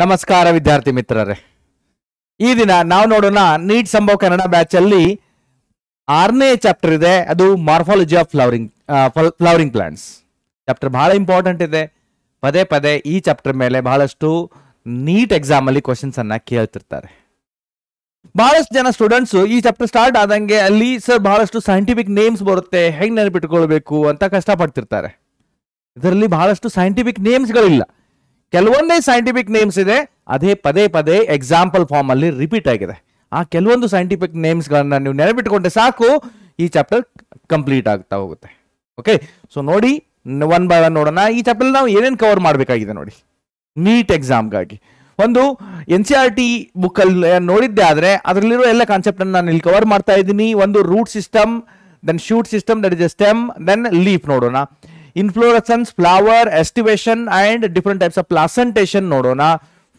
ನಮಸ್ಕಾರ ವಿದ್ಯಾರ್ಥಿ ಮಿತ್ರರೇ, ಈ ದಿನ ನಾವು ನೋಡೋಣ ನೀಟ್ ಸಂಭವ ಕನ್ನಡ ಬ್ಯಾಚ್ ಅಲ್ಲಿ 6ನೇ ಚಾಪ್ಟರ್ ಇದೆ. ಅದು morphology of flowering plants chapter. ಬಹಳ ಇಂಪಾರ್ಟೆಂಟ್ ಇದೆ. ಪದೇ ಪದೇ ಈ ಚಾಪ್ಟರ್ ಮೇಲೆ ಬಹಳಷ್ಟು ನೀಟ್ ಎಕ್ಸಾಮ್ ಅಲ್ಲಿ ಕ್ವಶನ್ಸ್ ಅನ್ನ ಕೇಳ್ತಿರ್ತಾರೆ. ಬಹಳಷ್ಟು ಜನ ಸ್ಟೂಡೆಂಟ್ಸ್ ಈ ಚಾಪ್ಟರ್ ಸ್ಟಾರ್ಟ್ ಆದಂಗೆ ಅಲ್ಲಿ ಸರ್ ಬಹಳಷ್ಟು ಸೈಂಟಿಫಿಕ್ ನೇಮ್ಸ್ ಬರುತ್ತೆ, ಹೆಂಗ್ ನೆನಪಿಟ್ಕೊಳ್ಬೇಕು ಅಂತ ಕಷ್ಟಪಡ್ತಿರ್ತಾರೆ. ಇದರಲ್ಲಿ ಬಹಳಷ್ಟು ಸೈಂಟಿಫಿಕ್ ನೇಮ್ಸ್ಗಳಿಲ್ಲ, ಕೆಲವೊಂದೇ ಸೈಂಟಿಫಿಕ್ ನೇಮ್ಸ್ ಇದೆ. ಅದೇ ಪದೇ ಪದೇ ಎಕ್ಸಾಂಪಲ್ ಫಾರ್ಮ್ ಅಲ್ಲಿ ರಿಪೀಟ್ ಆಗಿದೆ. ಆ ಕೆಲವೊಂದು ಸೈಂಟಿಫಿಕ್ ನೇಮ್ಸ್ ಗಳನ್ನ ನೀವು ನೆನಪಿಟ್ಕೊಂಡ್ರೆ ಸಾಕು, ಈ ಚಾಪ್ಟರ್ ಕಂಪ್ಲೀಟ್ ಆಗ್ತಾ ಹೋಗುತ್ತೆ. ಓಕೆ, ಸೊ ನೋಡಿ ಒನ್ ಬೈ ಒನ್ ನೋಡೋಣ. ಈ ಚಾಪ್ಟರ್ ನಾವು ಏನೇನು ಕವರ್ ಮಾಡಬೇಕಾಗಿದೆ ನೋಡಿ ನೀಟ್ ಎಕ್ಸಾಮ್ಗಾಗಿ. ಒಂದು NCERT ಬುಕ್ ಅಲ್ಲಿ ನೋಡಿದ್ದೆ ಆದ್ರೆ ಅದರಲ್ಲಿರೋ ಎಲ್ಲ ಕಾನ್ಸೆಪ್ಟ್ ಅನ್ನು ನಾನು ಇಲ್ಲಿ ಕವರ್ ಮಾಡ್ತಾ ಇದ್ದೀನಿ. ಒಂದು root system, then shoot system, that is a stem, then leaf ನೋಡೋಣ. Inflorescence, flower, aestivation and different types of placentation ನೋಡೋಣ.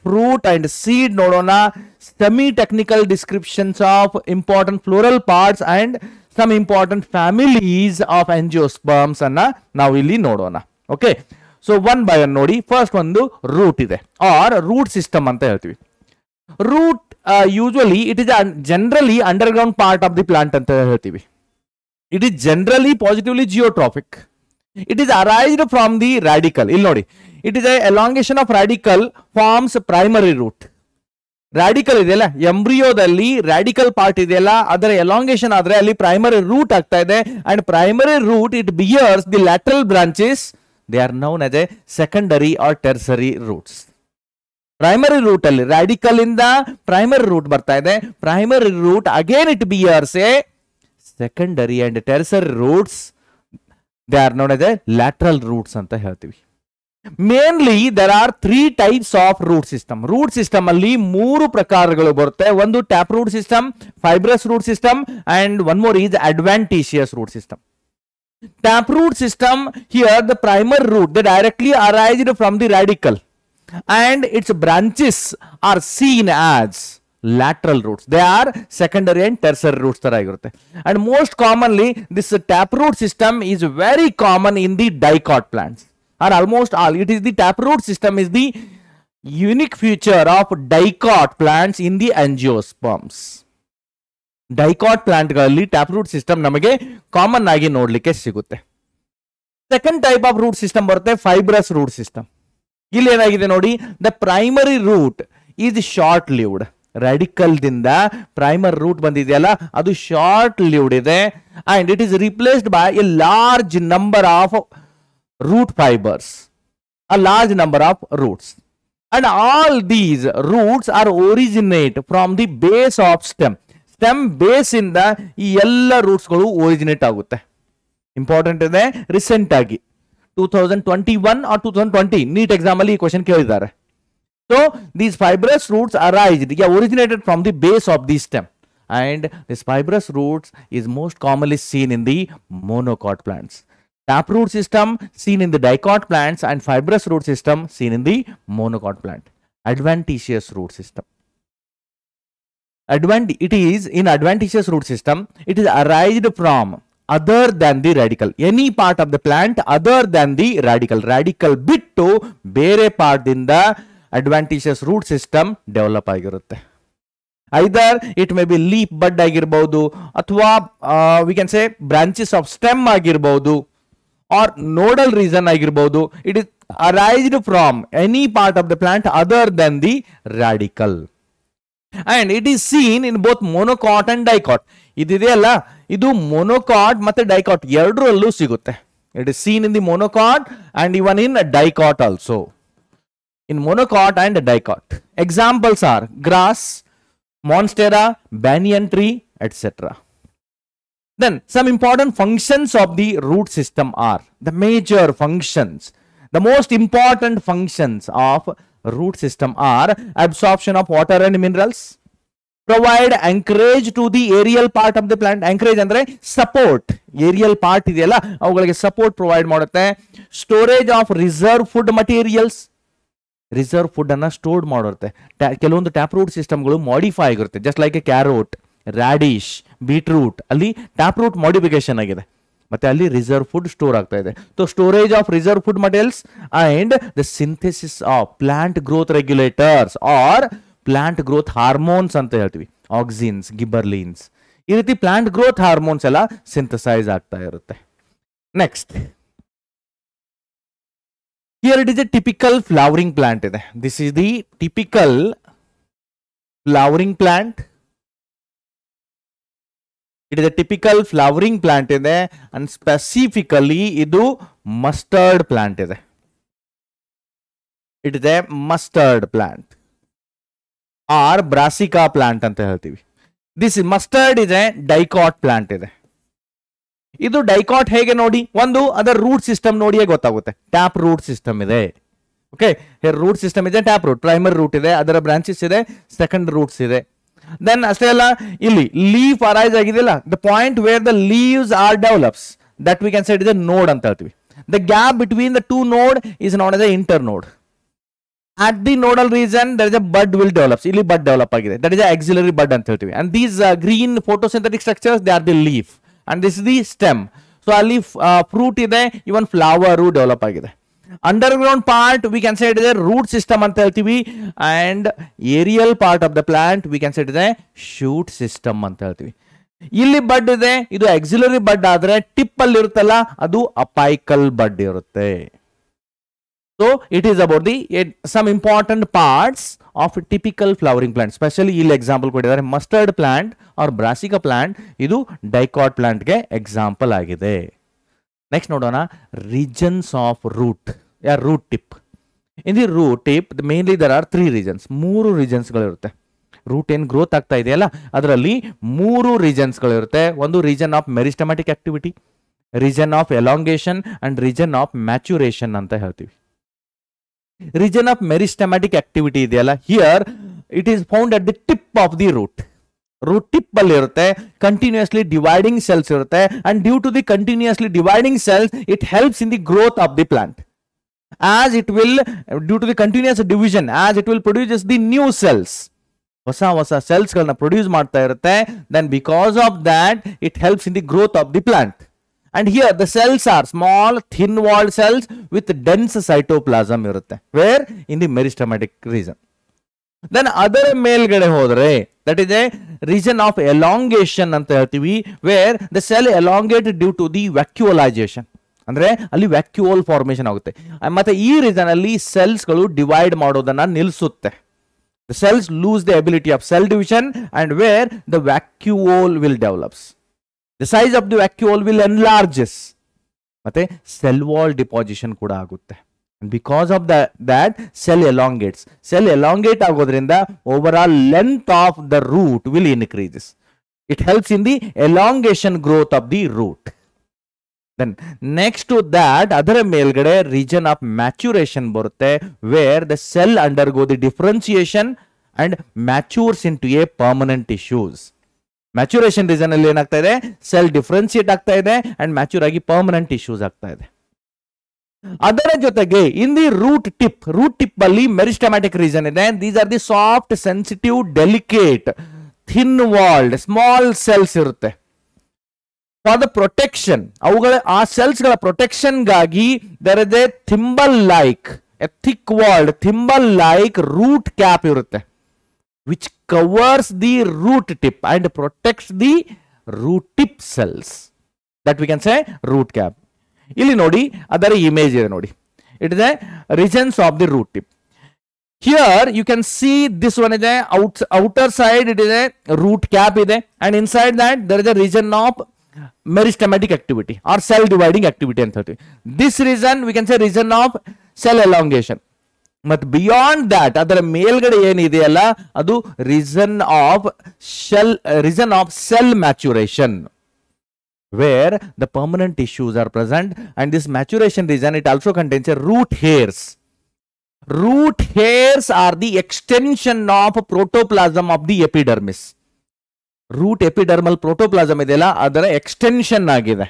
ಫ್ರೂಟ್ ಅಂಡ್ ಸೀಡ್ ನೋಡೋಣ. Semi technical descriptions of important floral parts and some important families of angiosperms ಅನ್ನ ನಾವು ಇಲ್ಲಿ ನೋಡೋಣ. Okay, so one by one ನೋಡಿ. First ಒಂದು root ಇದೆ, or root system ಅಂತ ಹೇಳ್ತೀವಿ. Root usually it is generally underground part of the plant ಅಂತ ಹೇಳ್ತೀವಿ. It is generally positively geotropic. It is arised from the radicle. ಇಲ್ಲಿ ನೋಡಿ, it is a elongation of radicle forms primary root. Radical ಇದೆಯಲ್ಲ, ಎಂಬ್ರಿಯೋದಲ್ಲಿ radical part ಇದೆಯಲ್ಲ, ಅದರ elongation ಆದ್ರೆ ಅಲ್ಲಿ primary root ಆಗ್ತಾ ಇದೆ. And primary root it bears the lateral branches, they are known as a secondary or tertiary roots. Primary root ಅಲ್ಲಿ radicle ಇಂದ primary root ಬರ್ತಾ ಇದೆ. Primary root again it bears a secondary and tertiary roots. They are known as a lateral roots ಅಂತ ಹೇಳ್ತೀವಿ. Mainly there are 3 types of root system. Root system ಅಲ್ಲಿ 3 ಪ್ರಕಾರಗಳು ಬರುತ್ತೆ. ಒಂದು tap root system, fibrous root system and one more is adventitious root system. Tap root system, here the primary root they directly arised from the radicle and its branches are seen as lateral roots. They are secondary and tertiary roots ತರ ಆಗಿರುತ್ತೆ. And most commonly this taproot system is very common in the dicot plants, or almost all. It is the taproot system is the unique feature of dicot plants in the angiosperms. Dicot plant ಗಳಲ್ಲಿ taproot system ನಮಗೆ common ಆಗಿ ನೋಡ್ಲಿಕ್ಕೆ ಸಿಗುತ್ತೆ. Second type of root system ಬರುತ್ತೆ fibrous root system. ಇಲ್ಲಿ ಏನಾಗಿದೆ ನೋಡಿ, the primary root is short lived. Radical ದಿಂದ ಪ್ರೈಮರ್ ರೂಟ್ ಬಂದಿದೆಯಲ್ಲ, ಅದು ಶಾರ್ಟ್ ಲಿವ್ಡ್ ಇದೆ. And it is replaced by a large number of root fibres, a large number of roots. And all these roots are originate from the base of stem. Stem base ಇಂದ ಈ ಎಲ್ಲ ರೂಟ್ಸ್ಗಳು originate ಆಗುತ್ತೆ. Important ಇದೆ. Recent ಆಗಿ 2021 or 2020 NEET exam ಅಲ್ಲಿ ಈ question ಕೇಳಿದ್ದಾರೆ. So these fibrous roots originated from the base of the stem, and this fibrous roots is most commonly seen in the monocot plants. Taproot system seen in the dicot plants and fibrous root system seen in the monocot plant. Adventitious root system. It is in adventitious root system, it is arised from other than the radicle. Any part of the plant other than the radicle. Radical bittu bere part in the adventitious root system develop ಆಗಿರುತ್ತೆ. Either it may be leaf bud ಆಗಿರ್ಬಹುದು, ಅಥವಾ we can say branches of stem ಆಗಿರ್ಬಹುದು, or nodal region ಆಗಿರ್ಬಹುದು. It is arised from any part of the plant other than the radicle. And it is seen in both monocot and dicot. ಇದೆಯಲ್ಲ, ಇದು monocot ಮತ್ತೆ dicot ಎರಡರಲ್ಲೂ ಸಿಗುತ್ತೆ. It is seen in the monocot and even in dicot also. In monocot and dicot. Examples are grass, monstera, banyan tree, etc. Then some important functions of the root system are the major functions. The most important functions of root system are absorption of water and minerals, provide anchorage to the aerial part of the plant. Anchorage andre support. Aerial part ಇದೆಯಲ್ಲ, ಅವುಗಳಿಗೆ support provide ಮಾಡುತ್ತೆ. Storage of reserve food materials. Reserve food ಅನ್ನ store ಮಾಡಿರುತ್ತೆ. ಕೆಲವೊಂದು tap root ಸಿಸ್ಟಮ್ಗಳು modify ಆಗಿರುತ್ತೆ. Just like a carrot, radish, beetroot ಅಲ್ಲಿ tap root modification ಆಗಿದೆ. ಮತ್ತೆ ಅಲ್ಲಿ ರಿಸರ್ವ್ ಫುಡ್ ಸ್ಟೋರ್ ಆಗ್ತಾ ಇದೆ. So storage of reserve food materials and the synthesis of plant growth regulators or plant growth hormones ಅಂತ ಹೇಳ್ತೀವಿ, ಆಕ್ಸಿನ್ಸ್, ಗಿಬರ್ಲಿನ್ಸ್, ಈ ರೀತಿ ಪ್ಲಾಂಟ್ ಗ್ರೋತ್ ಹಾರ್ಮೋನ್ಸ್ ಎಲ್ಲ ಸಿಂಥಸೈಸ್ ಆಗ್ತಾ ಇರುತ್ತೆ. Next, here it is a typical flowering plant ಇದೆ. This is the typical flowering plant. It is a typical flowering plant ಇದೆ and specifically ಇದು ಮಸ್ಟರ್ಡ್ ಪ್ಲಾಂಟ್ ಇದೆ. It is a mustard plant or brassica plant ಅಂತ ಹೇಳ್ತೀವಿ. This mustard ಇದೆ dicot plant ಇದೆ. ಇದು dicot ಹೇಗೆ ನೋಡಿ, ಒಂದು ಅದರ ರೂಟ್ ಸಿಸ್ಟಮ್ ನೋಡಿಯೇ ಗೊತ್ತಾಗುತ್ತೆ. ಟ್ಯಾಪ್ ರೂಟ್ ಸಿಸ್ಟಮ್ ಇದೆ. ಓಕೆ, ರೂಟ್ ಸಿಸ್ಟಮ್ ಇದೆ, ಟ್ಯಾಪ್ ರೂಟ್, ಪ್ರೈಮರಿ ರೂಟ್ ಇದೆ, ಅದರ ಬ್ರಾಂಚಸ್ ಇದೆ, ಸೆಕೆಂಡ್ ರೂಟ್ಸ್ ಇದೆ. ದೆನ್ ಅಷ್ಟೇ ಅಲ್ಲ, ಇಲ್ಲಿ ಲೀಫ್ ಅರೈಸ್ ಆಗಿದೆಯಲ್ಲ, the point where the leaves are develops, that we can say it is a node ಅಂತ ಹೇಳ್ತೀವಿ. The gap between the two node is not as a internode. At the nodal region there is a bud will develop. ಇಲ್ಲಿ bud develop ಆಗಿದೆ, that is a axillary bud ಅಂತ ಹೇಳ್ತೀವಿ. And these green photosynthetic structures, they are the leaf and this is the stem. So ಅಲ್ಲಿ fruit ಇದೆ, even flower develop ಆಗಿದೆ. Underground part we can say it is a root system ಅಂತ ಹೇಳ್ತೀವಿ, and aerial part of the plant we can say it is a shoot system ಅಂತ ಹೇಳ್ತೀವಿ. ಇಲ್ಲಿ ಬಡ್ ಇದೆ, ಇದು ಆಕ್ಸಿಲರಿ ಬಡ್ ಆದ್ರೆ ಟಿಪ್ ಅಲ್ಲಿ ಇರುತ್ತಲ್ಲ ಅದು ಅಪೈಕಲ್ ಬಡ್ ಇರುತ್ತೆ. So it is about the some important parts of a typical flowering plant. Especially ಇಲ್ಲಿ ಎಕ್ಸಾಂಪಲ್ ಕೊಟ್ಟಿದ್ದಾರೆ, mustard plant or brassica plant, ಇದು ಡೈಕಾಟ್ ಪ್ಲಾಂಟ್ ಗೆ ಎಕ್ಸಾಂಪಲ್ ಆಗಿದೆ. ನೆಕ್ಸ್ಟ್ ನೋಡೋಣ, ರೀಜನ್ಸ್ ಆಫ್ ರೂಟ್ ಯಾ root tip. In the root tip mainly there are 3 regions. 3 regions ಗಳಿರುತ್ತೆ. Root ಏನ್ growth ಆಗ್ತಾ ಇದೆಯಲ್ಲ ಅದರಲ್ಲಿ 3 ರೀಜನ್ಸ್ ಗಳಿರುತ್ತೆ. ಒಂದು region of meristematic activity, region of elongation and region of maturation ಅಂತ ಹೇಳ್ತೀವಿ. ರೀಜನ್ ಆಫ್ ಮೆರಿಸ್ಟಮ್ಯಾಟಿಕ್ ಆಕ್ಟಿವಿಟಿ ಇದೆಯಲ್ಲ, here it is found at the tip of the root. Root tip ಅಲ್ಲಿ ಇರುತ್ತೆ, ಕಂಟಿನ್ಯೂಸ್ಲಿ ಡಿವೈಡಿಂಗ್ ಸೆಲ್ಸ್ ಇರುತ್ತೆ, and due to the continuously dividing cells it helps in the growth of the plant. as it will, due to the continuous division, as it will produce the new cells, ಹೊಸ cells ಗಳನ್ನ produce ಮಾಡ್ತಾ ಇರುತ್ತೆ. then because of that it helps in the growth of the plant. And here the cells are small thin walled cells with dense cytoplasm irutte, where in the meristematic region. Then other ಮೇಲ್ಗಡೆ ಹೋದ್ರೆ that is a region of elongation ಅಂತ ಹೇಳ್ತೀವಿ, where the cell elongate due to the vacuolization. ಅಂದ್ರೆ ಅಲ್ಲಿ vacuole formation ಆಗುತ್ತೆ, ಮತ್ತೆ ಈ reason ಅಲ್ಲಿ ಸೆಲ್ಸ್ ಗಳು ಡಿವೈಡ್ ಮಾಡೋದನ್ನ ನಿಲ್ಲಿಸುತ್ತೆ. The cells lose the ability of cell division and where the vacuole will develops. The size of the vacuole will enlarges. ಮತ್ತೆ cell wall deposition ಕೂಡ ಆಗುತ್ತೆ. And because of that cell elongates. Cell elongate ಆಗೋದ್ರಿಂದ overall length of the root will increases. It helps in the elongation growth of the root. Then next to that ಅದರ ಮೇಲ್ಗಡೆ region of maturation ಬರುತ್ತೆ, where the cell undergo the differentiation and matures into a permanent tissues. Maturation region ಅಲ್ಲಿ ಏನಾಗ್ತಾ ಇದೆ, cell differentiate ಆಗ್ತಾ ಇದೆ and mature ಆಗಿ permanent tissues ಆಗ್ತಾ ಇದೆ. ಅದರ ಜೊತೆಗೆ ಇನ್ ದಿ ರೂಟ್ ಟಿಪ್ ಅಲ್ಲಿ ಮೆರಿಸ್ಟಮ್ಯಾಟಿಕ್ ರೀಜನ್ ಇದೆ. These are the soft, sensitive, delicate, thin walled small cells ಇರುತ್ತೆ. ಫಾರ್ ದ ಪ್ರೊಟೆಕ್ಷನ್, ಅವುಗಳ ಆ ಸೆಲ್ಸ್ ಗಳ ಪ್ರೊಟೆಕ್ಷನ್ ಗಾಗಿ there is a thimble like, a thick walled thimble like root cap ಇರುತ್ತೆ, which covers the root tip and protects the root tip cells, that we can say root cap. ಇಲ್ಲಿ ನೋಡಿ ಅದರ image ಇದೆ ನೋಡಿ, it is a regions of the root tip. Here you can see this one is a outer side, it is a root cap ಇದೆ, and inside that there is a region of meristematic activity or cell dividing activity ಅಂತ ಹೇಳ್ತೀವಿ. This region we can say region of cell elongation. ಮತ್ beyond that ಅದರ ಮೇಲ್ಗಡೆ ಏನಿದೆಯಲ್ಲ ಅದು region of cell maturation, where the permanent tissues are present and this maturation region it also contains a root hairs. Root hairs are the extension of protoplasm of the epidermis. Root epidermal protoplasm ಇದೆಯಲ್ಲ ಅದರ extension ಆಗಿದೆ,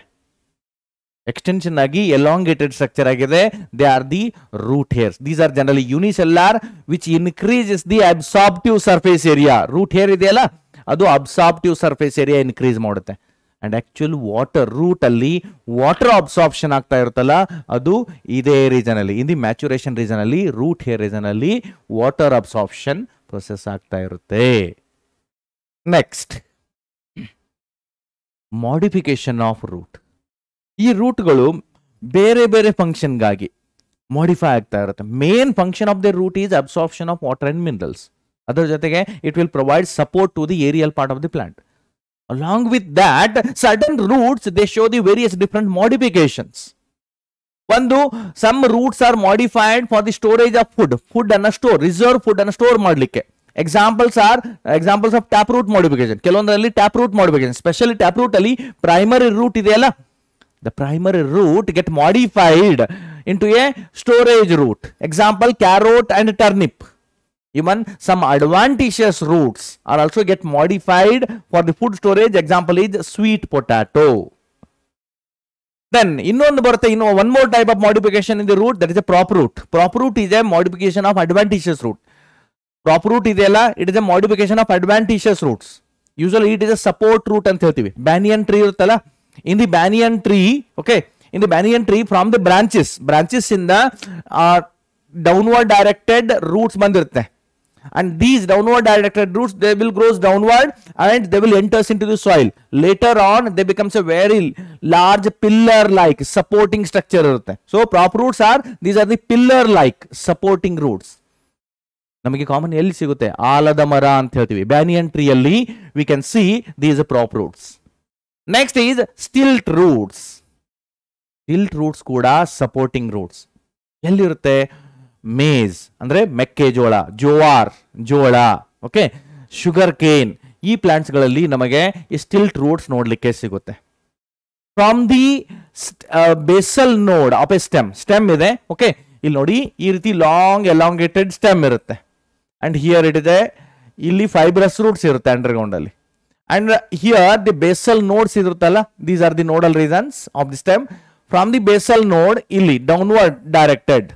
extension ಆಗಿ elongated structure ಆಗಿದೆ. They are the root hairs. These are generally unicellular which increases the absorptive surface area. Root hair ಇದೆಯಲ್ಲ ಅದು absorptive surface area increase ಮಾಡುತ್ತೆ. And actual water root ಅಲ್ಲಿ water absorption ಆಗ್ತಾ ಇರುತ್ತಲ್ಲ ಅದು ಇದೇ ರೀಜನ್ ಅಲ್ಲಿ, ಇನ್ ದಿ ಮ್ಯಾಚುರೇಷನ್ ರೀಜನ್ ಅಲ್ಲಿ, ರೂಟ್ ಹೇರ್ ರೀಜನ್ ಅಲ್ಲಿ ವಾಟರ್ ಅಬ್ಸಾರ್ಪ್ಷನ್ ಪ್ರೊಸೆಸ್ ಆಗ್ತಾ ಇರುತ್ತೆ. Next modification of root. ಈ ರೂಟ್ಗಳು ಬೇರೆ ಬೇರೆ ಫಂಕ್ಷನ್ಗಾಗಿ ಮಾಡಿಫೈ ಆಗ್ತಾ ಇರುತ್ತೆ. Main function of the root is absorption of water and minerals. ಅದರ ಜೊತೆಗೆ it will provide support to the aerial part of the plant. Along with that, certain roots, they show the various different modifications. Some roots are modified for the storage of food and store, reserve food and store ಮಾಡಲಿಕ್ಕೆ. Examples of taproot modification. ಕೆಲವೊಂದರಲ್ಲಿ taproot modification, especially taproot ಅಲ್ಲಿ primary root ಇದೆಯಲ್ಲ, the primary root get modified into a storage root. Example, carrot and turnip. Even some adventitious roots are also get modified for the food storage. Example is sweet potato. Then one more type of modification in the root, that is a prop root. Prop root is a modification of adventitious root. Prop root idella, it is a modification of adventitious roots. Usually it is a support root and ಹೇಳ್ತೀವಿ. Banyan tree ಇರುತ್ತಲ್ಲ, in the banyan tree, okay, in the banyan tree from the branches in the downward directed roots ಬಂದಿರುತ್ತೆ. And these downward directed roots, they will grow downward and they will enter into the soil. Later on, they becomes a very large pillar-like supporting structure. So, prop roots are, these are the pillar-like supporting roots. ನಮಗೆ common ಎಲ್ಲಿ ಸಿಗುತ್ತೆ? ಆಲದ ಮರ ಅಂತ ಹೇಳ್ತೀವಿ. Banyan tree ಅಲ್ಲಿ we can see these prop roots. Next is stilt roots. Stilt roots ಕೂಡ supporting roots. ಎಲ್ಲಿರುತ್ತೆ? ಮೇಜ್ ಅಂದ್ರೆ ಮೆಕ್ಕೆಜೋಳ, ಜೋಳ, ಓಕೆ, ಶುಗರ್ ಕೇನ್, ಈ ಪ್ಲಾಂಟ್ಸ್ ಗಳಲ್ಲಿ ನಮಗೆ ಈ ಸ್ಟಿಲ್ಟ್ ರೂಟ್ಸ್ ನೋಡ್ಲಿಕ್ಕೆ ಸಿಗುತ್ತೆ. From the basal node of a stem ಇದೆ, ಓಕೆ, ಇಲ್ಲಿ ನೋಡಿ ಈ ರೀತಿ ಲಾಂಗ್ ಎಲಾಂಗೇಟೆಡ್ ಸ್ಟೆಮ್ ಇರುತ್ತೆ. ಅಂಡ್ ಹಿಯರ್ ಇಟ್ ಇದೆ, ಇಲ್ಲಿ ಫೈಬ್ರಸ್ ರೂಟ್ಸ್ ಇರುತ್ತೆ ಅಂಡರ್ಗ್ರೌಂಡ್ ಅಲ್ಲಿ. And here the basal nodes ಇರುತ್ತಲ್ಲ, these are the nodal regions of the stem. From the basal node ಇಲ್ಲಿ downward directed,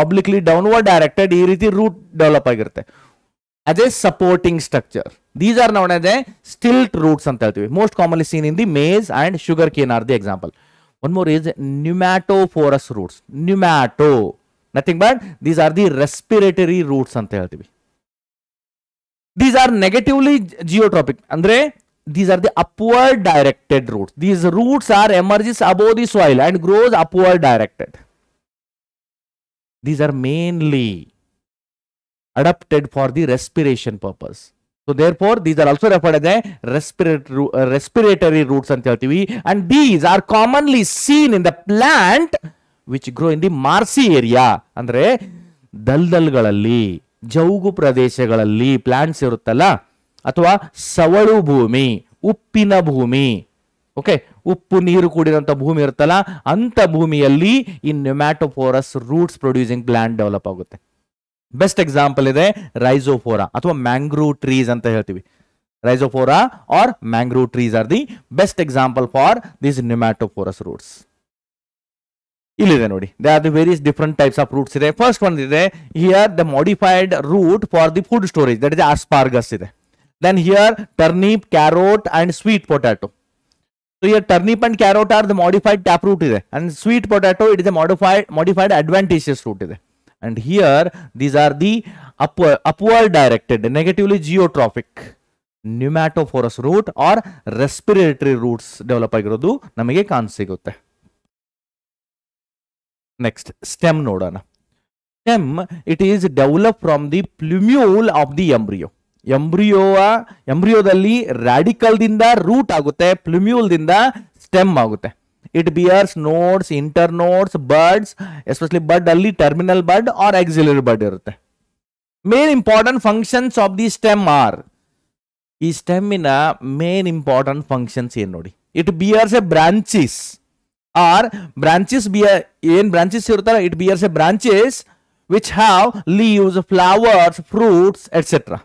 obliquely downward directed, ಈ ರೀತಿ root develop ಆಗಿರುತ್ತೆ as a supporting structure. These are known as a stilt roots ಅಂತ ಹೇಳ್ತೀವಿ. Most commonly seen in the maize and sugar cane are the example. One more is pneumatophorus roots. Pneumato, nothing but these are the respiratory roots ಅಂತ ಹೇಳ್ತೀವಿ. These are negatively geotropic, ಅಂದ್ರೆ these are the upward directed roots. These roots are emerges above the soil and grows upward directed. These are mainly adapted for the respiration purpose. So therefore, these are also referred as a respiratory roots ಅಂತ ಹೇಳ್ತೀವಿ. And these are commonly seen in the plant which grow in the marshy area. ಅಂದ್ರೆ ದಲ್ದಲ್ಗಳಲ್ಲಿ, ಜೌಗು ಪ್ರದೇಶಗಳಲ್ಲಿ plants ಇರುತ್ತಲ್ಲ, ಅಥವಾ ಸವಳು ಭೂಮಿ, ಉಪ್ಪಿನ ಭೂಮಿ, okay, ಉಪ್ಪು ನೀರು ಕೂಡಿದಂತ ಭೂಮಿ ಇರುತ್ತಲ್ಲ, ಅಂತ ಭೂಮಿಯಲ್ಲಿ ಈ pneumatophores roots producing plant develop ಆಗುತ್ತೆ. ಬೆಸ್ಟ್ ಎಕ್ಸಾಂಪಲ್ ಇದೆ ರೈಸೋಫೋರಾ ಅಥವಾ ಮ್ಯಾಂಗ್ರೂವ್ ಟ್ರೀಸ್ ಅಂತ ಹೇಳ್ತೀವಿ. Rhizophora or mangrove trees are the best example for this pneumatophores roots. ಇಲ್ಲಿದೆ ನೋಡಿ, they are the various different types of roots ಇದೆ. ಫಸ್ಟ್ ಒನ್ ಇದೆ here the modified root for the food storage, that is asparagus ಇದೆ. Then here turnip, carrot and sweet potato. So here turnip and carrot are the modified taproot ಇದೆ, and sweet potato it is a modified adventitious root ಇದೆ. And here these are the upward directed, negatively geotrophic pneumatophorus root or respiratory roots develop ಆಗಿರೋದು ನಮಗೆ ಕಾಣಿಸಿಗುತ್ತೆ. Next stem ನೋಡೋಣ. Stem, it is developed from the plumule of the embryo. ಎಂಬ್ರಿಯೋದಲ್ಲಿ radicle ದಿಂದ root ಆಗುತ್ತೆ, plumule ದಿಂದ stem ಆಗುತ್ತೆ. It bears nodes, internodes, buds, especially bud ಅಲ್ಲಿ terminal bud or axillary bud ಇರುತ್ತೆ. Main important functions of the stem are, ಈ ಸ್ಟೆಮ್ಮಿನ main important functions ಏನ್ ನೋಡಿ. It bears a branches or branches ಏನ್ ಬ್ರಾಂಚಸ್ ಇರುತ್ತಲ್ಲ, it bears a branches which have leaves, flowers, fruits etcetera.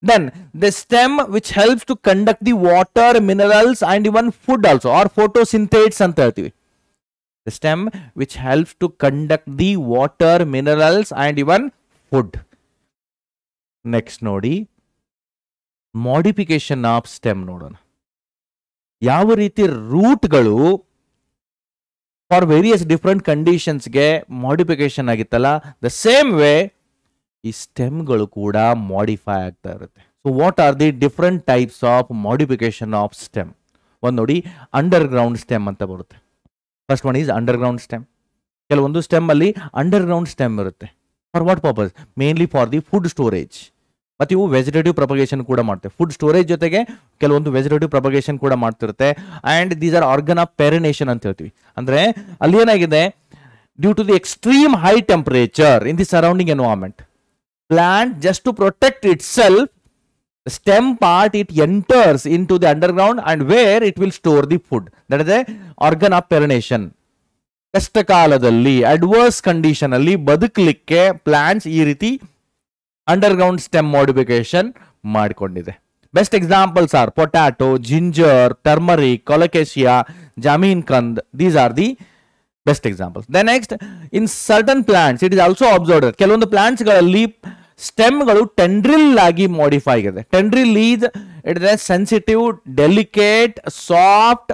Then the stem which helps to conduct the water, minerals and even food also, or photosynthesis ಅಂತ ಹೇಳ್ತೀವಿ. The stem which helps to conduct the water, minerals and even food. Next ನೋಡಿ, modification of stem ನೋಡೋಣ. ಯಾವ ರೀತಿ ರೂಟ್ಗಳು for various different ಕಂಡೀಷನ್ಸ್ಗೆ modification ಆಗಿತ್ತಲ್ಲ, the same way ಈ ಸ್ಟೆಮ್ಗಳು ಕೂಡ ಮಾಡಿಫೈ ಆಗ್ತಾ ಇರುತ್ತೆ. So what are the different types of modification of stem? ಒಂದು ನೋಡಿ, ಅಂಡರ್ ಗ್ರೌಂಡ್ ಸ್ಟೆಮ್ ಅಂತ ಬರುತ್ತೆ. ಫಸ್ಟ್ ಒನ್ ಈಸ್ ಅಂಡರ್ ಗ್ರೌಂಡ್ ಸ್ಟೆಮ್. ಕೆಲವೊಂದು ಸ್ಟೆಮ್ ಅಲ್ಲಿ ಅಂಡರ್ ಗ್ರೌಂಡ್ ಸ್ಟೆಮ್ ಇರುತ್ತೆ. For what purpose? Mainly for the food storage. ಮತ್ತು ಇವು ವೆಜಿಟೇಟಿವ್ ಪ್ರಪಗೇಷನ್ ಕೂಡ ಮಾಡ್ತೇವೆ. ಫುಡ್ ಸ್ಟೋರೇಜ್ ಜೊತೆಗೆ ಕೆಲವೊಂದು ವೆಜಿಟೇಟಿವ್ ಪ್ರಪಗೇಷನ್ ಕೂಡ ಮಾಡ್ತಿರುತ್ತೆ. And these are organ of perennation ಅಂತ ಹೇಳ್ತೀವಿ. ಅಂದರೆ ಅಲ್ಲಿ ಏನಾಗಿದೆ, due to the extreme high temperature in the surrounding environment, plant just to protect itself, stem part it enters into the underground and where it will store the food. That is the organ of perenation. ಕಷ್ಟಕಾಲದಲ್ಲಿ adverse condition ಅಲ್ಲಿ ಬದುಕಲಿಕ್ಕೆ plants ಈ ರೀತಿ underground stem modification ಮಾಡಿಕೊಂಡಿದೆ. Best examples are potato, ginger, turmeric, colocasia, zamikand. These are the best examples. The next, in certain plants it is also observed, ಕೆಲವೊಂದು ಪ್ಲಾಂಟ್ಸ್ಗಳಲ್ಲಿ ಸ್ಟೆಮ್ಗಳು tendril ಆಗಿ ಮಾಡಿಫೈ ಆಗಿದೆ. Tendril is it is a sensitive, delicate, soft,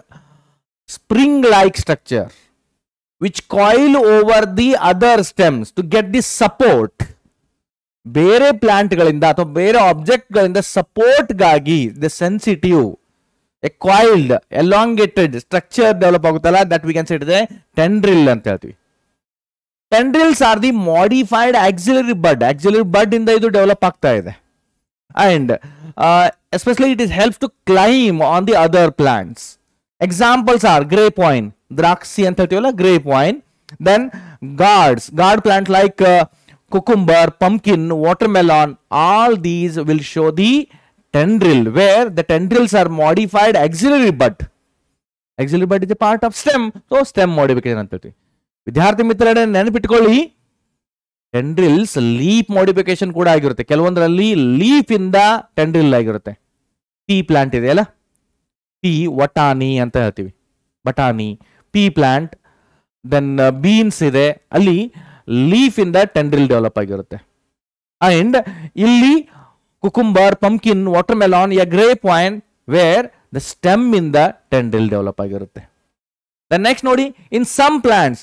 spring like structure which coil over the other stems to get the support. ಬೇರೆ ಪ್ಲಾಂಟ್ಗಳಿಂದ ಅಥವಾ ಬೇರೆ ಆಬ್ಜೆಕ್ಟ್ಗಳಿಂದ ಸಪೋರ್ಟ್ಗಾಗಿ the sensitive, a coiled, elongated structure develop ಆಗುತ್ತಲ್ಲ, that we can say it is a tendril ಅಂತ ಹೇಳ್ತೀವಿ. Tendrils are the modified axillary bud. Axillary bud ಇಂದ ಇದು ಡೆವಲಪ್ ಆಗ್ತಾ ಇದೆ. And especially it is help to climb on the other plants. Examples are grape vine, ದ್ರಾಕ್ಷಿ ಅಂತ ಹೇಳ್ತೀವಲ್ಲ, grape vine. Then gourd plant like cucumber, pumpkin, watermelon, all these will show the tendril, where the tendrils are modified auxiliary bud. Auxiliary bud is a part of stem, so stem modification ಅಂತ ಹೇಳ್ತೀವಿ. ವಿದ್ಯಾರ್ಥಿ ಮಿತ್ರರೇ ನೆನಪಿಟ್ಕೊಳ್ಳಿ, tendrils leaf modification ಕೂಡ ಆಗಿರುತ್ತೆ. ಕೆಲವೊಂದರಲ್ಲಿ leaf ಇಂದ tendril ಆಗಿರುತ್ತೆ. ಪೀ plant ಇದೆಯಲ್ಲ, ಪೀ ವಟಾಣಿ ಅಂತ ಹೇಳ್ತೀವಿ, ಬಟಾಣಿ, ಪೀ ಪ್ಲಾಂಟ್. ದೆನ್ ಬೀನ್ಸ್ ಇದೆ, ಅಲ್ಲಿ ಲೀಫ್ ಇಂದ ಟೆಂಡ್ರಿಲ್ ಡೆವಲಪ್ ಆಗಿರುತ್ತೆ. ಅಂಡ್ ಇಲ್ಲಿ ಕುಕುಂಬರ್, ಪಂಪ್ಕಿನ್, ವಾಟರ್ಮೆಲಾನ್, ಯ grape vine, where the stem ಇಂದ ಟೆಂಡ್ರಿಲ್ ಡೆವಲಪ್ ಆಗಿರುತ್ತೆ. ದ ನೆಕ್ಸ್ಟ್ ನೋಡಿ, in some plants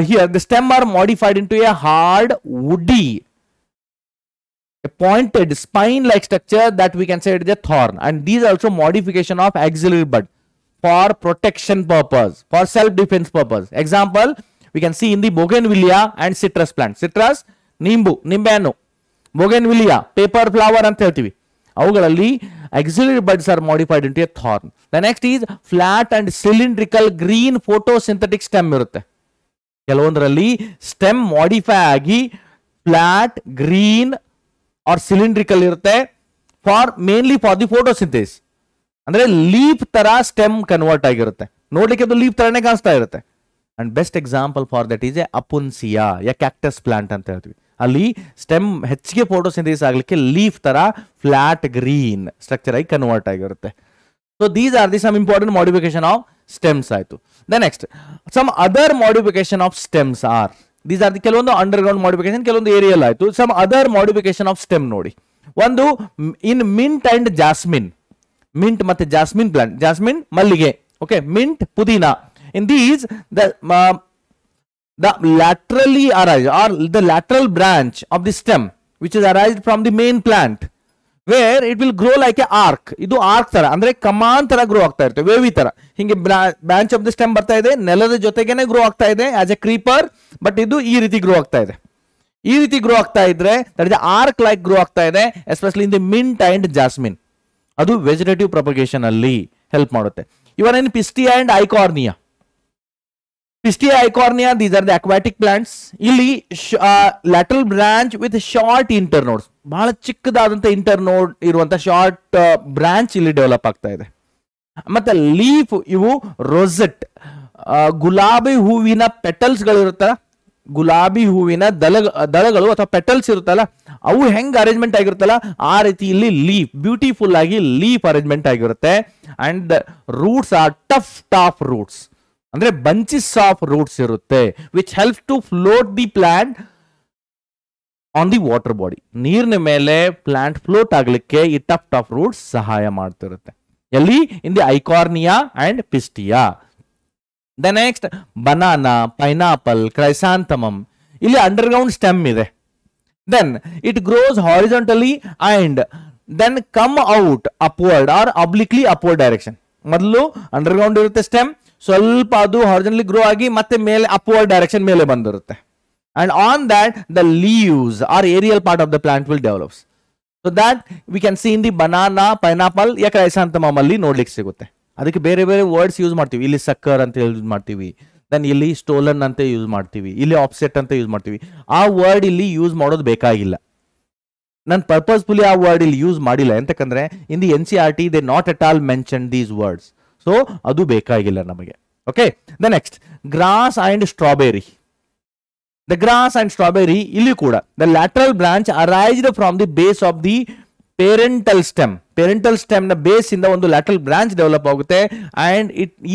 here the stem are modified into a hard, woody, a pointed spine like structure that we can say it is a thorn. And these also modification of axillary bud for protection purpose, for self defense purpose. Example we can see in the bougainvillea and citrus plant. Citrus, nimbu, nimbano, bougainvillea, paper flower ಅಂತ ಹೇಳ್ತೀವಿ. ಅವುಗಳಲ್ಲಿ auxiliary buds are modified into a thorn. The next is flat and cylindrical green photosynthetic stem ಇರುತ್ತೆ. ಕೆಲವೊಂದರಲ್ಲಿ stem modify ಆಗಿ flat, green R cylindrical ಇರುತ್ತೆ, for mainly for the ಫೋಟೋಸಿಂಥೇಸ್. ಅಂದ್ರೆ leaf ತರ stem convert ಆಗಿರುತ್ತೆ, ನೋಡ್ಲಿಕ್ಕೆ ಅದು ಲೀಫ್ ತರನೇ ಕಾಣಿಸ್ತಾ ಇರುತ್ತೆ. And best example for that is a opuntia, ಯ ಕ್ಯಾಕ್ಟಸ್ ಪ್ಲಾಂಟ್ ಅಂತ ಹೇಳ್ತೀವಿ. ಅಲ್ಲಿ ಸ್ಟೆಮ್ ಹೆಚ್ಚಿಗೆ ಫೋಟೋಸಿಂಥೇಸ್ ಆಗ್ಲಿಕ್ಕೆ ಲೀಫ್ ತರ ಫ್ಲಾಟ್ ಗ್ರೀನ್ ಸ್ಟ್ರಕ್ಚರ್ ಆಗಿ ಕನ್ವರ್ಟ್ ಆಗಿರುತ್ತೆ. So these are the some important modification of stems ಆಯ್ತು. The next, some other modification of stems are, these are the ಕೆಲವೊಂದು ಅಂಡರ್ಗ್ರೌಂಡ್ ಮಾಡಿಫಿಕೇಶನ್, ಕೆಲವೊಂದು ಏರಿಯಲ್ ಆಯ್ತು. some other modification of stem ನೋಡಿ, ಒಂದು ಇನ್ mint and jasmine. Mint ಮತ್ತೆ jasmine plant, jasmine ಮಲ್ಲಿಗೆ, okay, mint pudina. in these the laterally arise or the lateral branch of the stem which is arised from the main plant, where it will grow like a arc. ಇದು arc ತರ, ಅಂದ್ರೆ ಕಮಾನ್ ತರ grow ಆಗ್ತಾ ಇರುತ್ತೆ, ವೇವಿ ತರ. ಹಿಂಗೆ branch of the stem ಬರ್ತಾ ಇದೆ, ನೆಲದ ಜೊತೆಗೇನೆ ಗ್ರೋ ಆಗ್ತಾ ಇದೆ ಆಸ್ ಎ ಕ್ರೀಪರ್. ಬಟ್ ಇದು ಈ ರೀತಿ ಗ್ರೋ ಆಗ್ತಾ ಇದೆ. ಈ ರೀತಿ ಗ್ರೋ ಆಗ್ತಾ ಇದ್ರೆ that is arc like grow ಆಗ್ತಾ ಇದೆ, especially in the mint and jasmine. ಅದು ವೆಜಿಟೇಟಿವ್ ಪ್ರೊಪಗೇಷನ್ ಅಲ್ಲಿ ಹೆಲ್ಪ್ ಮಾಡುತ್ತೆ. Even in pistia and eichhornia. Pistia, eichhornia, these are the aquatic plants. ಇಲ್ಲಿ lateral branch with short internodes, ಬಹಳ ಚಿಕ್ಕದಾದಂತ internode ಇರುವಂತ short branch ಇಲ್ಲಿ ಡೆವಲಪ್ ಆಗ್ತಾ ಇದೆ. ಮತ್ತೆ ಲೀಫ್, ಇವು ರೋಸೆಟ್, ಗುಲಾಬಿ ಹೂವಿನ ಪೆಟಲ್ಸ್ ಗಳು ಇರುತ್ತಲ್ಲ, ಗುಲಾಬಿ ಹೂವಿನ ದಳಗಳು ಅಥವಾ ಪೆಟಲ್ಸ್ ಇರುತ್ತಲ್ಲ, ಅವು ಹೆಂಗ್ ಅರೇಂಜ್ಮೆಂಟ್ ಆಗಿರುತ್ತಲ್ಲ ಆ ರೀತಿ ಇಲ್ಲಿ ಲೀಫ್, ಬ್ಯೂಟಿಫುಲ್ ಆಗಿ ಲೀಫ್ ಅರೇಂಜ್ಮೆಂಟ್ ಆಗಿರುತ್ತೆ. And roots are tough roots, ಅಂದ್ರೆ ಬಂಚಸ್ ಆಫ್ ರೂಟ್ಸ್ ಇರುತ್ತೆ, which help to float the plant on the water body. ನೀರಿನ ಮೇಲೆ ಪ್ಲಾಂಟ್ ಫ್ಲೋಟ್ ಆಗ್ಲಿಕ್ಕೆ ಈ ಟಫ್ ರೂಟ್ಸ್ ಸಹಾಯ ಮಾಡ್ತಿರುತ್ತೆ. ಎಲ್ಲಿ? In the eichhornia and pistia. The next banana, pineapple, chrysanthemum, ಇಲ್ಲಿ ಅಂಡರ್ಗ್ರೌಂಡ್ ಸ್ಟೆಮ್ ಇದೆ. Then it grows horizontally and then come out upward or obliquely upward direction. ಮೊದಲು ಅಂಡರ್ಗ್ರೌಂಡ್ ಇರುತ್ತೆ ಸ್ಟೆಮ್, ಸ್ವಲ್ಪ ಅದು ಹಾರಿಜಾಂಟಲಿ ಗ್ರೋ ಆಗಿ ಮತ್ತೆ ಮೇಲೆ ಅಪ್ವರ್ಡ್ ಡೈರೆಕ್ಷನ್ ಮೇಲೆ ಬಂದಿರುತ್ತೆ. And on that the leaves or aerial part of the plant will develops. So that we can see in the banana, pineapple, ya chrysanthemum ಅಲ್ಲಿ ನೋಡ್ಲಿಕ್ಕೆ ಸಿಗುತ್ತೆ. ಅದಕ್ಕೆ ಬೇರೆ ಬೇರೆ ವರ್ಡ್ಸ್ ಯೂಸ್ ಮಾಡ್ತೀವಿ. ಇಲ್ಲಿ ಸಕ್ಕರ್ ಅಂತ ಯೂಸ್ ಮಾಡ್ತೀವಿ, ದೆನ್ ಇಲ್ಲಿ ಸ್ಟೋಲನ್ ಅಂತ ಯೂಸ್ ಮಾಡ್ತೀವಿ, ಇಲ್ಲಿ ಆಫ್ಸೆಟ್ ಅಂತ ಯೂಸ್ ಮಾಡ್ತೀವಿ. ಆ ವರ್ಡ್ ಇಲ್ಲಿ ಯೂಸ್ ಮಾಡೋದು ಬೇಕಾಗಿಲ್ಲ. ನಾನು ಪರ್ಪಸ್ಫುಲಿ ಆ ವರ್ಡ್ ಇಲ್ಲಿ ಯೂಸ್ ಮಾಡಿಲ್ಲ, ಎಂತಕ್ಕಂದ್ರೆ in the NCERT they not at all mention these words. So ಅದು ಬೇಕಾಗಿಲ್ಲ ನಮಗೆ. Okay, the next grass and strawberry. The grass and strawberry, ಇಲ್ಲಿ ಕೂಡ the lateral branch arised from the base of the parental stem. Parental stem ನ base ಇಂದ ಒಂದು lateral branch develop ಆಗುತ್ತೆ, and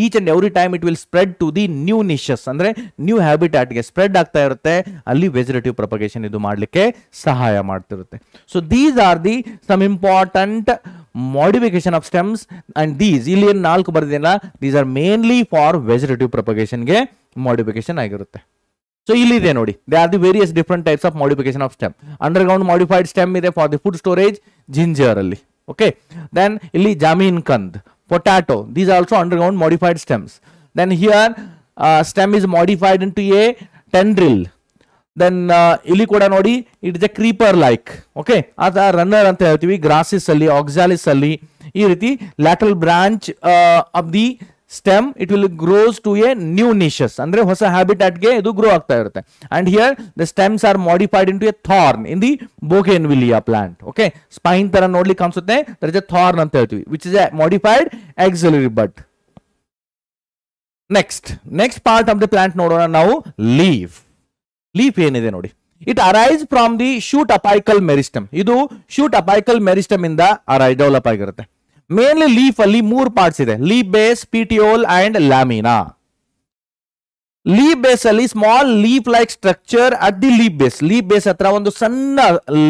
each and every time it will spread to the new niches, ಅಂದ್ರೆ new habitat ಗೆ spread ಆಗ್ತಾ ಇರುತ್ತೆ. ಅಲ್ಲಿ vegetative propagation ಇದು ಮಾಡಲಿಕ್ಕೆ ಸಹಾಯ ಮಾಡ್ತಿರುತ್ತೆ. So these are the some important modification of stems, and these ಇಲ್ಲಿ 4 ಬರ್ದಿಲ್ಲ, these are mainly for vegetative propagation ಗೆ modification ಆಗಿರುತ್ತೆ. ಸೊ ಇಲ್ಲಿದೆ ನೋಡಿ, they are the various different types of modification of stem. Underground modified stem ಇದೆ for the food storage, ginger ಅಲ್ಲಿ. Okay, then ಇಲ್ಲಿ zamikand, potato, these also underground modified stems. Then here stem is modified in to a tendril. Then ಇಲ್ಲಿ ಕೂಡ ನೋಡಿ, it is a creeper like. Okay, ಅದ runner ಅಂತ ಹೇಳ್ತೀವಿ. Grasses ಅಲ್ಲಿ, oxalis ಅಲ್ಲಿ ಈ ರೀತಿ lateral branch of the stem it will grows to a new niches, ಅಂದ್ರೆ ಹೊಸ ಹ್ಯಾಬಿಟ್ಯಾಟ್ ಗೆ ಇದು ಗ್ರೋ ಆಗ್ತಾ ಇರುತ್ತೆ. And here the stems are modified in to a thorn in the bougainvillea plant. Okay, spine ತರ ನೋಡ್ಲಿಕ್ಕೆ ಅನ್ಸುತ್ತೆ, ದರ್ ಇಸ್ ಎ ಥಾರ್ನ್ ಅಂತ ಹೇಳ್ತೀವಿ, which is a modified axillary bud. Next part of the plant ನೋಡೋಣ ನಾವು, leaf. Leaf ಏನಿದೆ ನೋಡಿ, it arise from the shoot apical meristem. ಇದು ಶೂಟ್ ಅಪೈಕಲ್ ಮೆರಿಸ್ಟಮ್ ಇಂದ ಡೆವಲಪ್ ಆಗಿರುತ್ತೆ. ಮೇನ್ಲಿ ಲೀಫ್ ಅಲ್ಲಿ 3 ಪಾರ್ಟ್ಸ್ ಇದೆ, leaf base, petiole and lamina. Leaf base ಅಲ್ಲಿ small leaf like structure at the leaf base. Leaf base ಹತ್ರ ಒಂದು ಸಣ್ಣ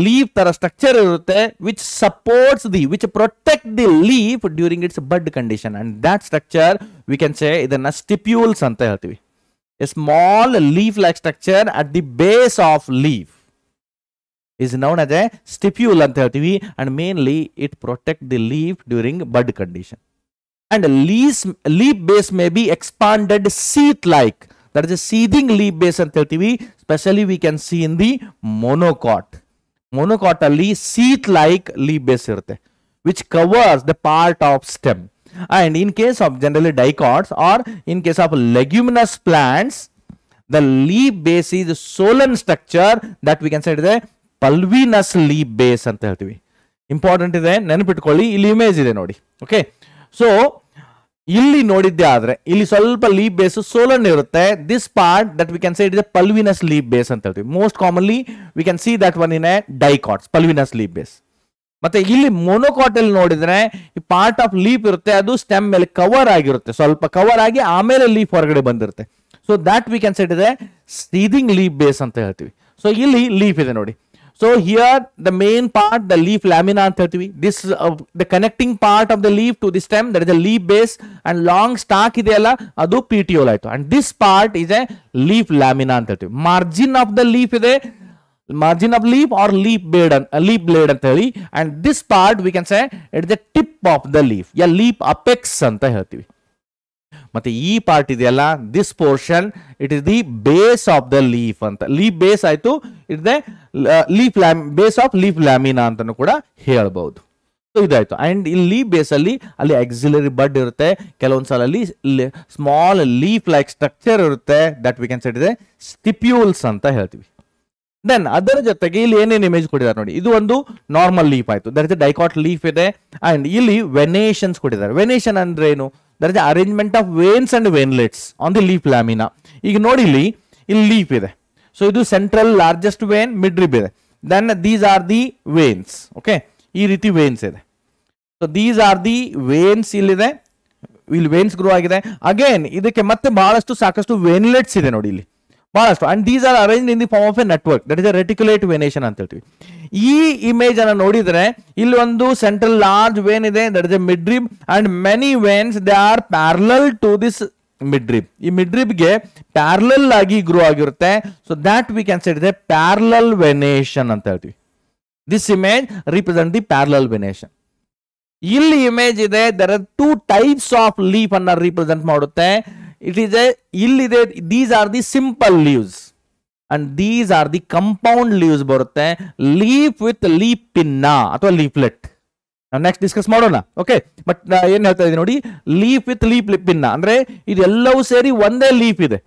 leaf ತರ ಸ್ಟ್ರಕ್ಚರ್ ಇರುತ್ತೆ, which supports which protect the leaf during its bud condition. And that structure we can say ಇದನ್ನ stipules ಅಂತ ಹೇಳ್ತೀವಿ. A small leaf like structure at the base of leaf is known as a stipule ಅಂತ ಹೇಳ್ತೀವಿ, and mainly it protect the leaf during bud condition. And leaf base may be expanded sheath like, that is a seething leaf base ಅಂತ ಹೇಳ್ತೀವಿ. Especially we can see in the monocot. Monocot ಅಲ್ಲಿ sheath like leaf base ಇರುತ್ತೆ, which covers the part of stem. And in case of generally dicots or in case of leguminous plants, the leaf base is solen structure that we can say is a pulvinus leaf base ಅಂತ ಹೇಳ್ತೀವಿ. Important ಇದೆ, ನೆನಪಿಟ್ಕೊಳ್ಳಿ. ಇಲ್ಲಿ image ಇದೆ ನೋಡಿ. Okay, so ಇಲ್ಲಿ ನೋಡಿದ್ದೆ ಆದ್ರೆ ಇಲ್ಲಿ ಸ್ವಲ್ಪ ಲೀಫ್ ಬೇಸ್ ಸೋಲನ್ ಇರುತ್ತೆ. This part that we can say it is a pulvinus leaf base ಅಂತ ಹೇಳ್ತೀವಿ. Most commonly we can see that one in a dicots, pulvinus leaf base. ಮತ್ತೆ ಇಲ್ಲಿ ಮೊನೋಕಾಟ್ ಅಲ್ಲಿ ನೋಡಿದ್ರೆ ಈ ಪಾರ್ಟ್ ಆಫ್ ಲೀಫ್ ಇರುತ್ತೆ, ಅದು ಸ್ಟೆಮ್ ಮೇಲೆ ಕವರ್ ಆಗಿರುತ್ತೆ, ಸ್ವಲ್ಪ ಕವರ್ ಆಗಿ ಆಮೇಲೆ ಲೀಫ್ ಹೊರಗಡೆ ಬಂದಿರುತ್ತೆ. So that we can say it is a sheathing leaf base ಅಂತ ಹೇಳ್ತೀವಿ. ಸೊ ಇಲ್ಲಿ ಲೀಫ್ ಇದೆ ನೋಡಿ. So here the main part, the leaf lamina ಅಂತ ಹೇಳ್ತೀವಿ. This the connecting part of the leaf to the stem, that is the leaf base, and long stalk ಇದೆಯಲ್ಲ ಅದು petiole ಆಯ್ತು. And this part is a leaf lamina ಅಂತ ಹೇಳ್ತೀವಿ. Margin of the leaf ಇದೆ, margin of leaf or leaf blade ಅಂತ ಹೇಳಿ. And this part we can say it is the tip of the leaf, yeah, leaf apex ಅಂತ ಹೇಳ್ತೀವಿ. ಮತ್ತೆ ಈ part ಇದೆಯಲ್ಲ, this portion it is the base of the leaf ಅಂತ. Leaf base ಆಯ್ತು, it the leaf base of leaf lamina ಅಂತಾನು ಕೂಡ ಹೇಳ್ಬಹುದು. ಸೊ ಇದಾಯ್ತು. ಅಂಡ್ ಇಲ್ಲಿ ಲೀಫ್ ಬೇಸ್ ಅಲ್ಲಿ ಆಕ್ಸಿಲರಿ ಬಡ್ ಇರುತ್ತೆ, ಕೆಲವೊಂದ್ಸಲ ಅಲ್ಲಿ ಸ್ಮಾಲ್ ಲೀಫ್ ಲೈಕ್ ಸ್ಟ್ರಕ್ಚರ್ ಇರುತ್ತೆ, that we can say it is stipules ಅಂತ ಹೇಳ್ತೀವಿ. ದೆನ್ ಅದರ ಜೊತೆಗೆ ಇಲ್ಲಿ ಏನೇನು ಇಮೇಜ್ ಕೊಟ್ಟಿದ್ದಾರೆ ನೋಡಿ, ಇದು ಒಂದು ನಾರ್ಮಲ್ ಲೀಫ್ ಆಯ್ತು, ದಟ್ ಇಸ್ ಡೈಕಾಟ್ ಲೀಫ್ ಇದೆ. ಅಂಡ್ ಇಲ್ಲಿ ವೆನೇಷನ್ಸ್ ಕೊಟ್ಟಿದ್ದಾರೆ. ವೆನೇಷನ್ ಅಂದ್ರೆ ಏನು? That is arrangement of veins and veinlets on the leaf lamina. ಈಗ ನೋಡಿ ಇಲ್ಲಿ ಲೀಫ್ ಇದೆ, ಸೊ ಇದು central largest vein, midrib ಇದೆ. Then these are the veins. Okay, ಈ ರೀತಿ ವೇನ್ಸ್ ಇದೆ. So these are the veins ಇಲ್ಲಿದೆ, ಇಲ್ಲಿ ವೇನ್ಸ್ ಗ್ರೋ ಆಗಿದೆ. ಅಗೇನ್ ಇದಕ್ಕೆ ಮತ್ತೆ ಬಹಳಷ್ಟು ಸಾಕಷ್ಟು ವೇನ್ಲೆಟ್ಸ್ ಇದೆ ನೋಡಿ. ಇಲ್ಲಿ ಬಹಳಷ್ಟು. And these are arrange in the form of a network, that is a reticulate venation ಅಂತ ಹೇಳ್ತೀವಿ. ಈ ಇಮೇಜ್ ಅನ್ನು ನೋಡಿದ್ರೆ ಇಲ್ಲಿ ಒಂದು ಸೆಂಟ್ರಲ್ ಲಾರ್ಜ್ ವೇನ್ ಇದೆ, that is a midrib, and many veins they are parallel to this midrib. ಈ midrib ಗೆ ಪ್ಯಾರಲಲ್ ಆಗಿ ಗ್ರೋ ಆಗಿರುತ್ತೆ. So that we can say it is a parallel venation ಅಂತ ಹೇಳ್ತೀವಿ. This image represent the parallel venation. ಇಲ್ಲಿ image ಇದೆ, there are 2 types of leaf ಅನ್ನ represent ಮಾಡುತ್ತೆ. ಇಟ್ ಈಸ್ ಎ ಇಲ್ಲಿದೆ, these are the simple leaves and these are the compound leaves ಬರುತ್ತೆ. Leaf with leaf pinna ಅಥವಾ leaflet ನಾವು next discuss ಮಾಡೋಣ. Okay, but ಏನ್ ಹೇಳ್ತಾ ಇದ್ದೀನಿ ನೋಡಿ, ಲೀಫ್ ವಿತ್ ಲೀಫ್ ಪಿನ್ನ ಅಂದ್ರೆ ಇದೆಲ್ಲವೂ ಸೇರಿ ಒಂದೇ ಲೀಫ್ ಇದೆ.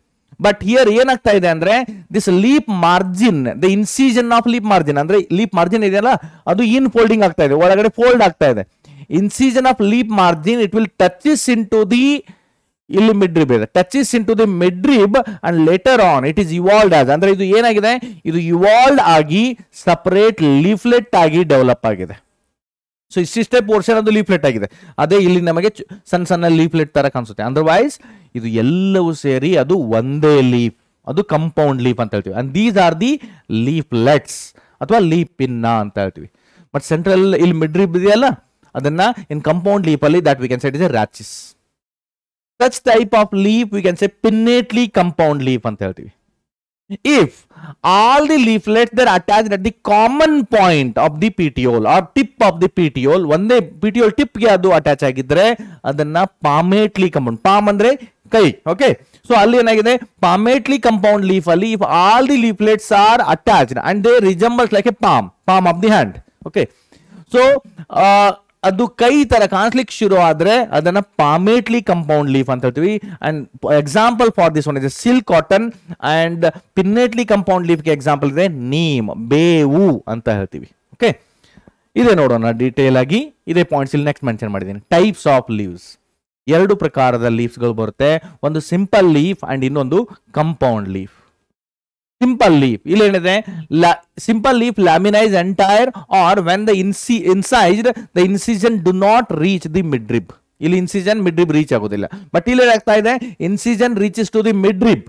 ಬಟ್ ಹಿಯರ್ ಏನಾಗ್ತಾ ಇದೆ ಅಂದ್ರೆ this leaf margin, the incision of leaf margin ಅಂದ್ರೆ ಲೀಫ್ ಮಾರ್ಜಿನ್ ಇದೆಯಲ್ಲ ಅದು ಇನ್ ಫೋಲ್ಡಿಂಗ್ ಆಗ್ತಾ ಇದೆ, ಒಳಗಡೆ ಫೋಲ್ಡ್ ಆಗ್ತಾ ಇದೆ. Incision of leaf margin it will touches in to the, ಇಲ್ಲಿ ಮಿಡ್ರಿಬ್ ಇದೆ, touches in to the midrib and later on it is evolved as, ಅಂದ್ರೆ ಇದು ಏನಾಗಿದೆ, ಇದು ಇವಾಲ್ವ್ಡ್ ಆಗಿ ಸಪರೇಟ್ ಲೀಫ್ಲೆಟ್ ಆಗಿ ಡೆವಲಪ್ ಆಗಿದೆ. ಸೊ ಇಷ್ಟಿಷ್ಟೇ ಪೋರ್ಷನ್ ಅದು ಲೀಫ್ಲೆಟ್ ಆಗಿದೆ. ಅದೇ ಇಲ್ಲಿ ನಮಗೆ ಸಣ್ಣ ಸಣ್ಣ ಲೀಫ್ಲೆಟ್ ತರ ಕಾಣಿಸುತ್ತೆ. ಅದರ್ವೈಸ್ ಇದು ಎಲ್ಲವೂ ಸೇರಿ ಅದು ಒಂದೇ ಲೀಫ್, ಅದು ಕಂಪೌಂಡ್ ಲೀಫ್ ಅಂತ ಹೇಳ್ತೀವಿ. And these are the leaflets ಅಥವಾ ಲೀಫ್ ಪಿನ್ನ ಅಂತ ಹೇಳ್ತೀವಿ. ಬಟ್ ಸೆಂಟ್ರಲ್ ಇಲ್ಲಿ ಮಿಡ್ರಿಬ್ ಇದೆಯಲ್ಲ ಅದನ್ನ ಇನ್ ಕಂಪೌಂಡ್ ಲೀಫ್ ಅಲ್ಲಿ that we can say it is a rachis. Such type of leaf we can say pinnately compound leaf ಅಂತ ಹೇಳ್ತೀವಿ. If all the leaflets that are attached at the common point of the petiole or tip of the petiole, ಒಂದೇ petiole tip ಗೆ ಅದು attach ಆಗಿದ್ರೆ ಅದನ್ನ palmately compound, palm ಅಂದ್ರೆ ಕೈ, okay. So ಅಲ್ಲಿ ಏನಾಗಿದೆ, palmately compound leaf ಅಲ್ಲಿ if all the leaflets are attached and they resemble like a palm of the hand, okay. So ಅದು ಕೈ ತರ ಕಾಣಿಸ್ಲಿಕ್ಕೆ ಶುರು ಆದ್ರೆ ಅದನ್ನ ಪಾಮೇಟ್ಲಿ ಕಂಪೌಂಡ್ ಲೀಫ್ ಅಂತ ಹೇಳ್ತೀವಿ. And example for this one is silk cotton and pinnately compound leaf ಗೆ example ಇದೆ ನೀಮ್, ಬೇವು ಅಂತ ಹೇಳ್ತೀವಿ. ಓಕೆ, ಇದೇ ನೋಡೋಣ ಡೀಟೇಲ್ ಆಗಿ, ಇದೇ ಪಾಯಿಂಟ್ಸ್ ಇಲ್ಲಿ ನೆಕ್ಸ್ಟ್ ಮೆನ್ಷನ್ ಮಾಡಿದ್ದೀನಿ. ಟೈಪ್ಸ್ ಆಫ್ ಲೀವ್ಸ್, 2 ಪ್ರಕಾರದ ಲೀವ್ಸ್ ಗಳು ಬರುತ್ತೆ, ಒಂದು ಸಿಂಪಲ್ ಲೀಫ್ ಅಂಡ್ ಇನ್ನೊಂದು ಕಂಪೌಂಡ್ ಲೀಫ್. ಸಿಂಪಲ್ ಲೀಫ್ ಇಲ್ಲಿ ಏನಿದೆ, simple leaf lamina is entire or when the incised the incision do not reach the midrib. ಇಲ್ಲಿ ಇನ್ಸಿಷನ್ ಮಿಡ್ರಿಬ್ ರೀಚ್ ಆಗೋದಿಲ್ಲ. ಬಟ್ ಇಲ್ಲಿ ಏನಾಗ್ತಾ ಇದೆ, incision reaches to the midrib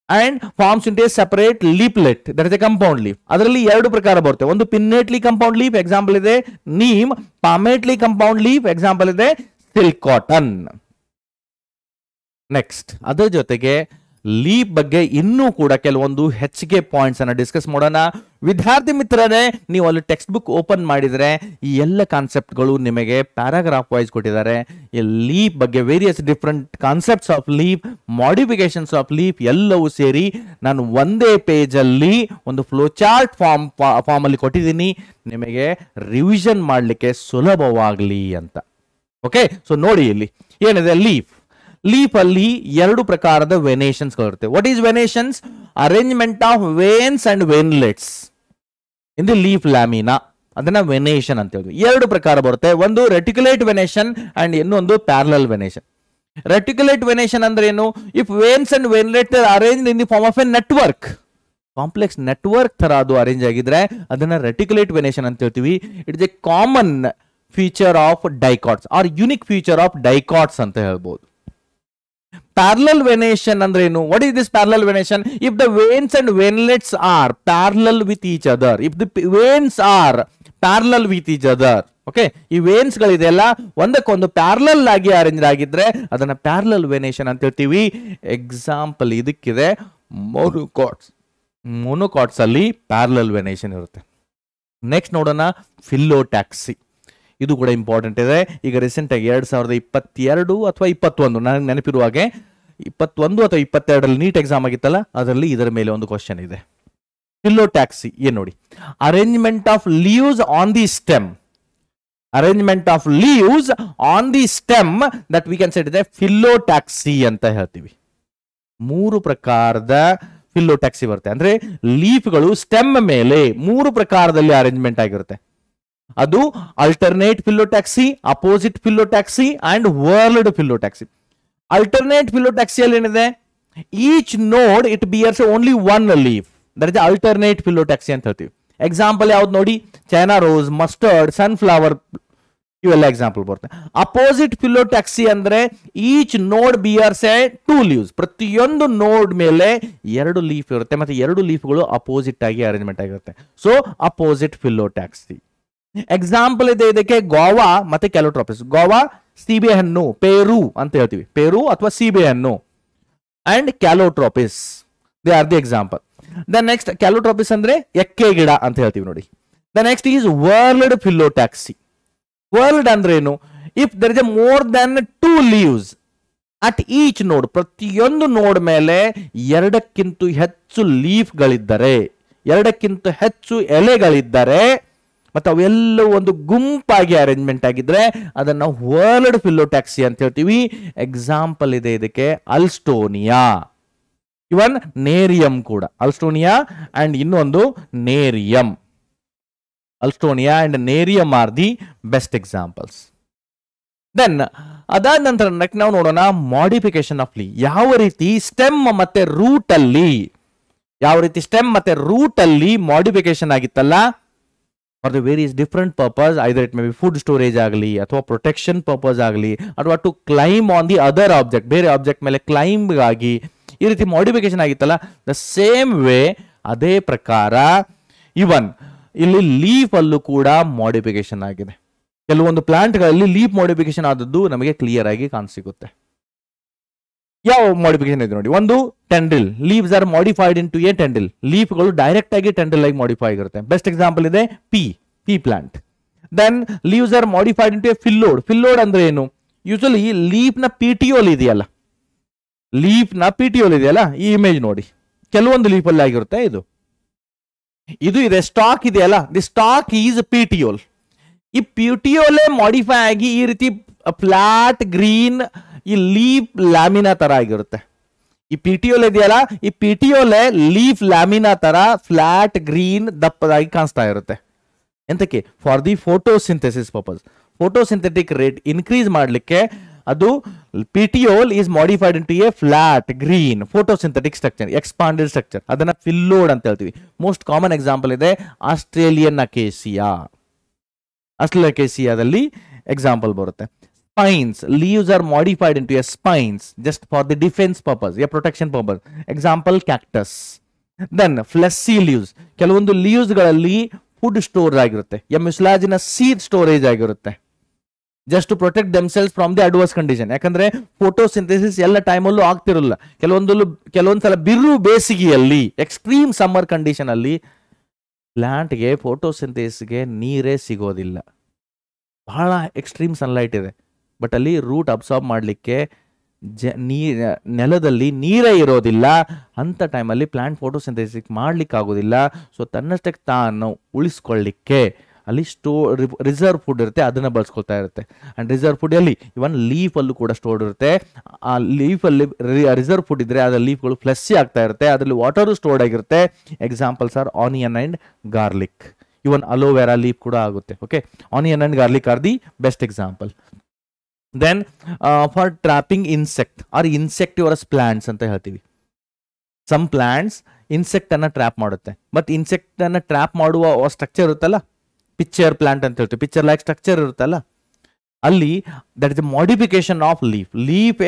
and forms into a separate leaflet, that is a compound leaf. ಅದರಲ್ಲಿ 2 ಪ್ರಕಾರ ಬರುತ್ತೆ, ಒಂದು ಪಿನ್ನೇಟ್ಲಿ compound leaf example ಇದೆ ನೀಮ್, ಪಾಮೇಟ್ಲಿ ಕಂಪೌಂಡ್ ಲೀಫ್ ಎಕ್ಸಾಂಪಲ್ ಇದೆ ಸಿಲ್ಕ್ ಕಾಟನ್. ನೆಕ್ಸ್ಟ್ ಅದರ ಜೊತೆಗೆ ಲೀಫ್ ಬಗ್ಗೆ ಇನ್ನೂ ಕೂಡ ಕೆಲವೊಂದು ಹೆಚ್ಚಿಗೆ ಪಾಯಿಂಟ್ಸ್ ಅನ್ನ ಡಿಸ್ಕಸ್ ಮಾಡೋಣ. ವಿದ್ಯಾರ್ಥಿ ಮಿತ್ರರೇ, ನೀವು ಅಲ್ಲಿ ಟೆಕ್ಸ್ಟ್ ಬುಕ್ ಓಪನ್ ಮಾಡಿದ್ರೆ ಈ ಎಲ್ಲ ಕಾನ್ಸೆಪ್ಟ್ಗಳು ನಿಮಗೆ ಪ್ಯಾರಾಗ್ರಾಫ್ ವೈಸ್ ಕೊಟ್ಟಿದ್ದಾರೆ. ಈ ಲೀಫ್ ಬಗ್ಗೆ various different concepts of leaf, modifications of leaf ಎಲ್ಲವೂ ಸೇರಿ ನಾನು ಒಂದೇ ಪೇಜ್ ಅಲ್ಲಿ ಒಂದು ಫ್ಲೋ ಚಾರ್ಟ್ ಫಾರ್ಮ್ ಅಲ್ಲಿ ಕೊಟ್ಟಿದ್ದೀನಿ, ನಿಮಗೆ ರಿವಿಷನ್ ಮಾಡಲಿಕ್ಕೆ ಸುಲಭವಾಗಲಿ ಅಂತ. ಓಕೆ, ಸೊ ನೋಡಿ ಇಲ್ಲಿ ಏನಿದೆ, ಲೀಫ್ ಅಲ್ಲಿ 2 ಪ್ರಕಾರದ ವೆನೇಷನ್ಸ್ ಇರುತ್ತೆ. What is venations? Arrangement of veins and veinlets in the leaf lamina, ಅದನ್ನ ವೆನೇಷನ್ ಅಂತ ಹೇಳಿ 2 ಪ್ರಕಾರ ಬರುತ್ತೆ. ಒಂದು ರೆಟಿಕ್ಯುಲೇಟ್ ವೆನೇಷನ್ ಅಂಡ್ ಇನ್ನೊಂದು ಪ್ಯಾರಲಲ್ ವೆನೇಷನ್. ರೆಟಿಕ್ಯುಲೇಟ್ ವೆನೇಷನ್ ಅಂದ್ರೆ ಏನು? If veins and veinlets are arranged in the form of a network, complex network ತರ ಅದು ಅರೇಂಜ್ ಆಗಿದ್ರೆ ಅದನ್ನ ರೆಟಿಕ್ಯುಲೇಟ್ ವೆನೇಷನ್ ಅಂತ ಹೇಳ್ತೀವಿ. It's a common feature of dicots or unique feature of dicots ಅಂತ ಹೇಳ್ಬೋದು. Parallel venation ಅಂದ್ರೆ ಏನು? What is this parallel venation? If the veins and veinlets are parallel with each other, if the veins are parallel with each other, okay, ಈ veins ಗಳಿದೆಯಲ್ಲ ಒಂದಕ್ಕೊಂದು parallel ಆಗಿ arrange ಆಗಿದ್ರೆ ಅದನ್ನ parallel venation ಅಂತ ಹೇಳ್ತೀವಿ. Example ಇದಕ್ಕಿದೆ ಮೊನೊಕಾಟ್ಸ್ ಅಲ್ಲಿ ಪ್ಯಾರಲಲ್ ವೆನೇಷನ್ ಇರುತ್ತೆ. Next ನೋಡೋಣ ಫಿಲ್ಲೋಟ್ಯಾಕ್ಸಿ, ಇದು ಕೂಡ ಇಂಪಾರ್ಟೆಂಟ್ ಇದೆ. ಈಗ ರೀಸೆಂಟ್ ಆಗಿ 2022 ಅಥವಾ 21 ನನಗೆ ನೆನಪಿರುವ ಹಾಗೆ 21 ಅಥವಾ 22 ನೀಟ್ ಎಕ್ಸಾಮ್ ಆಗಿತ್ತಲ್ಲ, ಅದರಲ್ಲಿ ಇದರ ಮೇಲೆ ಒಂದು ಕ್ವಶನ್ ಇದೆ. ಫಿಲ್ಲೋಟ್ಯಾಕ್ಸಿ ಏನ್ ನೋಡಿ, arrangement of leaves on the stem, arrangement of leaves on the stem that we can say it is phyllotaxy ಅಂತ ಹೇಳ್ತೀವಿ. 3 ಪ್ರಕಾರದ ಫಿಲ್ಲೋಟ್ಯಾಕ್ಸಿ ಬರುತ್ತೆ, ಅಂದ್ರೆ ಲೀಫ್ಗಳು ಸ್ಟೆಮ್ ಮೇಲೆ 3 ಪ್ರಕಾರದಲ್ಲಿ ಅರೇಂಜ್ಮೆಂಟ್ ಆಗಿರುತ್ತೆ. ಅದು alternate phyllotaxy, opposite phyllotaxy and whorled phyllotaxy. Alternate ಫಿಲ್ಲೋಟ್ಯಾಕ್ಸಿಯಲ್ಲಿ ಏನಿದೆ, each node it bears only 1 leaf, that is alternate phyllotaxy ಅಂತ ಹೇಳ್ತೀವಿ. ಎಕ್ಸಾಂಪಲ್ ಯಾವ್ದು ನೋಡಿ, ಚೈನಾ ರೋಸ್, ಮಸ್ಟರ್ಡ್, ಸನ್ಫ್ಲವರ್ ಇವೆಲ್ಲ ಎಕ್ಸಾಂಪಲ್ ಬರುತ್ತೆ. ಅಪೋಸಿಟ್ ಫಿಲೋಟ್ಯಾಕ್ಸಿ ಅಂದ್ರೆ each node bears a 2 leaves. ಪ್ರತಿಯೊಂದು ನೋಡ್ ಮೇಲೆ 2 ಲೀಫ್ ಇರುತ್ತೆ ಮತ್ತೆ 2 ಲೀಫ್ಗಳು ಅಪೋಸಿಟ್ ಆಗಿ ಅರೇಂಜ್ಮೆಂಟ್ ಆಗಿರುತ್ತೆ. So opposite phyllotaxy. ಎಕ್ಸಾಂಪಲ್ ಇದೆ ಇದಕ್ಕೆ ಗೋವಾ ಮತ್ತೆ ಕ್ಯಾಲೋಟ್ರಾಪಿಸ್. ಗೋವಾ ಸೀಬೆ ಹಣ್ಣು, ಪೇರು ಅಂತ ಹೇಳ್ತೀವಿ, ಪೇರು ಅಥವಾ ಸೀಬೆ ಹಣ್ಣು. And calotropis they are the example. The next calotropis ಅಂದ್ರೆ ಎಕ್ಕೆ ಗಿಡ ಅಂತ ಹೇಳ್ತೀವಿ ನೋಡಿ. The next is whorled phyllotaxy. Whorled ಅಂದ್ರೆ ಏನು? If there is a more than 2 leaves at each node, ಪ್ರತಿಯೊಂದು ನೋಡ್ ಮೇಲೆ 2ಕ್ಕಿಂತ ಹೆಚ್ಚು ಲೀಫ್ಗಳಿದ್ದರೆ, 2ಕ್ಕಿಂತ ಹೆಚ್ಚು ಎಲೆಗಳಿದ್ದರೆ ಮತ್ತು ಅವೆಲ್ಲವೂ ಒಂದು ಗುಂಪಾಗಿ ಅರೇಂಜ್ಮೆಂಟ್ ಆಗಿದ್ರೆ ಅದನ್ನ ವರ್ಲ್ಡ್ ಫಿಲೋಟ್ಯಾಕ್ಸಿ ಅಂತ ಹೇಳ್ತೀವಿ. ಎಕ್ಸಾಂಪಲ್ ಇದೆ ಇದಕ್ಕೆ ಅಲ್ಸ್ಟೋನಿಯಾ, ಇವನ್ ನೇರಿಯಂ ಕೂಡ. ಅಲ್ಸ್ಟೋನಿಯಾ ಅಂಡ್ ಇನ್ನೊಂದು nerium. Alstonia and nerium are the best examples. Then ಅದಾದ ನಂತರ ನಾವು ನೋಡೋಣ ಮಾಡಿಫಿಕೇಶನ್ ಆಫ್ ಲೀಫ್. ಯಾವ ರೀತಿ ಸ್ಟೆಮ್ ಮತ್ತೆ ರೂಟ್ ಅಲ್ಲಿ ಮಾಡಿಫಿಕೇಶನ್ ಆಗಿತ್ತಲ್ಲ for the various different purpose, either it may be food storage ಆಗಲಿ ಅಥವಾ ಪ್ರೊಟೆಕ್ಷನ್ ಪರ್ಪಸ್ ಆಗಲಿ ಅಥವಾ to climb on the other object, ಬೇರೆ ಆಬ್ಜೆಕ್ಟ್ ಮೇಲೆ ಕ್ಲೈಂಬ್ ಆಗಿ ಈ ರೀತಿ ಮಾಡಿಫಿಕೇಶನ್ ಆಗಿತ್ತಲ್ಲ, ದ ಸೇಮ್ ವೇ ಅದೇ ಪ್ರಕಾರ ಇವನ್ ಇಲ್ಲಿ ಲೀಫ್ ಅಲ್ಲೂ ಕೂಡ ಮಾಡಿಫಿಕೇಶನ್ ಆಗಿದೆ. ಕೆಲವೊಂದು ಪ್ಲಾಂಟ್ಗಳಲ್ಲಿ ಲೀಫ್ ಮಾಡಿಫಿಕೇಶನ್ ಆದದ್ದು ನಮಗೆ ಕ್ಲಿಯರ್ ಆಗಿ ಕಾಣಿಸಿಗುತ್ತೆ. ಯಾವ ಮಾಡಿಫಿಕೇಶನ್ ಇದೆ ನೋಡಿ. ಒಂದು tendril, leaves are modified in to a tendril. ಲೀಫ್ಗಳು ಡೈರೆಕ್ಟ್ ಆಗಿ ಟೆಂಡ್ರಿಲ್ ಆಗಿ ಮಾಡಿಫೈ ಆಗಿರುತ್ತೆ. ಬೆಸ್ಟ್ ಎಕ್ಸಾಂಪಲ್ ಇದೆ pea plant. Then leaves are modified in to a phyllode. Phyllode ಅಂದ್ರೆ ಏನು? ಯೂಶಲಿ ಲೀಫ್ ನ ಪಿಟಿಯೋಲ್ ಇದೆಯಲ್ಲ, ಈ ಇಮೇಜ್ ನೋಡಿ, ಕೆಲವೊಂದು ಲೀಫ್ ಅಲ್ಲಿ ಆಗಿರುತ್ತೆ. ಇದು ಇದೆ, ಸ್ಟಾಕ್ ಇದೆಯಲ್ಲ, ದಿ ಸ್ಟಾಕ್ ಈಸ್ ಪಿಟಿಯೋಲ್. ಈ ಪಿಟಿಯೋಲೆ ಮಾಡಿಫೈ ಆಗಿ ಈ ರೀತಿ ಫ್ಲಾಟ್ ಗ್ರೀನ್ ಈ ಲೀಫ್ ಲ್ಯಾಮಿನಾ ತರ ಆಗಿರುತ್ತೆ. ಈ ಪಿಟಿಯೋಲ್ ಇದೆಯಲ್ಲ, ಈ ಪಿಟಿಯೋಲೆ ಲೀಫ್ ಲ್ಯಾಮಿನಾ ತರ ಫ್ಲಾಟ್ ಗ್ರೀನ್ ದಪ್ಪದಾಗಿ ಕಾಣಿಸ್ತಾ ಇರುತ್ತೆ. ಎಂತಕ್ಕೆ? For the photosynthesis purpose. Photosynthetic rate increase ಮಾಡಲಿಕ್ಕೆ ಅದು petiole is modified in to a flat green photosynthetic structure, expanded structure. ಅದನ್ನ ಫಿಲ್ಲೋಡ್ ಅಂತ ಹೇಳ್ತೀವಿ. ಮೋಸ್ಟ್ ಕಾಮನ್ ಎಕ್ಸಾಂಪಲ್ ಇದೆ ಆಸ್ಟ್ರೇಲಿಯನ್ ಅಕೇಸಿಯಾದಲ್ಲಿ ಎಕ್ಸಾಂಪಲ್ ಬರುತ್ತೆ. Spines, leaves are modified in to a spines just for the defence purpose, a protection purpose. Example cactus. Then fleshy leaves, ಕೆಲವೊಂದು leaves ಗಳಲ್ಲಿ food store ಆಗಿರುತ್ತೆ, a mucilaginous seed storage ಆಗಿರುತ್ತೆ, just to protect themselves from the adverse condition. ಯಾಕಂದ್ರೆ photosynthesis ಎಲ್ಲ ಟೈಮಲ್ಲೂ ಆಗ್ತಿರಲ್ಲ. ಕೆಲವೊಂದ್ಸಲ ಬಿರು ಬೇಸಿಗೆಯಲ್ಲಿ, extreme summer condition ಅಲ್ಲಿ ಪ್ಲಾಂಟ್ಗೆ ಫೋಟೋಸಿಂಥೆಸಿಸ್ಗೆ ನೀರೇ ಸಿಗೋದಿಲ್ಲ. ಬಹಳ ಎಕ್ಸ್ಟ್ರೀಮ್ ಸನ್ಲೈಟ್ ಇದೆ, ಬಟ್ ಅಲ್ಲಿ ರೂಟ್ ಅಬ್ಸಾರ್ಬ್ ಮಾಡಲಿಕ್ಕೆ ನೆಲದಲ್ಲಿ ನೀರೇ ಇರೋದಿಲ್ಲ. ಅಂಥ ಟೈಮಲ್ಲಿ ಪ್ಲಾಂಟ್ ಫೋಟೋಸಿಂಥೆಸಿಸ್ ಮಾಡ್ಲಿಕ್ಕೆ ಆಗೋದಿಲ್ಲ. ಸೊ ತನ್ನಷ್ಟಕ್ಕೆ ತಾನು ಉಳಿಸ್ಕೊಳ್ಳಿಕ್ಕೆ ಅಲ್ಲಿ ರಿಸರ್ವ್ ಫುಡ್ ಇರುತ್ತೆ, ಅದನ್ನ ಬಳಸ್ಕೊಳ್ತಾ ಇರುತ್ತೆ. ಅಂಡ್ ರಿಸರ್ವ್ ಫುಡ್ ಅಲ್ಲಿ ಇವನ್ ಲೀಫ್ ಅಲ್ಲೂ ಕೂಡ ಸ್ಟೋರ್ಡ್ ಇರುತ್ತೆ. ಆ ಲೀಫ್ ಅಲ್ಲಿ ರಿಸರ್ವ್ ಫುಡ್ ಇದ್ರೆ ಅದ್ರ ಲೀಫ್ಗಳು ಫ್ಲೆಸ್ಸಿ ಆಗ್ತಾ ಇರುತ್ತೆ, ಅದರಲ್ಲಿ ವಾಟರು ಸ್ಟೋರ್ಡ್ ಆಗಿರುತ್ತೆ. Examples are onion and garlic. Even aloe vera leaf ಕೂಡ ಆಗುತ್ತೆ. Okay, onion and garlic are the best example. Then for trapping insect or insectivorous plants ಅಂತ ಹೇಳ್ತೀವಿ. ಸಮ್ ಪ್ಲಾಂಟ್ಸ್ ಇನ್ಸೆಕ್ಟ್ ಅನ್ನ ಟ್ರ್ಯಾಪ್ ಮಾಡುತ್ತೆ. ಬಟ್ ಇನ್ಸೆಕ್ಟ್ ಅನ್ನ trap ಮಾಡುವ structure ಇರುತ್ತಲ್ಲ, picture plant ಅಂತ ಹೇಳ್ತೀವಿ, ಪಿಕ್ಚರ್ ಲೈಕ್ ಸ್ಟ್ರಕ್ಚರ್ ಇರುತ್ತಲ್ಲ, ಅಲ್ಲಿ that is modification of leaf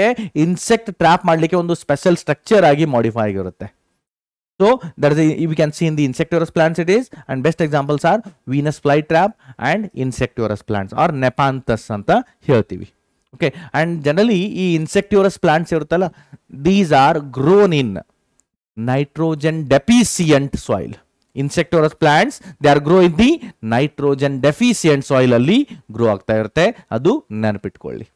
insect trap ಮಾಡಲಿಕ್ಕೆ ಒಂದು ಸ್ಪೆಷಲ್ ಸ್ಟ್ರಕ್ಚರ್ ಆಗಿ ಮಾಡಿಫೈ ಆಗಿರುತ್ತೆ. So that is we can see in the insectivorous plants it is. And best examples are Venus fly trap and insectivorous plants are nepenthes ಅಂತ ಹೇಳ್ತೀವಿ. Okay, and generally ಈ insectivorous plants ಇರುತ್ತಲ್ಲ, these are grown in nitrogen deficient soil. Insectivorous plants they are grow in the nitrogen deficient soil ಅಲ್ಲಿ grow ಆಗ್ತಾ ಇರುತ್ತೆ, ಅದು ನೆನಪಿಟ್ಕೊಳ್ಳಿ.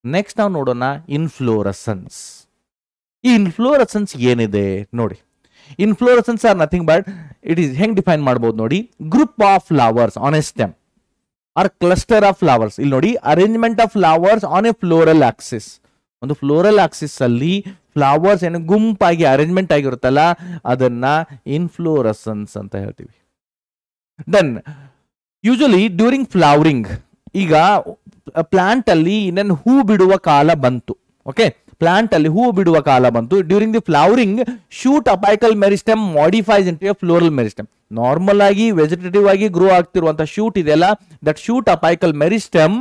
Next ನಾವು ನೋಡೋಣ ಇನ್ಫ್ಲೋರಸನ್ಸ್. ಈ ಇನ್ಫ್ಲೋರಸನ್ಸ್ ಏನಿದೆ ನೋಡಿ. Inflorescence are nothing but it is ಹೆಂಗ್ ಡಿಫೈನ್ ಮಾಡಬಹುದು ನೋಡಿ. Group of flowers on a stem or cluster of flowers. ಇಲ್ಲಿ ನೋಡಿ, arrangement of flowers on a floral axis. ಒಂದು ಫ್ಲೋರಲ್ ಆಕ್ಸಿಸ್ ಅಲ್ಲಿ ಫ್ಲವರ್ಸ್ ಏನು ಗುಂಪಾಗಿ ಅರೇಂಜ್ಮೆಂಟ್ ಆಗಿರುತ್ತಲ್ಲ, ಅದನ್ನ ಇನ್ಫ್ಲೋರಸನ್ಸ್ ಅಂತ ಹೇಳ್ತೀವಿ. ದೆನ್ ಯೂಶಲಿ ಡ್ಯೂರಿಂಗ್ ಫ್ಲವರಿಂಗ್, ಈಗ ಪ್ಲಾಂಟ್ ಅಲ್ಲಿ ಇನ್ನೇನು ಹೂ ಬಿಡುವ ಕಾಲ ಬಂತು. ಓಕೆ, ಪ್ಲಾಂಟ್ ಅಲ್ಲಿ ಹೂ ಬಿಡುವ ಕಾಲ ಬಂತು. During the flowering shoot apical meristem modifies into a floral meristem. Normal ಆಗಿ ವೆಜಿಟೇಟಿವ್ ಆಗಿ ಗ್ರೋ ಆಗ್ತಿರುವಂತ ಶೂಟ್ ಇದೆಯಲ್ಲ, that shoot apical meristem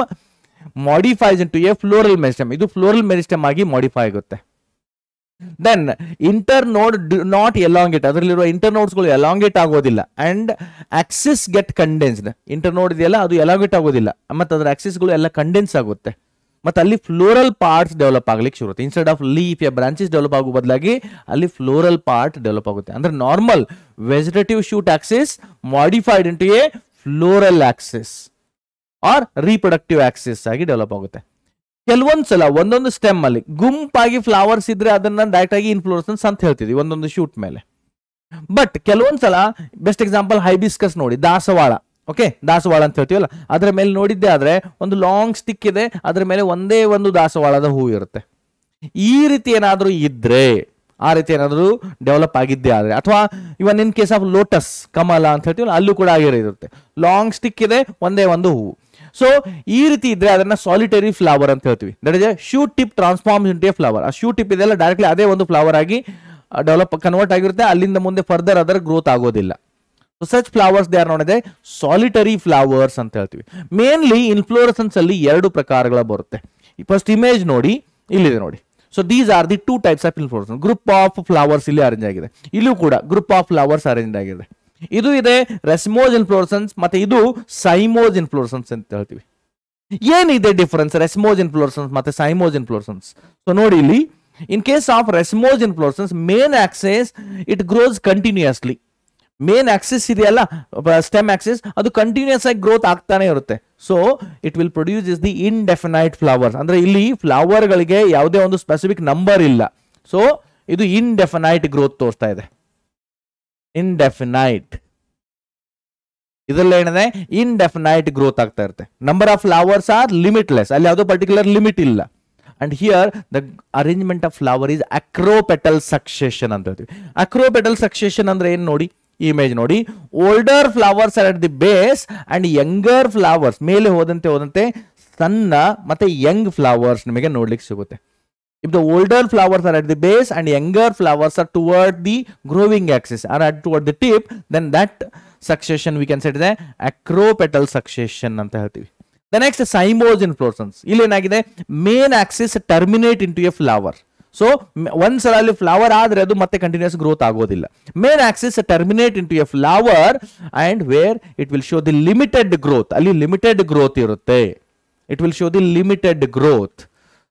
modifies into a floral meristem. ಇದು ಫ್ಲೋರಲ್ ಮೆರಿಸ್ಟೆಮ್ ಆಗಿ ಮಾಡಿಫೈ ಆಗುತ್ತೆ. ದೆನ್ ಇಂಟರ್ನೋಡ್ ನಾಟ್ ಎಲಾಂಗೇಟ್, ಅದರಲ್ಲಿರುವ ಇಂಟರ್ನೋಡ್ಸ್ಗಳು ಎಲಾಂಗೇಟ್ ಆಗೋದಿಲ್ಲ. And axis get condensed. Internode ಇದೆಯಲ್ಲ ಅದು ಎಲಾಂಗೇಟ್ ಆಗೋದಿಲ್ಲ, ಮತ್ತೆ ಅದರ ಆಕ್ಸಿಸ್ಗಳು ಎಲ್ಲ ಕಂಡೆನ್ಸ್ ಆಗುತ್ತೆ. ಮತ್ತೆ ಅಲ್ಲಿ ಫ್ಲೋರಲ್ ಪಾರ್ಟ್ಸ್ ಡೆವಲಪ್ ಆಗ್ಲಿಕ್ಕೆ ಶುರು ಆಗುತ್ತೆ. ಇನ್ಸ್ಟೆಡ್ ಆಫ್ ಲೀಫ್ ಯಾ ಬ್ರಾಂಚಸ್ ಡೆವಲಪ್ ಆಗೋ ಬದಲಾಗಿ ಅಲ್ಲಿ ಫ್ಲೋರಲ್ ಪಾರ್ಟ್ ಡೆವಲಪ್ ಆಗುತ್ತೆ. ಅಂದ್ರೆ normal vegetative shoot axis modified into a floral axis or reproductive axis ಆಗಿ ಡೆವಲಪ್ ಆಗುತ್ತೆ. ಕೆಲವೊಂದ್ಸಲ ಒಂದೊಂದು ಸ್ಟೆಮ್ ಅಲ್ಲಿ ಗುಂಪಾಗಿ ಫ್ಲವರ್ಸ್ ಇದ್ರೆ ಅದನ್ನ ಡೈರೆಕ್ಟ್ ಆಗಿ ಇನ್ಫ್ಲೋರೆಸೆನ್ಸ್ ಅಂತ ಹೇಳ್ತೀವಿ ಒಂದೊಂದು ಶೂಟ್ ಮೇಲೆ. ಬಟ್ ಕೆಲವೊಂದ್ಸಲ ಬೆಸ್ಟ್ ಎಕ್ಸಾಂಪಲ್ ಹೈಬಿಸ್ಕಸ್ ನೋಡಿ, ದಾಸವಾಳ. ಓಕೆ, ದಾಸವಾಳ ಅಂತ ಹೇಳ್ತೀವಲ್ಲ, ಅದರ ಮೇಲೆ ನೋಡಿದ್ದೆ ಆದ್ರೆ ಒಂದು ಲಾಂಗ್ ಸ್ಟಿಕ್ ಇದೆ, ಅದರ ಮೇಲೆ ಒಂದೇ ಒಂದು ದಾಸವಾಳದ ಹೂ ಇರುತ್ತೆ. ಈ ರೀತಿ ಏನಾದರೂ ಇದ್ರೆ, ಆ ರೀತಿ ಏನಾದರೂ ಡೆವಲಪ್ ಆಗಿದ್ದೇ ಆದ್ರೆ, ಅಥವಾ ಇವನ್ ಇನ್ ಕೇಸ್ ಆಫ್ ಲೋಟಸ್ ಕಮಲ ಅಂತ ಹೇಳ್ತೀವಲ್ಲ, ಅಲ್ಲೂ ಕೂಡ ಆಗಿರುತ್ತೆ. ಲಾಂಗ್ ಸ್ಟಿಕ್ ಇದೆ, ಒಂದೇ ಒಂದು ಹೂವು. ಸೊ ಈ ರೀತಿ ಇದ್ರೆ ಅದನ್ನ ಸಾಲಿಟರಿ ಫ್ಲವರ್ ಅಂತ ಹೇಳ್ತೀವಿ. That is a suit tip transforms into a flower. ಆ ಶೂಟ್ ಟಿಪ್ ಇದೆಲ್ಲ ಡೈರೆಕ್ಟ್ಲಿ ಅದೇ ಒಂದು ಫ್ಲವರ್ ಆಗಿ ಕನ್ವರ್ಟ್ ಆಗಿರುತ್ತೆ. ಅಲ್ಲಿಂದ ಮುಂದೆ ಫರ್ದರ್ ಅದರ ಗ್ರೋತ್ ಆಗೋದಿಲ್ಲ. So such flowers they are known as solitary flowers ಅಂತ ಹೇಳ್ತೀವಿ. ಮೇನ್ಲಿ ಇನ್ಫ್ಲೋರೆಸೆನ್ಸ್ ಅಲ್ಲಿ ಎರಡು ಪ್ರಕಾರಗಳ ಬರುತ್ತೆ. ಫಸ್ಟ್ ಇಮೇಜ್ ನೋಡಿ, ಇಲ್ಲಿದೆ ನೋಡಿ. So these are the two types of inflorescence. Group of flowers ಇಲ್ಲಿ ಅರೇಂಜ್ ಆಗಿದೆ, ಇಲ್ಲೂ ಕೂಡ ಗ್ರೂಪ್ ಆಫ್ ಫ್ಲವರ್ಸ್ ಅರೇಂಜ್ ಆಗಿದೆ. ಇದು ಇದೆ ರೆಸ್ಮೋಸ್ ಇನ್ಫ್ಲೋರೆಸೆನ್ಸ್, ಮತ್ತೆ ಇದು ಸೈಮೋಸ್ ಇನ್ಫ್ಲೋರೆಸೆನ್ಸ್ ಅಂತ ಹೇಳ್ತೀವಿ. ಏನಿದೆ ಡಿಫರೆನ್ಸ್ ರೆಸ್ಮೋಸ್ ಇನ್ಫ್ಲೋರೆಸೆನ್ಸ್ ಮತ್ತೆ ಸೈಮೋಸ್ ಇನ್ಫ್ಲೋರೆಸೆನ್ಸ್? ಸೊ ನೋಡಿ ಇಲ್ಲಿ, in case of racemose inflorescence main axis it grows continuously. Main axis ಇದೆಯಲ್ಲ, ಸ್ಟೆಮ್ ಆಕ್ಸಿಸ್, ಅದು ಕಂಟಿನ್ಯೂಸ್ ಆಗಿ ಗ್ರೋತ್ ಆಗ್ತಾನೆ ಇರುತ್ತೆ. So it will produce is the indefinite flowers. ಅಂದ್ರೆ ಇಲ್ಲಿ ಫ್ಲವರ್ ಗಳಿಗೆ ಯಾವುದೇ ಒಂದು ಸ್ಪೆಸಿಫಿಕ್ ನಂಬರ್ ಇಲ್ಲ. ಸೊ ಇದು ಇನ್ಡೆಫಿನೈಟ್ ಗ್ರೋತ್ ತೋರಿಸ್ತಾ ಇದೆ. ಇಂಡೆಫಿನೈಟ್ ಇದರಲ್ಲಿ ಏನಿದೆ, ಇನ್ಡೆಫಿನೈಟ್ ಗ್ರೋತ್ ಆಗ್ತಾ ಇರುತ್ತೆ. Number of flowers are limitless, ಅಲ್ಲಿ ಯಾವುದೋ ಪರ್ಟಿಕ್ಯುಲರ್ ಲಿಮಿಟ್ ಇಲ್ಲ. And here the arrangement of flower is acropetal succession ಅಂತ ಹೇಳ್ತೀವಿ. ಅಕ್ರೋಪೆಟಲ್ ಸಕ್ಸೆಷನ್ ಅಂದ್ರೆ ಏನ್ ನೋಡಿ, ಇಮೇಜ್ ನೋಡಿ. Older flowers are at the base and younger flowers, ಮೇಲೆ ಹೋದಂತೆ ಸಣ್ಣ ಮತ್ತೆ ಯಂಗ್ ಫ್ಲವರ್ಸ್ ನಿಮಗೆ ನೋಡ್ಲಿಕ್ಕೆ ಸಿಗುತ್ತೆ. If the older flowers are at the base and younger flowers are toward the growing axis or at toward the tip, then that succession we can set the acropetal succession ಅಂತ ಹೇಳ್ತೀವಿ. The next cymose inflorescence. ಇಲ್ಲಿ ಏನಾಗಿದೆ, main axis terminate into a flower. So ಒಂದ್ಸಲ ಅಲ್ಲಿ flower ಆದ್ರೆ ಅದು ಮತ್ತೆ continuous growth ಆಗೋದಿಲ್ಲ. Main axis terminate into a flower and where it will show the limited growth. ಅಲ್ಲಿ ಲಿಮಿಟೆಡ್ ಗ್ರೋತ್ ಇರುತ್ತೆ. It will show the limited growth.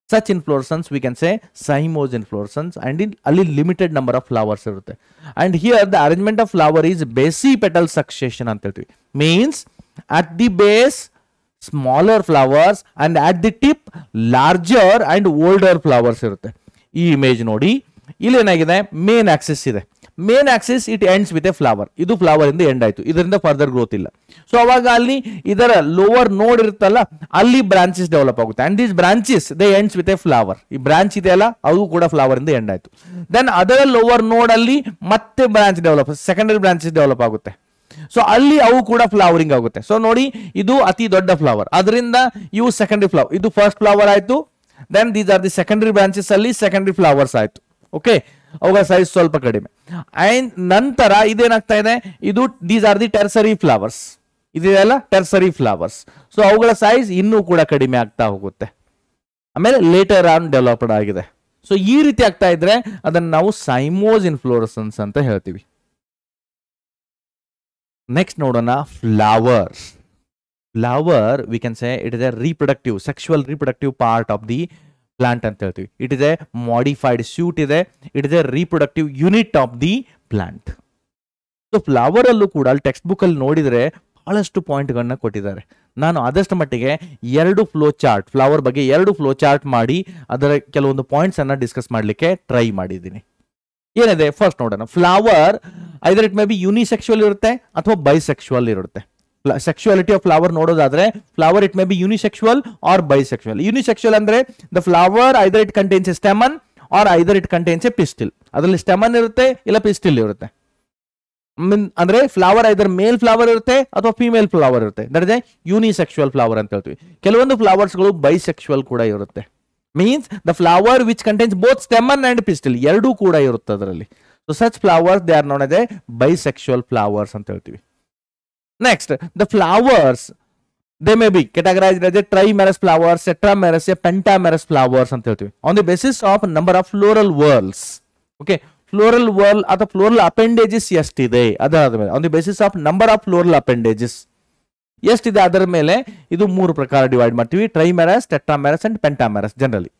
Such inflorescence we can say cymose inflorescence. And ಅಲ್ಲಿ limited number of flowers ಇರುತ್ತೆ. And here the arrangement of flower is basipetal succession ಅಂತ ಹೇಳ್ತೀವಿ. Means at the base smaller flowers and at the tip larger and older flowers ಇರುತ್ತೆ. ಈ image ನೋಡಿ, ಇಲ್ಲಿ ಏನಾಗಿದೆ, main axis ಇದೆ. Main axis it ends with a flower. ಇದು flower ಇಂದ ಎಂಡ್ ಆಯ್ತು, ಇದರಿಂದ ಫರ್ದರ್ ಗ್ರೋತ್ ಇಲ್ಲ. ಸೊ ಅವಾಗ ಅಲ್ಲಿ ಇದರ ಲೋವರ್ ನೋಡ್ ಇರುತ್ತಲ್ಲ, ಅಲ್ಲಿ ಬ್ರಾಂಚಸ್ ಡೆವಲಪ್ ಆಗುತ್ತೆ. And these branches they ends with a flower. ಈ ಬ್ರಾಂಚ್ ಇದೆಯಲ್ಲ, ಅದು ಕೂಡ ಫ್ಲವರ್ ಇಂದ ಎಂಡ್ ಆಯ್ತು. ದೆನ್ ಅದರ ಲೋವರ್ ನೋಡ್ ಅಲ್ಲಿ ಮತ್ತೆ branch develop, secondary branches develop ಆಗುತ್ತೆ. ಸೊ ಅಲ್ಲಿ ಅವು ಕೂಡ ಫ್ಲವರಿಂಗ್ ಆಗುತ್ತೆ. ಸೊ ನೋಡಿ, ಇದು ಅತಿ ದೊಡ್ಡ ಫ್ಲವರ್, ಅದರಿಂದ ಇವು ಸೆಕೆಂಡರಿ ಫ್ಲವರ್. ಇದು ಫಸ್ಟ್ ಫ್ಲವರ್ ಆಯ್ತು. Then these are the secondary branches ಅಲ್ಲಿ ಸೆಕೆಂಡರಿ ಫ್ಲವರ್ಸ್ ಆಯ್ತು. ಓಕೆ, ಅವುಗಳ ಸೈಜ್ ಸ್ವಲ್ಪ ಕಡಿಮೆ. ಅಂಡ್ ನಂತರ ಇದೇನಾಗ್ತಾ ಇದೆ, ಇದು these are the tertiary flowers. ಇದೆಯಲ್ಲ ಟೆರ್ಸರಿ ಫ್ಲವರ್ಸ್. ಸೊ ಅವುಗಳ ಸೈಜ್ ಇನ್ನೂ ಕೂಡ ಕಡಿಮೆ ಆಗ್ತಾ ಹೋಗುತ್ತೆ. ಆಮೇಲೆ ಲೇಟರ್ ಆನ್ ಡೆವಲಪ್ಡ್ ಆಗಿದೆ. ಸೊ ಈ ರೀತಿ ಆಗ್ತಾ ಇದ್ರೆ ಅದನ್ನು ನಾವು ಸೈಮೋಸ್ ಇನ್ಫ್ಲೋರೆಸೆನ್ಸ್ ಅಂತ ಹೇಳ್ತೀವಿ. ನೆಕ್ಸ್ಟ್ ನೋಡೋಣ flowers. Flower, we can say it is a reproductive, sexual reproductive part of the plant ಅಂತ ಹೇಳ್ತೀವಿ. It is a modified shoot ಇದೆ. It is a reproductive unit of the plant. So flower ಅಲ್ಲೂ ಕೂಡ text book ಅಲ್ಲಿ ನೋಡಿದ್ರೆ ಬಹಳಷ್ಟು ಪಾಯಿಂಟ್ಗಳನ್ನ ಕೊಟ್ಟಿದ್ದಾರೆ. ನಾನು ಆದಷ್ಟು ಮಟ್ಟಿಗೆ ಎರಡು ಫ್ಲೋ ಚಾರ್ಟ್, ಫ್ಲವರ್ ಬಗ್ಗೆ ಎರಡು ಫ್ಲೋ ಚಾರ್ಟ್ ಮಾಡಿ ಅದರ ಕೆಲವೊಂದು ಪಾಯಿಂಟ್ಸ್ ಅನ್ನ ಡಿಸ್ಕಸ್ ಮಾಡಲಿಕ್ಕೆ ಟ್ರೈ ಮಾಡಿದ್ದೀನಿ. ಏನಿದೆ ಫಸ್ಟ್ ನೋಡೋಣ. Flower either it may be unisexual ಇರುತ್ತೆ ಅಥವಾ ಬೈಸೆಕ್ಸುವಲ್ ಇರುತ್ತೆ. ಸೆಕ್ಸುವಾಲಿಟಿ ಆಫ್ ಫ್ಲವರ್ ನೋಡೋದಾದ್ರೆ flower it may be unisexual or bisexual. Unisexual ಅಂದ್ರೆ the flower either it contains a stamen or either it contains a pistil. ಅದರಲ್ಲಿ stamen ಇರುತ್ತೆ ಇಲ್ಲ pistil ಇರುತ್ತೆ. ಅಂದ್ರೆ ಫ್ಲವರ್ ಐದರ್ ಮೇಲ್ ಫ್ಲವರ್ ಇರುತ್ತೆ ಅಥವಾ ಫಿಮೇಲ್ ಫ್ಲವರ್ ಇರುತ್ತೆ. ದಟ್ ಇಸ್ ಎ ಯೂನಿಸೆಕ್ಸುವಲ್ ಫ್ಲವರ್ ಅಂತ ಹೇಳ್ತೀವಿ. ಕೆಲವೊಂದು ಫ್ಲವರ್ಸ್ಗಳು ಬೈಸೆಕ್ಸುವಲ್ ಕೂಡ ಇರುತ್ತೆ. Means the flower which contains both stamen and pistil ಎರಡೂ ಕೂಡ ಇರುತ್ತೆ ಅದರಲ್ಲಿ. So such flowers they R non as A bisexual flowers ಅಂತ ಹೇಳ್ತೀವಿ. Next the flowers they may be categorized as a trimerous flowers, tetramerous, pentamerous flowers ಅಂತ ಹೇಳ್ತೀವಿ on the basis of number of floral whorls. Okay, floral whorl ಅಥವಾ floral appendages ಎಷ್ಟಿದೆ ಅದರ ಮೇಲೆ on the basis of number of floral appendages ಎಷ್ಟಿದೆ ಅದರ ಮೇಲೆ ಇದು ಮೂರು ಪ್ರಕಾರ ಡಿವೈಡ್ ಮಾಡ್ತೀವಿ, trimerous, tetramerous and pentamerous. Generally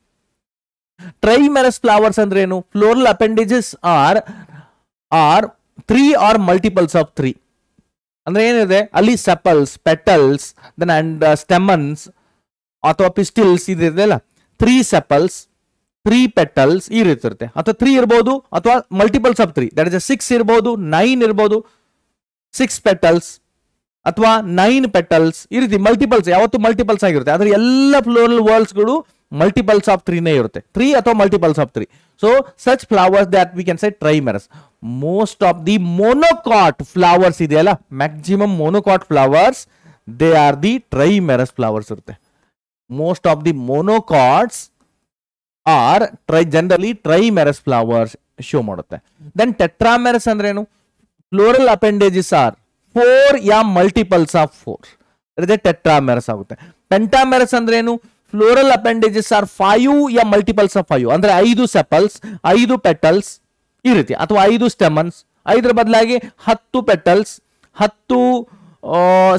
trimerous flowers ಅಂದ್ರೆ ಏನು? Floral appendages are 3 are multiples of 3 ಅಂದ್ರೆ ಏನಿದೆ ಅಲ್ಲಿ sepals, petals, then and stamens ಅಥವಾ ಪಿಸ್ಟಿಲ್ಸ್ ಇದೆಲ್ಲ 3 ಸೆಪಲ್ಸ್ 3 ಪೆಟಲ್ಸ್ ಈ ರೀತಿ ಇರುತ್ತೆ. ಅಥವಾ 3 ಇರ್ಬೋದು ಅಥವಾ ಮಲ್ಟಿಪಲ್ಸ್ ಆಫ್ 3, ದಟ್ ಇಸ್ 6 ಇರ್ಬೋದು, 9 ಇರ್ಬೋದು, 6 ಪೆಟಲ್ಸ್ ಅಥವಾ 9 ಪೆಟಲ್ಸ್ ಈ ರೀತಿ ಮಲ್ಟಿಪಲ್ಸ್, ಯಾವತ್ತು ಮಲ್ಟಿಪಲ್ಸ್ ಆಗಿರುತ್ತೆ. ಆದ್ರೆ ಎಲ್ಲ ಫ್ಲೋರಲ್ ವರ್ಲ್ಸ್ಗಳು ಮಲ್ಟಿಪಲ್ಸ್ ಆಫ್ 3 ಇರುತ್ತೆ, 3 ಅಥವಾ multiples of 3. So such flowers that we can say trimerous. Most of the monocot flowers ಇದೆಯಲ್ಲ, maximum monocot flowers they are the trimerous flowers ಇರುತ್ತೆ. Most of the monocots are generally trimerous flowers show ಮಾಡುತ್ತೆ. Then tetramerous ಅಂದ್ರೆ ಏನು? Floral appendages are 4 ಯಾ multiples of 4, ಅದೇ tetramerous ಆಗುತ್ತೆ. Pentamerous ಅಂದ್ರೆ ಏನು? ಫ್ಲೋರಲ್ ಅಪೆಂಡೇಜಸ್ ಆರ್ 5 ಯಾ ಮಲ್ಟಿಪಲ್ಸ್ ಆಫ್ 5, ಅಂದ್ರೆ 5 ಸೆಪಲ್ಸ್, 5 ಪೆಟಲ್ಸ್ ಈ ರೀತಿ, ಅಥವಾ 5 ಸ್ಟೆಮನ್ಸ್, 5ರ ಬದಲಾಗಿ 10 ಪೆಟಲ್ಸ್, 10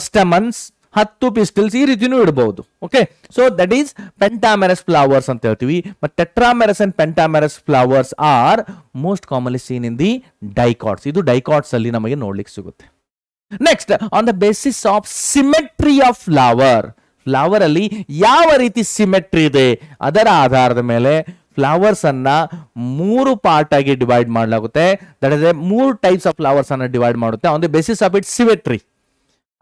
ಸ್ಟೆಮನ್ಸ್, 10 ಪಿಸ್ಟಲ್ಸ್ ಈ ರೀತಿನೂ ಇಡಬಹುದು. Okay, so that is pentamerous flowers ಅಂತ ಹೇಳ್ತೀವಿ. But tetramerous and pentamerous flowers are most commonly seen in the dicots. ಇದು ಡೈಕಾಟ್ಸ್ ಅಲ್ಲಿ ನಮಗೆ ನೋಡ್ಲಿಕ್ಕೆ ಸಿಗುತ್ತೆ. Next, on the basis of symmetry of flower ಅಲ್ಲಿ ಯಾವ ರೀತಿ ಸಿಮೆಟ್ರಿ ಇದೆ ಅದರ ಆಧಾರದ ಮೇಲೆ ಫ್ಲವರ್ಸ್ ಅನ್ನ 3 ಪಾರ್ಟ್ ಆಗಿ ಡಿವೈಡ್ ಮಾಡಲಾಗುತ್ತೆ. That is 3 types of flowers ಅನ್ನ ಡಿವೈಡ್ ಮಾಡುತ್ತೆ on the basis of it symmetry.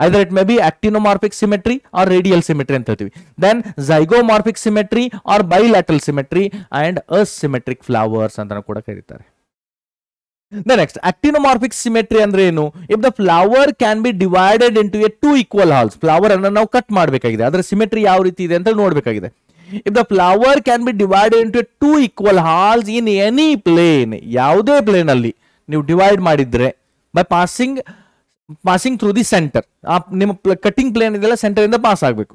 Either it may be actinomorphic symmetry or radial symmetry ಅಂತ ಹೇಳ್ತೀವಿ. Then zygomorphic symmetry or bilateral symmetry and asymmetric flowers ಅಂತ ಕೂಡ ಕರೀತಾರೆ. The next, actinomorphic symmetry ಅಂದ್ರೆ ಏನು? If the flower can be divided into a 2 equal halves, flower ಅನ್ನು ನಾವು cut ಮಾಡಬೇಕಾಗಿದೆ, ಅದರ ಸಿಮೆಟ್ರಿ ಯಾವ ರೀತಿ ಇದೆ ಅಂತ ನೋಡಬೇಕಾಗಿದೆ. If the flower can be divided into 2 equal halves in any plane, ಯಾವುದೇ ಪ್ಲೇನ್ ಅಲ್ಲಿ ನೀವು ಡಿವೈಡ್ ಮಾಡಿದ್ರೆ by passing through the center, ನಿಮ್ಮ ಕಟಿಂಗ್ ಪ್ಲೇನ್ ಇದೆಲ್ಲ ಸೆಂಟರ್ ಇಂದ ಪಾಸ್ ಆಗಬೇಕು.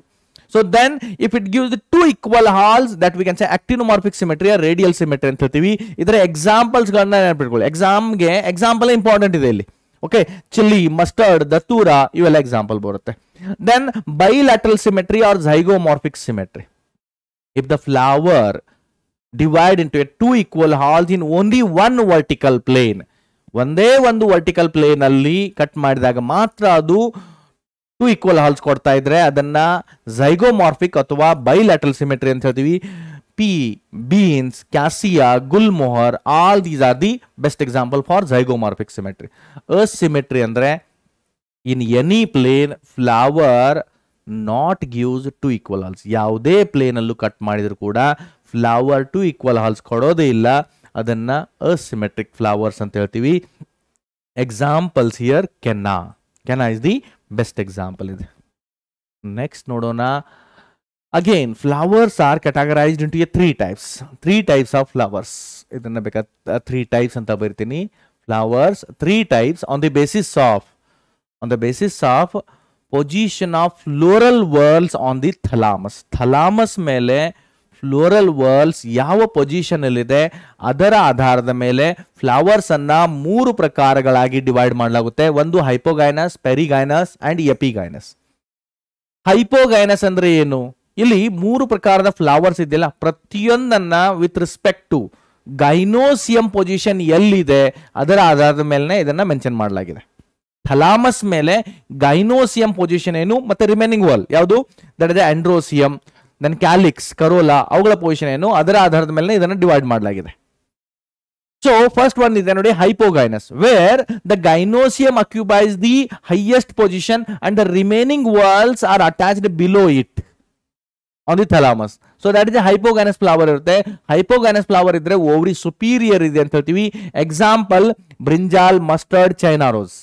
So then if it gives the 2 equal halves that we can say actinomorphic symmetry or radial symmetry ಅಂತ ಹೇಳ್ತೀವಿ. ಇದರ ಎಕ್ಸಾಂಪಲ್ಸ್ ಗಳನ್ನ ನೆನಪಿಟ್ಕೊಳ್ಳಿ. ಎಕ್ಸಾಂಪಲ್ ಇಂಪಾರ್ಟೆಂಟ್ ಇದೆ ಇಲ್ಲಿ. ಓಕೆ, ಚಿಲ್ಲಿ, ಮಸ್ಟರ್ಡ್, ದತ್ತೂರ ಇವೆಲ್ಲ ಎಕ್ಸಾಂಪಲ್ ಬರುತ್ತೆ. Then bilateral symmetry or zygomorphic symmetry. If the flower divide into a 2 equal halves in only one vertical plane, ಒಂದೇ ಒಂದು ವರ್ಟಿಕಲ್ ಪ್ಲೇನ್ ಅಲ್ಲಿ ಕಟ್ ಮಾಡಿದಾಗ ಮಾತ್ರ ಅದು 2 equal halves ಕೊಡ್ತಾ ಇದ್ರೆ ಅದನ್ನ ಝೈಗೋಮಾರ್ಫಿಕ್ ಅಥವಾ ಬೈಲ್ಯಾಟ್ರಲ್ ಸಿಮೆಟ್ರಿ ಅಂತ ಹೇಳ್ತೀವಿ. Pea, beans, cassia, gulmohar, all these are the best example for zygomorphic symmetry. Asymmetry ಅಂದ್ರೆ in any plane flower not gives 2 equal halves. ಯಾವುದೇ ಪ್ಲೇನ್ ಅಲ್ಲೂ ಕಟ್ ಮಾಡಿದ್ರು ಕೂಡ ಫ್ಲವರ್ 2 equal halves ಕೊಡೋದೇ ಇಲ್ಲ, ಅದನ್ನ ಅಸಿಮೆಟ್ರಿಕ್ ಫ್ಲವರ್ಸ್ ಅಂತ ಹೇಳ್ತೀವಿ. Examples here canna is the best example ಇದೆ. ನೆಕ್ಸ್ಟ್ ನೋಡೋಣ. Again flowers are categorized into 3 types of flowers. ಇದನ್ನ ಬೇಕಾದ 3 types ಅಂತ ಬರ್ತೀನಿ. Flowers 3 types on the basis of position of floral whorls on the thalamus ಮೇಲೆ floral whorls ಯಾವ position ಅಲ್ಲಿದೆ ಅದರ ಆಧಾರದ ಮೇಲೆ ಫ್ಲವರ್ಸ್ ಅನ್ನ 3 ಪ್ರಕಾರಗಳಾಗಿ ಡಿವೈಡ್ ಮಾಡಲಾಗುತ್ತೆ. ಒಂದು ಹೈಪೋಗೈನಸ್, ಪೆರಿಗೈನಸ್ ಅಂಡ್ ಎಪಿಗೈನಸ್. ಹೈಪೋಗೈನಸ್ ಅಂದ್ರೆ ಏನು? ಇಲ್ಲಿ 3 ಪ್ರಕಾರದ ಫ್ಲವರ್ಸ್ ಇದೆಯಲ್ಲ, ಪ್ರತಿಯೊಂದನ್ನ ವಿತ್ ರೆಸ್ಪೆಕ್ಟ್ ಟು ಗೈನೋಸಿಯಂ ಪೊಸಿಷನ್ ಎಲ್ಲಿದೆ ಅದರ ಆಧಾರದ ಮೇಲೆ ಇದನ್ನ ಮೆನ್ಷನ್ ಮಾಡಲಾಗಿದೆ. ಥಲಾಮಸ್ ಮೇಲೆ ಗೈನೋಸಿಯಂ ಪೊಸಿಷನ್ ಏನು, ಮತ್ತೆ ರಿಮೈನಿಂಗ್ ವರ್ಲ್ ಯಾವುದು, that is ಆಂಡ್ರೋಸಿಯಂ, then calyx, Corolla, ಅವುಗಳ ಪೊಸಿಷನ್ ಏನು ಅದರ ಆಧಾರದ ಮೇಲೆ ಇದನ್ನು ಡಿವೈಡ್ ಮಾಡಲಾಗಿದೆ. ಸೊ ಫಸ್ಟ್ ಒನ್ ಇದೆ ನೋಡಿ, hypogynous, where the gynoecium occupies the highest position and the remaining whorls are attached below it on the thalamus. So that is hypogynous flower ಇರುತ್ತೆ. ಹೈಪೋಗೈನಸ್ ಫ್ಲವರ್ ಇದ್ರೆ ಓವರಿ ಸುಪೀರಿಯರ್ ಇದೆ ಅಂತ ಹೇಳ್ತೀವಿ. Example brinjal, mustard, China rose.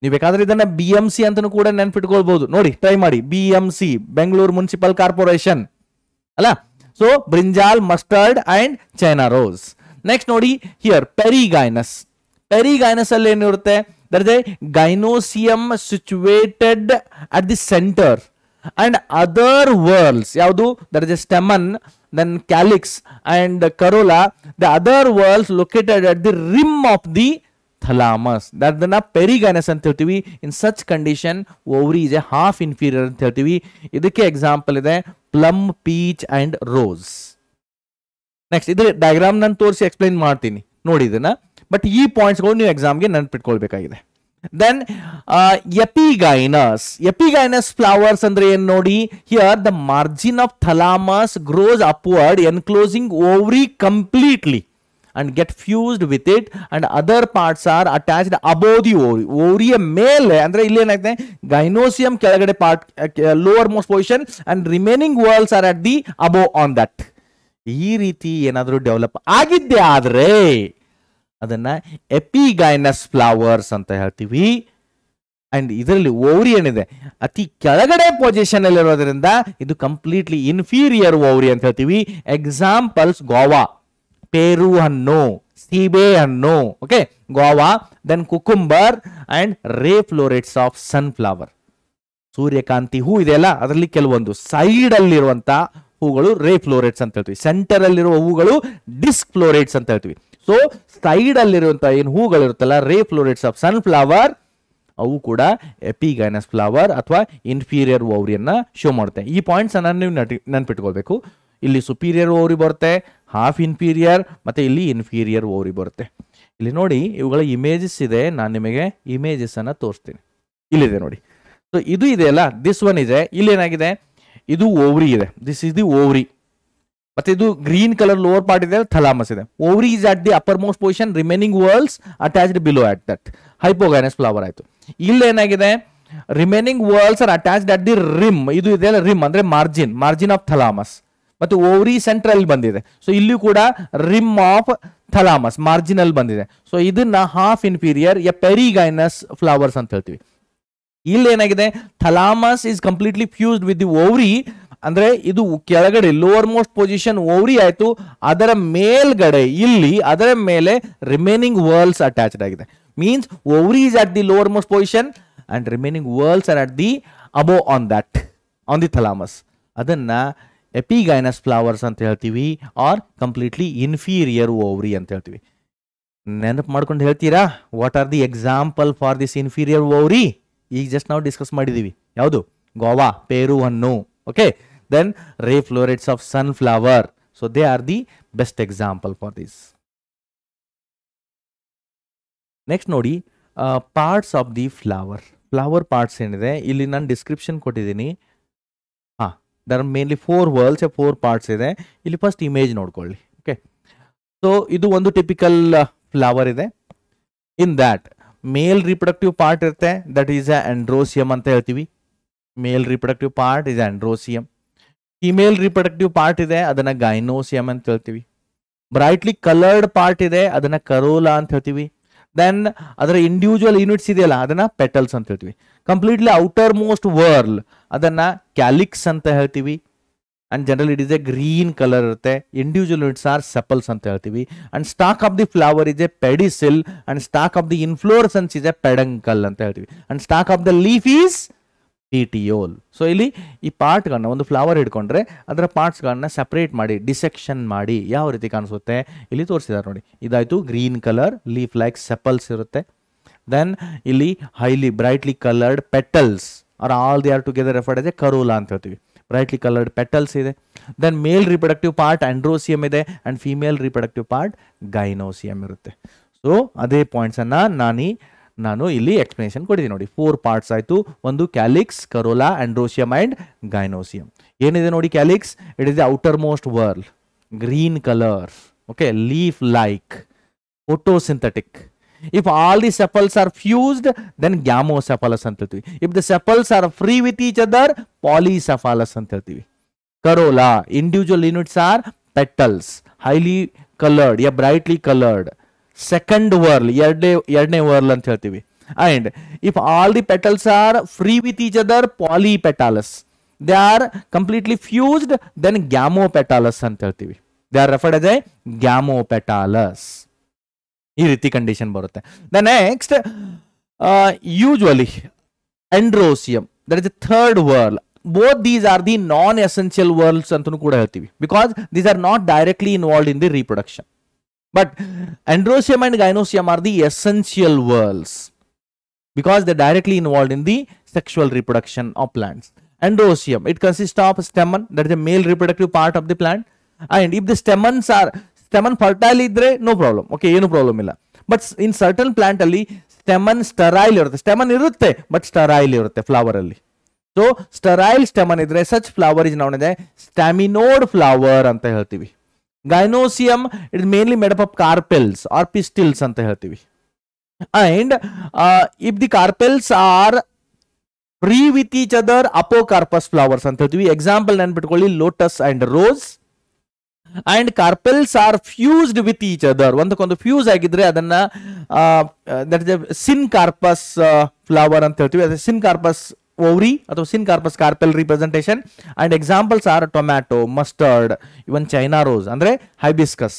ನೀವು ಬೇಕಾದ್ರೆ ಇದನ್ನ BMC ಅಂತನೂ ಕೂಡ ನೆನ್ಪಿಟ್ಕೊಳ್ಬಹುದು. ನೋಡಿ, ಟ್ರೈ ಮಾಡಿ. BMC, ಬೆಂಗಳೂರು ಮುನ್ಸಿಪಲ್ ಕಾರ್ಪೊರೇಷನ್ ಅಲ್ಲ. So brinjal, mustard and China rose. Next ನೋಡಿ ಹಿಯರ್, ಪೆರಿಗೈನಸ್. ಪೆರಿಗೈನಸ್ ಅಲ್ಲಿ ಏನಿರುತ್ತೆ, there is a gynoecium situated at the centre and other whorls ಯಾವುದು, there is a stamen, then calyx and corolla, the other whorls located at the rim of the thalamus, ಅದನ್ನ ಪೆರಿಗೈನಸ್ ಅಂತ ಹೇಳ್ತೀವಿ. In such condition ovary is A half inferior ಅಂತ ಹೇಳ್ತೀವಿ. ಇದಕ್ಕೆ example ಇದೆ plum, peach and rose. Next ಇದ್ರ diagram ನಾನು ತೋರಿಸಿ ಎಕ್ಸ್ಪ್ಲೈನ್ ಮಾಡ್ತೀನಿ ನೋಡಿ ಇದನ್ನ, ಬಟ್ ಈ ಪಾಯಿಂಟ್ಸ್ಗಳು ನೀವು ಎಕ್ಸಾಮ್ಗೆ ನೆನ್ಪಿಟ್ಕೊಳ್ಬೇಕಾಗಿದೆ. ದೆನ್ ಎಪಿಗೈನಸ್ ಫ್ಲವರ್ಸ್ ಅಂದ್ರೆ ಏನ್ ನೋಡಿ, here the margin of thalamus grows upward enclosing ovary completely and get fused with it and other parts are attached above the ovary. ಓವರಿಯ ಮೇಲೆ ಅಂದ್ರೆ ಇಲ್ಲಿ ಏನಾಗುತ್ತೆ, ಗೈನೋಸಿಯಂ ಕೆಳಗಡೆ part lower most position and remaining whorls are at the above on that. ಈ ರೀತಿ ಏನಾದರೂ develop ಆಗಿದ್ದೆ ಆದ್ರೆ ಅದನ್ನ ಎಪಿಗೈನಸ್ ಫ್ಲವರ್ಸ್ ಅಂತ ಹೇಳ್ತೀವಿ. ಅಂಡ್ ಇದರಲ್ಲಿ ಓವರಿ ಏನಿದೆ ಅತಿ ಕೆಳಗಡೆ ಪೊಸಿಷನ್ ಅಲ್ಲಿ ಇರೋದ್ರಿಂದ ಇದು ಕಂಪ್ಲೀಟ್ಲಿ ಇನ್ಫೀರಿಯರ್ ಓವರಿ ಅಂತ ಹೇಳ್ತೀವಿ. ಎಕ್ಸಾಂಪಲ್ಸ್ ಗೋವಾ, ಪೇರು ಹಣ್ಣು, ಸೀಬೆ ಹಣ್ಣು, okay, guava, then cucumber and ray florets of sunflower. ಸೂರ್ಯಕಾಂತಿ ಹೂ ಇದೆಯಲ್ಲ ಅದರಲ್ಲಿ ಕೆಲವೊಂದು ಸೈಡ್ ಅಲ್ಲಿರುವಂತ ಹೂಗಳು ರೇ ಫ್ಲೋರೆಟ್ಸ್ ಅಂತ ಹೇಳ್ತೀವಿ. ಸೆಂಟರ್ ಅಲ್ಲಿರುವ ಹೂಗಳು ಡಿಸ್ಕ್ ಫ್ಲೋರೆಟ್ಸ್ ಅಂತ ಹೇಳ್ತೀವಿ. ಸೊ ಸೈಡ್ ಅಲ್ಲಿರುವಂತಹ ಏನು ಹೂಗಳಿರುತ್ತಲ್ಲ ರೇ ಫ್ಲೋರೆಟ್ಸ್ ಆಫ್ ಸನ್ಫ್ಲವರ್, ಅವು ಕೂಡ ಎಪಿಗೈನಸ್ ಫ್ಲವರ್ ಅಥವಾ ಇನ್ಫೀರಿಯರ್ ಓವರಿಯನ್ನ ಶೋ ಮಾಡುತ್ತೆ. ಈ ಪಾಯಿಂಟ್ಸ್ ಅನ್ನ ನೀವು ನೆನ್ಪಿಟ್ಕೊಳ್ಬೇಕು. ಇಲ್ಲಿ ಸುಪೀರಿಯರ್ ಓವರಿ ಬರುತ್ತೆ, ಹಾಫ್ ಇನ್ಫೀರಿಯರ್, ಮತ್ತೆ ಇಲ್ಲಿ ಇನ್ಫೀರಿಯರ್ ಓವರಿ ಬರುತ್ತೆ. ಇಲ್ಲಿ ನೋಡಿ ಇವುಗಳ ಇಮೇಜಸ್ ಇದೆ, ನಾನು ನಿಮಗೆ ಇಮೇಜಸ್ ಅನ್ನ ತೋರಿಸ್ತೀನಿ. ಇಲ್ಲಿದೆ ನೋಡಿ. ಸೊ ಇದು ಇದೆಯಲ್ಲ, ದಿಸ್ ಒನ್ ಇದೆ. ಇಲ್ಲಿ ಏನಾಗಿದೆ, ಇದು ಓವರಿ ಇದೆ, ದಿಸ್ ಇಸ್ ದಿ ಓವರಿ. ಮತ್ತೆ ಇದು ಗ್ರೀನ್ ಕಲರ್ ಲೋವರ್ ಪಾರ್ಟ್ ಇದೆ, ಥಲಾಮಸ್ ಇದೆ. Ovary is at the upper most position, remaining whorls attached below at that. Hypogynous flower ಆಯ್ತು. ಇಲ್ಲಿ ಏನಾಗಿದೆ, remaining whorls are attached at the rim. ಇದು ಇದೆಯಲ್ಲ rim ಅಂದ್ರೆ ಮಾರ್ಜಿನ್ ಆಫ್ ಥಲಾಮಸ್. ಮತ್ತು ovary central ಬಂದಿದೆ. ಸೊ ಇಲ್ಲಿ ಕೂಡ ರಿಮ್ ಆಫ್ ಥಲಾಮಸ್ ಮಾರ್ಜಿನಲ್ ಬಂದಿದೆ. ಸೊ ಇದನ್ನ ಹಾಫ್ ಇನ್ಫೀರಿಯರ್ ಪೆರಿಗೈನಸ್ ಫ್ಲವರ್ಸ್ ಅಂತ ಹೇಳ್ತೀವಿ. ಇಲ್ಲಿ ಏನಾಗಿದೆ, thalamus is completely fused with the ovary. ಅಂದ್ರೆ ಇದು ಕೆಳಗಡೆ ಲೋವರ್ ಮೋಸ್ಟ್ ಪೊಸಿಷನ್ ಓವರಿ ಆಯ್ತು, ಅದರ ಮೇಲ್ಗಡೆ ಇಲ್ಲಿ ಅದರ ಮೇಲೆ ರಿಮೈನಿಂಗ್ ವರ್ಲ್ಸ್ ಅಟ್ಯಾಚ್ಡ್ ಆಗಿದೆ. Means ovary is at the lower most position and remaining whorls are at the above on that, on the thalamus. ಅದನ್ನ ಎಪಿಗೈನಸ್ ಫ್ಲವರ್ಸ್ ಅಂತ ಹೇಳ್ತೀವಿ, ಆರ್ ಕಂಪ್ಲೀಟ್ಲಿ ಇನ್ಫೀರಿಯರ್ ಓವರಿ ಅಂತ ಹೇಳ್ತೀವಿ. ನೆನಪು ಮಾಡ್ಕೊಂಡು ಹೇಳ್ತೀರಾ, what are the example for this inferior ovary? ಈಗ just ನಾವು ಡಿಸ್ಕಸ್ ಮಾಡಿದೀವಿ. ಯಾವುದು? ಗೋವಾ, ಪೇರು ಹಣ್ಣು, okay. Then ray florets of sunflower. So they are the best example for this. Next ನೋಡಿ, parts of the flower parts ಏನಿದೆ ಇಲ್ಲಿ ನಾನು ಡಿಸ್ಕ್ರಿಪ್ಷನ್ ಕೊಟ್ಟಿದ್ದೀನಿ. There are mainly 4 whorls, 4 parts ಇದೆ. ಇಲ್ಲಿ ಫಸ್ಟ್ ಇಮೇಜ್ ನೋಡ್ಕೊಳ್ಳಿ, ಓಕೆ. ಸೊ ಇದು ಒಂದು ಟಿಪಿಕಲ್ ಫ್ಲವರ್ ಇದೆ. In that male reproductive part ಇರುತ್ತೆ, ದಟ್ ಈಸ್ ಆಂಡ್ರೋಸಿಯಂ ಅಂತ ಹೇಳ್ತೀವಿ. Male reproductive part is androecium. Female reproductive part ಇದೆ, ಅದನ್ನ ಗೈನೋಸಿಯಂ ಅಂತ ಹೇಳ್ತೀವಿ. ಬ್ರೈಟ್ಲಿ ಕಲರ್ಡ್ ಪಾರ್ಟ್ ಇದೆ, ಅದನ್ನ ಕರೋಲಾ ಅಂತ ಹೇಳ್ತೀವಿ. ದೆನ್ ಅದರ ಇಂಡಿವಿಜುವಲ್ ಯೂನಿಟ್ಸ್ ಇದೆಯಲ್ಲ ಅದನ್ನ ಪೆಟಲ್ಸ್ ಅಂತ ಹೇಳ್ತೀವಿ. ಕಂಪ್ಲೀಟ್ಲಿ ಔಟರ್ ಮೋಸ್ಟ್ ವರ್ಲ್ ಅದನ್ನ ಕ್ಯಾಲಿಕ್ಸ್ ಅಂತ ಹೇಳ್ತೀವಿ. And general it is a green colour ಇರುತ್ತೆ. ಇಂಡಿವಿಜುವಲ್ ಯೂನಿಟ್ಸ್ ಆರ್ ಸೆಪಲ್ಸ್ ಅಂತ ಹೇಳ್ತೀವಿ. And stalk of the flower is a pedicel and stalk of the inflorescence is a peduncle ಅಂತ ಹೇಳ್ತೀವಿ. And stalk of the leaf is petiole. So ಇಲ್ಲಿ ಈ ಪಾರ್ಟ್ಗಳನ್ನ ಒಂದು flower ಹಿಡ್ಕೊಂಡ್ರೆ ಅದರ ಪಾರ್ಟ್ಸ್ಗಳನ್ನ separate ಮಾಡಿ ಡಿಸೆಕ್ಷನ್ ಮಾಡಿ ಯಾವ ರೀತಿ ಕಾಣಿಸುತ್ತೆ ಇಲ್ಲಿ ತೋರಿಸಿದ್ದಾರೆ ನೋಡಿ. ಇದಾಯ್ತು green colour leaf like sepals ಇರುತ್ತೆ. ದೆನ್ ಇಲ್ಲಿ highly brightly coloured petals are all they are together referred as A Corolla ಅಂತ ಹೇಳ್ತೀವಿ. ಬ್ರೈಟ್ಲಿ ಕಲರ್ಡ್ ಪೆಟಲ್ಸ್ ಇದೆ. ದೆನ್ ಮೇಲ್ ರಿಪ್ರೊಡಕ್ಟಿವ್ ಪಾರ್ಟ್ ಆಂಡ್ರೋಸಿಯಂ ಇದೆ ಅಂಡ್ ಫಿಮೇಲ್ ರಿಪ್ರೊಡಕ್ಟಿವ್ ಪಾರ್ಟ್ ಗೈನೋಸಿಯಂ ಇರುತ್ತೆ. ಸೊ ಅದೇ ಪಾಯಿಂಟ್ಸ್ ಅನ್ನ ನಾನು ಇಲ್ಲಿ ಎಕ್ಸ್ಪ್ಲನೇಷನ್ ಕೊಟ್ಟಿದ್ದೀನಿ ನೋಡಿ. 4 ಪಾರ್ಟ್ಸ್ ಆಯ್ತು. ಒಂದು calyx, corolla, androecium and gynoecium. ಏನಿದೆ ನೋಡಿ calyx, it is the outer most whorl, green colour, okay, leaf like, photosynthetic. If all the sepals are fused, then gamocephalous ಅಂತ ಹೇಳ್ತೀವಿ. If the sepals are free with each other, polycephalous ಅಂತ ಹೇಳ್ತೀವಿ. Corolla, individual units are petals, highly colored, yeah, brightly colored. Second whorl, ಎರಡನೇ whorl ಅಂತ ಹೇಳ್ತೀವಿ. And if all the petals are free with each other, polypetalous. They are completely fused, then gamopetalous ಅಂತ ಹೇಳ್ತೀವಿ. They are referred as a gamopetalous. ಈ ರೀತಿ condition ಬರುತ್ತೆ. The next usually androecium, that is the third whorl. Both these are the non essential whorls ಅಂತಲೂ ಕೂಡ ಹೇಳ್ತೀವಿ, because these are not directly involved in the reproduction. But androsium and gynosium are the essential worlds because they're directly involved in the sexual reproduction of plants. Androsium, it consists of stamen, that is the male reproductive part of the plant. And if the stamen fertile idre, no problem. Okay, no problem illa. But in certain plant alli stamen sterile irutte. Stamen irutte, but sterile irutte flower alli. So sterile stamen idre, such flower is known as a staminode flower anta heltivi. Gynosium, it is mainly made up of carpels or pistils anta heltivi. And if the carpels are free with each other, apocarpous flowers anta heltivi. Example ನೆನಪಿಟ್ಕೊಳ್ಳಿ, lotus and rose. And carpels are fused with each other. ಒಂದಕ್ಕೊಂದು fuse ಆಗಿದ್ರೆ ಅದನ್ನ that is a syncarpous flower ಅಂತ ಹೇಳ್ತೀವಿ. ಅದು syncarpous ovary ಅಥವಾ syncarpous carpel representation. And examples are tomato, mustard, even China rose ಅಂದ್ರೆ hibiscus.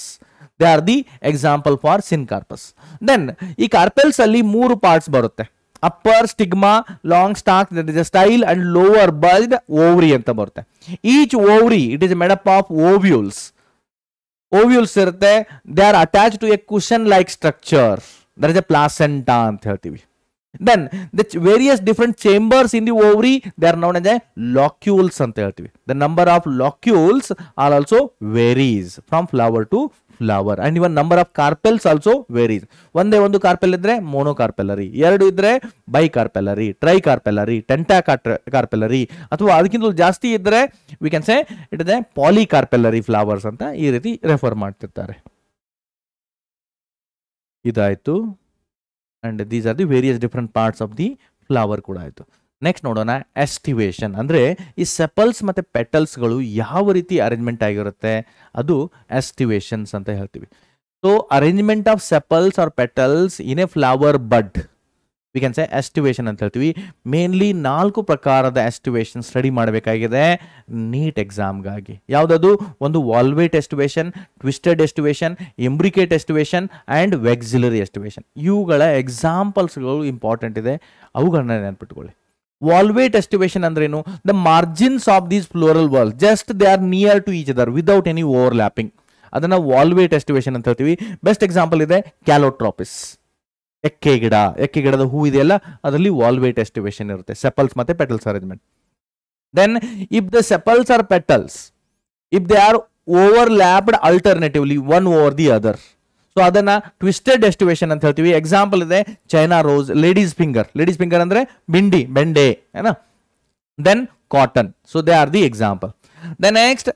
They are the example for syncarpous. Then ಈ carpels ಅಲ್ಲಿ ಮೂರು parts ಬರುತ್ತೆ. upper stigma, long stalk, that is a style, and lower bulged ovary ಅಂತ ಬರುತ್ತೆ. Each ovary, it is made up of ovules. Ovules ಇರುತ್ತೆ. They are attached to a cushion like structure, that is a placenta ಅಂತ ಹೇಳ್ತೀವಿ. Then the various different chambers in the ovary, they are known as a locules anta heltivi. The number of locules are also varies from flower to flower, and even number of carpels also varies. ಒಂದೇ ಒಂದು carpel ಇದ್ರೆ monocarpellary, ಎರಡು ಇದ್ರೆ bicarpellary, tricarpellary, tentacarpellary, ಅಥವಾ ಅದಕ್ಕಿಂತ ಜಾಸ್ತಿ ಇದ್ರೆ we can say it is a polycarpellary flowers ಅಂತ ಈ ರೀತಿ ರೆಫರ್ ಮಾಡ್ತಿರ್ತಾರೆ. ಇದಾಯ್ತು. And these are the various different parts of the flower ಕೂಡ ಆಯಿತು. ನೆಕ್ಸ್ಟ್ ನೋಡೋಣ ಎಸ್ಟಿವೇಷನ್. ಅಂದರೆ ಈ ಸೆಪಲ್ಸ್ ಮತ್ತು ಪೆಟಲ್ಸ್ಗಳು ಯಾವ ರೀತಿ ಅರೇಂಜ್ಮೆಂಟ್ ಆಗಿರುತ್ತೆ, ಅದು ಎಸ್ಟಿವೇಷನ್ಸ್ ಅಂತ ಹೇಳ್ತೀವಿ. So arrangement of sepals or petals in a flower bud, we can say aestivation ಅಂತ ಹೇಳ್ತೀವಿ. ಮೇನ್ಲಿ 4 ಪ್ರಕಾರದ ಎಸ್ಟಿವೇಷನ್ ಸ್ಟಡಿ ಮಾಡಬೇಕಾಗಿದೆ ನೀಟ್ ಎಕ್ಸಾಮ್ಗಾಗಿ. ಯಾವುದದು? ಒಂದು valvate aestivation, twisted aestivation, imbricate aestivation and vexillary aestivation. ಇವುಗಳ ಎಕ್ಸಾಂಪಲ್ಸ್ಗಳು ಇಂಪಾರ್ಟೆಂಟ್ ಇದೆ, ಅವುಗಳನ್ನ ನೆನಪಿಟ್ಕೊಳ್ಳಿ. ವಾಲ್ವೇಟ್ ಎಸ್ಟಿವೇಷನ್ ಅಂದ್ರೇನು? The margins of these floral whorl just they are near to each other without any overlapping. ಅದನ್ನ ವಾಲ್ವೇಟ್ ಎಸ್ಟಿವೇಷನ್ ಅಂತ ಹೇಳ್ತೀವಿ. ಬೆಸ್ಟ್ ಎಕ್ಸಾಂಪಲ್ ಇದೆ ಕ್ಯಾಲೋಟ್ರಾಪಿಸ್, ಎಕ್ಕೆ ಗಿಡದ ಹೂ ಇದೆಯಲ್ಲ, ಅದರಲ್ಲಿ ವಾಲ್ವೇಟ್ ಎಸ್ಟಿವೇಷನ್ ಇರುತ್ತೆ, ಸೆಪಲ್ಸ್ ಮತ್ತೆ petals arrangement. Then if the sepals or petals, if they are overlapped alternatively one over the other, so ಅದನ್ನ ಟ್ವಿಸ್ಟೆಡ್ ಎಸ್ಟಿವೇಷನ್ ಅಂತ ಹೇಳ್ತೀವಿ. ಎಕ್ಸಾಂಪಲ್ ಇದೆ ಚೈನಾ ರೋಸ್, ಲೇಡೀಸ್ ಫಿಂಗರ್ ಅಂದ್ರೆ ಬೆಂಡೆ ಏನಾ. Then cotton, so they are the example. Then next,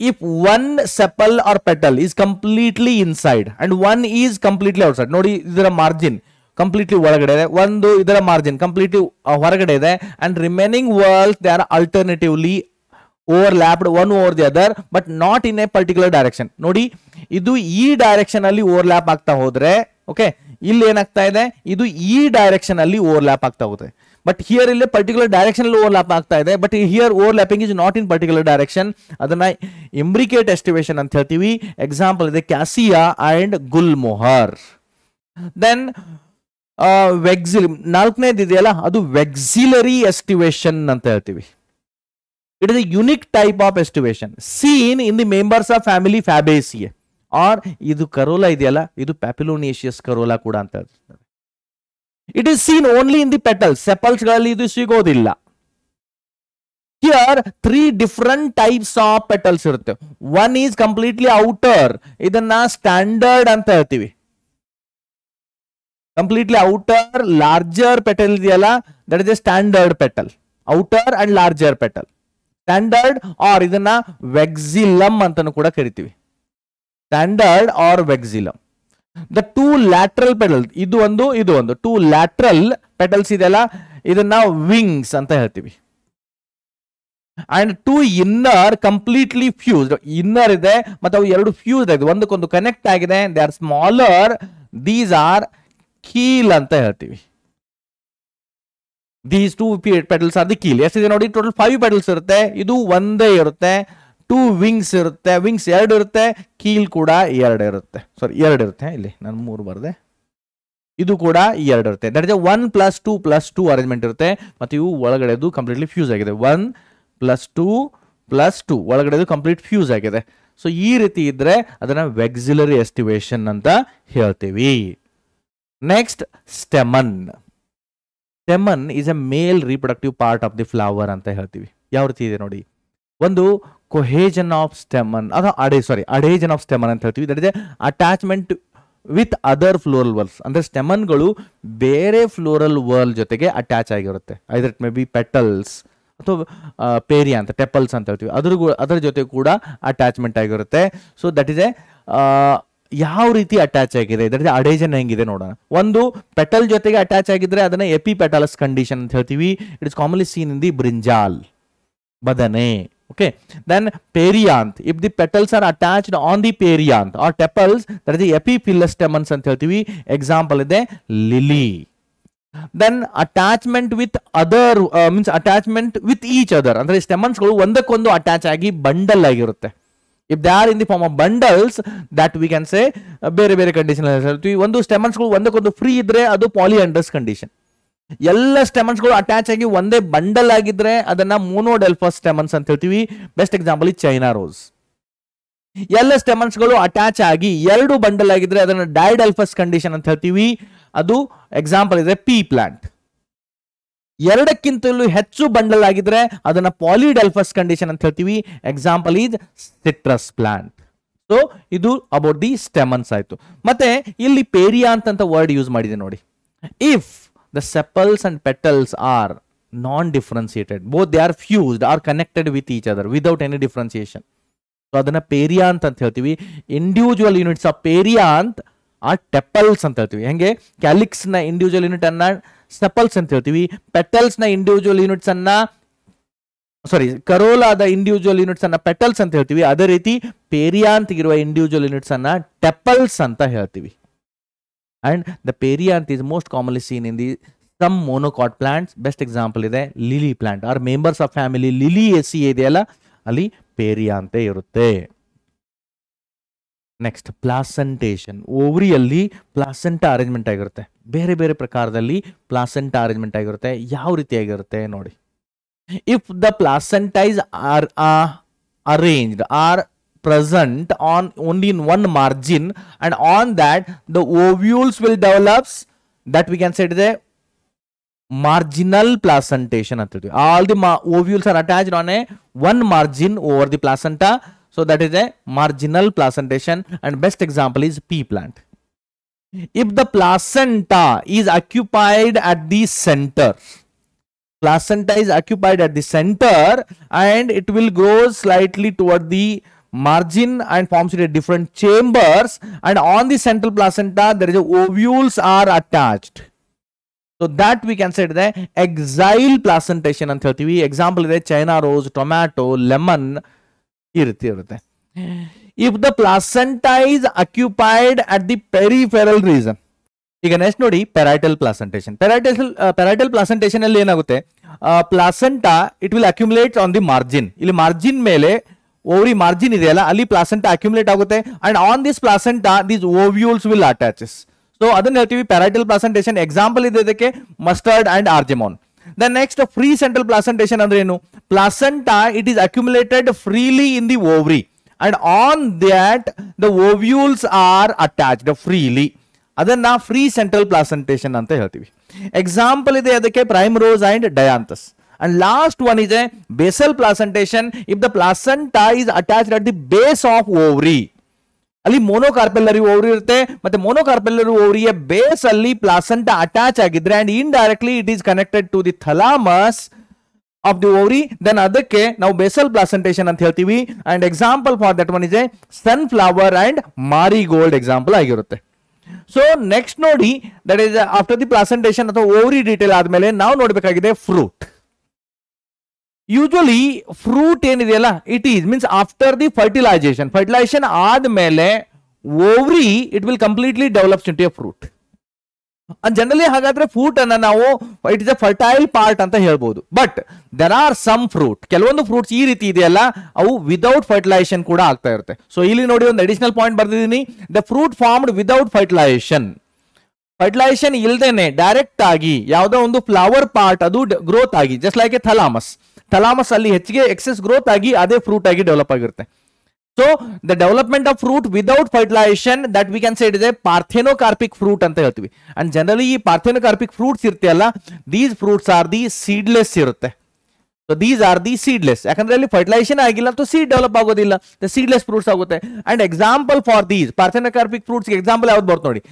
if one sepal or petal is completely inside and one is completely outside, ನೋಡಿ ಇದರ margin completely ಒಳಗಡೆ ಇದೆ, ಒಂದು ಇದರ ಮಾರ್ಜಿನ್ ಕಂಪ್ಲೀಟ್ಲಿ ಹೊರಗಡೆ ಇದೆ, and remaining whorls they are alternatively overlapped one over the other but not in a particular direction. ನೋಡಿ ಇದು ಈ ಡೈರೆಕ್ಷನ್ ಅಲ್ಲಿ ಓವರ್ಲ್ಯಾಪ್ ಆಗ್ತಾ ಹೋದ್ರೆ, ಓಕೆ, ಇಲ್ಲಿ ಏನಾಗ್ತಾ ಇದೆ, ಇದು ಈ ಡೈರೆಕ್ಷನ್ ಅಲ್ಲಿ ಓವರ್ಲ್ಯಾಪ್ ಆಗ್ತಾ ಹೋಗುತ್ತೆ. ಬಟ್ ಹಿಯರ್ ಇಲ್ಲಿ ಪರ್ಟಿಕ್ಯುಲರ್ ಡೈರೆಕ್ಷನ್ ಅಲ್ಲಿ ಓವರ್ಲ್ಯಾಪ್ ಆಗ್ತಾ ಇದೆ, but here overlapping is not in particular direction. ಅದನ್ನ ಇಂಬ್ರಿಕೇಟ್ ಎಸ್ಟಿವೇಷನ್ ಅಂತ ಹೇಳ್ತೀವಿ. ಎಕ್ಸಾಂಪಲ್ ಇದೆ ಕ್ಯಾಸಿಯಾ ಅಂಡ್ ಗುಲ್ಮೊಹರ್. ದೆನ್ ನಾಲ್ಕನೇದು ಇದೆಯಲ್ಲ, ಅದು ವೆಕ್ಸಿಲರಿ ಎಸ್ಟಿವೇಷನ್ ಅಂತ ಹೇಳ್ತೀವಿ. It is a unique type of aestivation seen in the members of family Fabaceae, or ಇದು ಕರೋಲಾ ಇದೆಯಲ್ಲ, ಇದು ಪ್ಯಾಪಿಲೋನೇಷಿಯಸ್ ಕರೋಲಾ ಕೂಡ ಅಂತ ಹೇಳ್ತಾರೆ. It is seen only in the petals, ಸೆಪಲ್ಸ್ ಗಳಲ್ಲಿ ಇದು ಸಿಗೋದಿಲ್ಲ. Here 3 different types of petals ಇರುತ್ತೆ. ಒನ್ ಈಸ್ ಕಂಪ್ಲೀಟ್ಲಿ ಔಟರ್, ಇದನ್ನ ಸ್ಟ್ಯಾಂಡರ್ಡ್ ಅಂತ ಹೇಳ್ತೀವಿ. ಕಂಪ್ಲೀಟ್ಲಿ ಔಟರ್ ಲಾರ್ಜರ್ ಪೆಟಲ್ ಇದೆಯಲ್ಲ, that is a standard petal. Outer and larger petal standard, R ಇದನ್ನ ವೆಕ್ಸಿಲಮ್ ಅಂತಾನು ಕೂಡ ಕರಿತೀವಿ. Standard or vexillum. The 2 lateral petals, ಇದು ಒಂದು 2 ಲ್ಯಾಟ್ರಲ್ ಪೆಟಲ್ಸ್ ಇದೆಯಲ್ಲ, ಇದನ್ನ ವಿಂಗ್ಸ್ ಅಂತ ಹೇಳ್ತೀವಿ. And 2 inner completely fused, inner ಇದೆ ಮತ್ತೆ ಅವು 2 ಫ್ಯೂಸ್ಡ್ ಆಗಿದೆ, ಒಂದಕ್ಕೊಂದು ಕನೆಕ್ಟ್ ಆಗಿದೆ. They are smaller, these are keel ಅಂತ ಹೇಳ್ತೀವಿ. These 2 petals are the keel. ಎಷ್ಟಿದೆ ನೋಡಿ, ಟೋಟಲ್ 5 ಪೆಟಲ್ಸ್ ಇರುತ್ತೆ, ಇದು ಒಂದೇ ಇರುತ್ತೆ. ಟೂ ವಿಂಗ್ಸ್ ಇರುತ್ತೆ, ವಿಂಗ್ಸ್ 2 ಇರುತ್ತೆ, ಕೀಲ್ ಕೂಡ 2 ಇರುತ್ತೆ. ಸಾರಿ 2 ಇರುತ್ತೆ, ಇಲ್ಲಿ ನಾನು 3 ಬರ್ದೆ, ಇದು ಕೂಡ 2 ಇರುತ್ತೆ. ದಟ್ ಇಸ್ 1+2+2 ಅರೇಂಜ್ಮೆಂಟ್ ಇರುತ್ತೆ. ಮತ್ತು ಇವು ಒಳಗಡೆದು ಕಂಪ್ಲೀಟ್ಲಿ ಫ್ಯೂಸ್ ಆಗಿದೆ. 1+2+2 ಒಳಗಡೆದು ಕಂಪ್ಲೀಟ್ ಫ್ಯೂಸ್ ಆಗಿದೆ. ಸೊ ಈ ರೀತಿ ಇದ್ರೆ ಅದನ್ನ ವೆಕ್ಸಿಲರಿ ಎಸ್ಟಿವೇಶನ್ ಅಂತ ಹೇಳ್ತೀವಿ. Next stamen. Stamen is a male reproductive part of the flower ಅಂತ ಹೇಳ್ತೀವಿ. ಯಾವ ರೀತಿ ಇದೆ ನೋಡಿ, ಒಂದು ಕೊಹೇಜನ್ ಆಫ್ ಸ್ಟೆಮನ್ ಅಥವಾ ಅಡೇಜನ್ ಆಫ್ ಸ್ಟೆಮನ್ ಅಂತ ಹೇಳ್ತೀವಿ. That is attachment with other floral ವರ್ಲ್ಸ್. ಅಂದ್ರೆ ಸ್ಟೆಮನ್ಗಳು ಬೇರೆ ಫ್ಲೋರಲ್ ವರ್ಲ್ ಜೊತೆಗೆ ಅಟ್ಯಾಚ್ ಆಗಿರುತ್ತೆ. Either it may B petals ಅಥವಾ ಪೇರಿಯಾ ಅಂತ ಟೆಪಲ್ಸ್ ಅಂತ ಹೇಳ್ತೀವಿ, ಅದರ ಜೊತೆ ಕೂಡ ಅಟ್ಯಾಚ್ಮೆಂಟ್ ಆಗಿರುತ್ತೆ. ಸೊ ದಟ್ ಇಸ್ ಎ ಯಾವ ರೀತಿ ಅಟ್ಯಾಚ್ ಆಗಿದೆ, ದಟ್ ಇಸ್ ಅಡೇಜನ್ ಹೆಂಗಿದೆ ನೋಡೋಣ. ಒಂದು ಪೆಟಲ್ ಜೊತೆಗೆ ಅಟ್ಯಾಚ್ ಆಗಿದ್ರೆ ಅದನ್ನ ಎಪಿ ಪೆಟಲಸ್ ಕಂಡೀಷನ್ ಅಂತ ಹೇಳ್ತೀವಿ. It is commonly seen in the brinjal, ಬದನೆ. Okay, then perianth. If the petals are attached on the perianth or tepals, that is the epiphyllous stamens ಅಂತ ಹೇಳ್ತೀವಿ. Example ಇದೆ lily. Then attachment with other means attachment with each other. ಅಂದ್ರೆ stamens ಗಳು ಒಂದಕ್ಕೊಂದು attach ಆಗಿ bundle ಆಗಿರುತ್ತೆ. If they are in the form of bundles, that we can say ಬೇರೆ ಬೇರೆ ಕಂಡೀಷನ್ ಹೇಳ್ತೀವಿ. ಒಂದು stamens ಗಳು ಒಂದಕ್ಕೊಂದು ಫ್ರೀ ಇದ್ರೆ ಅದು ಪಾಲಿಯಾಂಡ್ರಸ್ ಕಂಡೀಷನ್. ಎಲ್ಲ ಸ್ಟೆಮನ್ಸ್ ಗಳು ಅಟ್ಯಾಚ್ ಆಗಿ ಒಂದೇ ಬಂಡಲ್ ಆಗಿದ್ರೆ ಅದನ್ನ ಮೋನೋಡೆಲ್ಫಸ್ ಸ್ಟೆಮನ್ಸ್ ಅಂತ ಹೇಳ್ತೀವಿ. ಬೆಸ್ಟ್ ಎಕ್ಸಾಂಪಲ್ ಈ ಚೈನಾ ರೋಸ್. ಎಲ್ಲ ಸ್ಟೆಮನ್ಸ್ ಗಳು ಅಟ್ಯಾಚ್ ಆಗಿ 2 ಬಂಡಲ್ ಆಗಿದ್ರೆ ಅದನ್ನ ಡೈಡೆಲ್ಫಸ್ ಕಂಡೀಷನ್ ಅಂತ ಹೇಳ್ತೀವಿ. ಅದು ಎಕ್ಸಾಂಪಲ್ ಇದೆ ಪೀ ಪ್ಲಾಂಟ್. 2ಕ್ಕಿಂತಲೂ ಹೆಚ್ಚು ಬಂಡಲ್ ಆಗಿದ್ರೆ ಅದನ್ನ ಪಾಲಿಡೆಲ್ಫಸ್ ಕಂಡೀಷನ್ ಅಂತ ಹೇಳ್ತೀವಿ. Example is citrus plant. So ಇದು ಅಬೌಟ್ ದಿ ಸ್ಟೆಮನ್ಸ್ ಆಯ್ತು. ಮತ್ತೆ ಇಲ್ಲಿ ಪೇರಿಯಾಂತ್ ಅಂತ ವರ್ಡ್ ಯೂಸ್ ಮಾಡಿದೆ ನೋಡಿ. If the sepals and petals are non-differentiated, both they are fused or connected with each other without any differentiation, so adana perianth anta heltivi. Individual units of perianth are tepals anta heltivi. henge calyx na individual unit anna sepals anta heltivi, petals na individual units anna corolla the individual units anna petals anta heltivi. ಅದೇ ರೀತಿ perianth ಇರುವ individual units anna tepals anta ಹೇಳ್ತೀವಿ. And the perianth is most commonly seen in the some monocot plants. Best example ಇದೆ lily plant or members of family Liliaceae ಇದೆಯಲ್ಲ, ಅಲ್ಲಿ perianth ಇರುತ್ತೆ. Next placentation. ಓವರಿಯಲ್ಲಿ placenta arrangement ಆಗಿರುತ್ತೆ. ಬೇರೆ ಬೇರೆ ಪ್ರಕಾರದಲ್ಲಿ ಪ್ಲಾಸೆಂಟಾ ಅರೇಂಜ್ಮೆಂಟ್ ಆಗಿರುತ್ತೆ. ಯಾವ ರೀತಿಯಾಗಿರುತ್ತೆ ನೋಡಿ. If the placenta is arranged or present on only in one margin, and on that the ovules will develops, that we can say it is a marginal placentation. All the ovules are attached on a one margin over the placenta, so that is a marginal placentation. And best example is pea plant. If the placenta is occupied at the center, placenta is occupied at the center and it will grow slightly toward the margin and forms into different chambers, and on the central placenta there is a ovules are attached, so that we can say the exile placentation ಅಂತ ಹೇಳ್ತೀವಿ. Example ಇದೆ China rose, tomato, lemon ಈ ರೀತಿ ಇರುತ್ತೆ. If the placenta is occupied at the peripheral region, ಈಗ next ನೋಡಿ parietal placentation. Parietal placentation ಅಲ್ಲಿ ಏನಾಗುತ್ತೆ, placenta it will accumulate on the margin. ಇಲ್ಲಿ ಮಾರ್ಜಿನ್ ಮೇಲೆ ಓವರಿ ಮಾರ್ಜಿನ್ ಇದೆಯಲ್ಲ, ಅಲ್ಲಿ ಪ್ಲಾಸೆಂಟಾ ಅಕ್ಯುಮುಲೇಟ್ ಆಗುತ್ತೆ, and on this placenta these ovules will attaches. So ಅದನ್ನ ಹೇಳ್ತೀವಿ ಪೆರೈಟಲ್ ಪ್ಲಾಸೆಂಟೇಷನ್. ಎಕ್ಸಾಂಪಲ್ ಇದೆ ಇದಕ್ಕೆ mustard and argemone. The next free central placentation ಅಂದ್ರೆ ಏನು, placenta it is accumulated freely in the ovary, and on that the ovules are attached freely. ಅದನ್ನ free central placentation ಅಂತ ಹೇಳ್ತೀವಿ. Example ಇದೆ ಅದಕ್ಕೆ primrose and dianthus. And last one is a basal placentation. If the placenta is attached at the base of ovary, ಅಲ್ಲಿ monocarpellary ovary ಇರುತ್ತೆ, ಮತ್ತೆ monocarpellary ovary base ಅಲ್ಲಿ placenta attach ಆಗಿದ್ರೆ and indirectly it is connected to the thalamus of the ovary, then ಅದಕ್ಕೆ ನಾವು basal placentation ಅಂತ ಹೇಳ್ತೀವಿ. And example for that one is a sunflower and marigold example ಆಗಿರುತ್ತೆ. So next ನೋಡಿ, that is after the placentation ಅಥವಾ ovary detail ಆದ್ಮೇಲೆ ನಾವು ನೋಡಬೇಕಾಗಿದೆ ಫ್ರೂಟ್. ಯೂಶುವಲಿ ಫ್ರೂಟ್ ಏನಿದೆಯಲ್ಲ, it is means after the fertilisation ಆದ್ಮೇಲೆ ovary it will completely develops into a fruit. Generally ಹಾಗಾದ್ರೆ fruit ಅನ್ನ ನಾವು it is a fertile part ಅಂತ ಹೇಳ್ಬೋದು. But there are some fruit, ಕೆಲವೊಂದು ಫ್ರೂಟ್ಸ್ ಈ ರೀತಿ ಇದೆಯಲ್ಲ ಅವು ವಿದೌಟ್ ಫರ್ಟಿಲೈಸೇಷನ್ ಕೂಡ ಆಗ್ತಾ ಇರುತ್ತೆ. ಸೊ ಇಲ್ಲಿ ನೋಡಿ ಒಂದು ಅಡಿಷನಲ್ ಪಾಯಿಂಟ್ ಬರ್ದಿದ್ದೀನಿ, the fruit formed without fertilisation. Fertilisation ಇಲ್ದೇನೆ ಡೈರೆಕ್ಟ್ ಆಗಿ ಯಾವುದೋ ಒಂದು ಫ್ಲವರ್ ಪಾರ್ಟ್ ಅದು ಗ್ರೋತ್ ಆಗಿ, ಜಸ್ಟ್ ಲೈಕ್ ಎ ಥಲಾಮಸ್ ಅಲ್ಲಿ ಹೆಚ್ಚಿಗೆ ಎಕ್ಸೆಸ್ ಗ್ರೋತ್ ಆಗಿ ಅದೇ ಫ್ರೂಟ್ ಆಗಿ ಡೆವಲಪ್ ಆಗಿರುತ್ತೆ. So the development of fruit without fertilization, that we can say it is a parthenocarpic fruit ಅಂತ ಹೇಳ್ತೀವಿ. And generally ಈ parthenocarpic fruits ಇರ್ತೆಯಲ್ಲ, these fruits are the seedless ಇರುತ್ತೆ. So these are the seedless. ಯಾಕಂದ್ರೆ ಅಲ್ಲಿ fertilisation ಆಗಿಲ್ಲ तो seed develop ಆಗೋದಿಲ್ಲ, the seedless fruits ಆಗುತ್ತೆ. And example for these parthenocarpic fruits example ಯಾವ್ದು ಬರುತ್ತೆ ನೋಡಿ,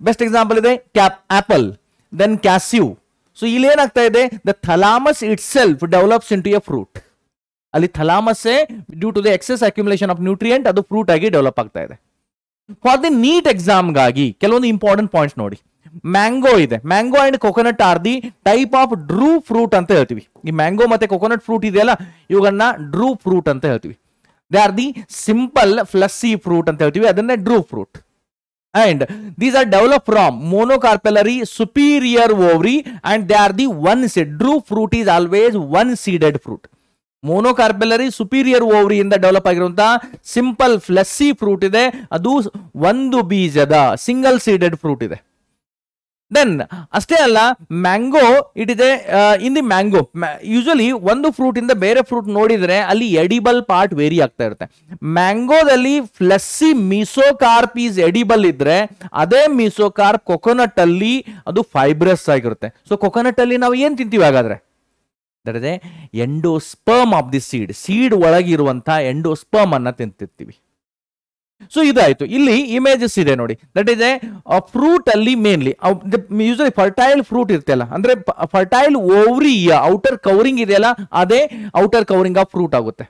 ಬೆಸ್ಟ್ ಎಕ್ಸಾಂಪಲ್ ಇದೆ ಆಪಲ್, then cashew. ಸೊ ಇಲ್ಲಿ ಏನಾಗ್ತಾ ಇದೆ, the thalamus itself develops into a fruit. ಅಲ್ಲಿ ಥಲಾಮಸ್ಸೇ due to the excess accumulation of nutrient ಅದು ಫ್ರೂಟ್ ಆಗಿ ಡೆವಲಪ್ ಆಗ್ತಾ ಇದೆ. ಫಾರ್ ದಿ ನೀಟ್ ಎಕ್ಸಾಮ್ಗಾಗಿ ಕೆಲವೊಂದು ಇಂಪಾರ್ಟೆಂಟ್ ಪಾಯಿಂಟ್ಸ್ ನೋಡಿ. ಮ್ಯಾಂಗೋ ಇದೆ, mango and coconut are the type of drupe fruit ಅಂತ ಹೇಳ್ತೀವಿ. ಈ ಮ್ಯಾಂಗೋ ಮತ್ತೆ ಕೊಕೊನಟ್ ಫ್ರೂಟ್ ಇದೆಯಲ್ಲ ಇವುಗಳನ್ನ ಡ್ರೂ ಫ್ರೂಟ್ ಅಂತ ಹೇಳ್ತೀವಿ. They are the simple fleshy fruit ಅಂತ ಹೇಳ್ತೀವಿ, ಅದನ್ನೇ drupe fruit. And these are developed from monocarpellary superior ovary and they are the one seed. Drupe fruit is always one seeded fruit. Monocarpellary superior ovary ಇಂದ develop ಆಗಿರುವಂತಹ simple fleshy fruit ಇದೆ, ಅದು ಒಂದು ಬೀಜದ single seeded fruit ಇದೆ. Then ಅಷ್ಟೇ ಅಲ್ಲ, mango it ಇದೆ ಇನ್ ದಿ ಮ್ಯಾಂಗೋ ಯೂಶಲಿ ಒಂದು ಫ್ರೂಟ್ ಇಂದ ಬೇರೆ ಫ್ರೂಟ್ ನೋಡಿದ್ರೆ ಅಲ್ಲಿ ಎಡಿಬಲ್ ಪಾರ್ಟ್ ವೇರಿ ಆಗ್ತಾ ಇರುತ್ತೆ. ಮ್ಯಾಂಗೋದಲ್ಲಿ ಫ್ಲೆಸ್ಸಿ ಮಿಸೋಕಾರ್ಪ್ ಈಸ್ ಎಡಿಬಲ್ ಇದ್ರೆ ಅದೇ ಮಿಸೋಕಾರ್ಪ್ ಕೊಕೊನಟ್ ಅಲ್ಲಿ ಅದು ಫೈಬ್ರಸ್ ಆಗಿರುತ್ತೆ. ಸೊ ಕೊಕೊನಟ್ ಅಲ್ಲಿ ನಾವು ಏನ್ ತಿಂತೀವಿ ಹಾಗಾದ್ರೆ, that is endosperm of the seed ಒಳಗಿರುವಂತಹ ಎಂಡೋಸ್ಪರ್ಮ್ ಅನ್ನ ತಿಂತಿರ್ತೀವಿ. ಸೊ ಇದಾಯ್ತು. ಇಲ್ಲಿ ಇಮೇಜಸ್ ಇದೆ ನೋಡಿ, ದಟ್ ಇಸ್ ಫ್ರೂಟ್ ಅಲ್ಲಿ ಮೇನ್ಲಿ ಯೂಶಲಿ ಫರ್ಟೈಲ್ ಫ್ರೂಟ್ ಇರ್ತೆಲ್ಲ, ಅಂದ್ರೆ ಫರ್ಟೈಲ್ ಓವರಿ ಔಟರ್ ಕವರಿಂಗ್ ಇದೆಯಲ್ಲ ಅದೇ ಔಟರ್ ಕವರಿಂಗ್ ಆಫ್ ಫ್ರೂಟ್ ಆಗುತ್ತೆ.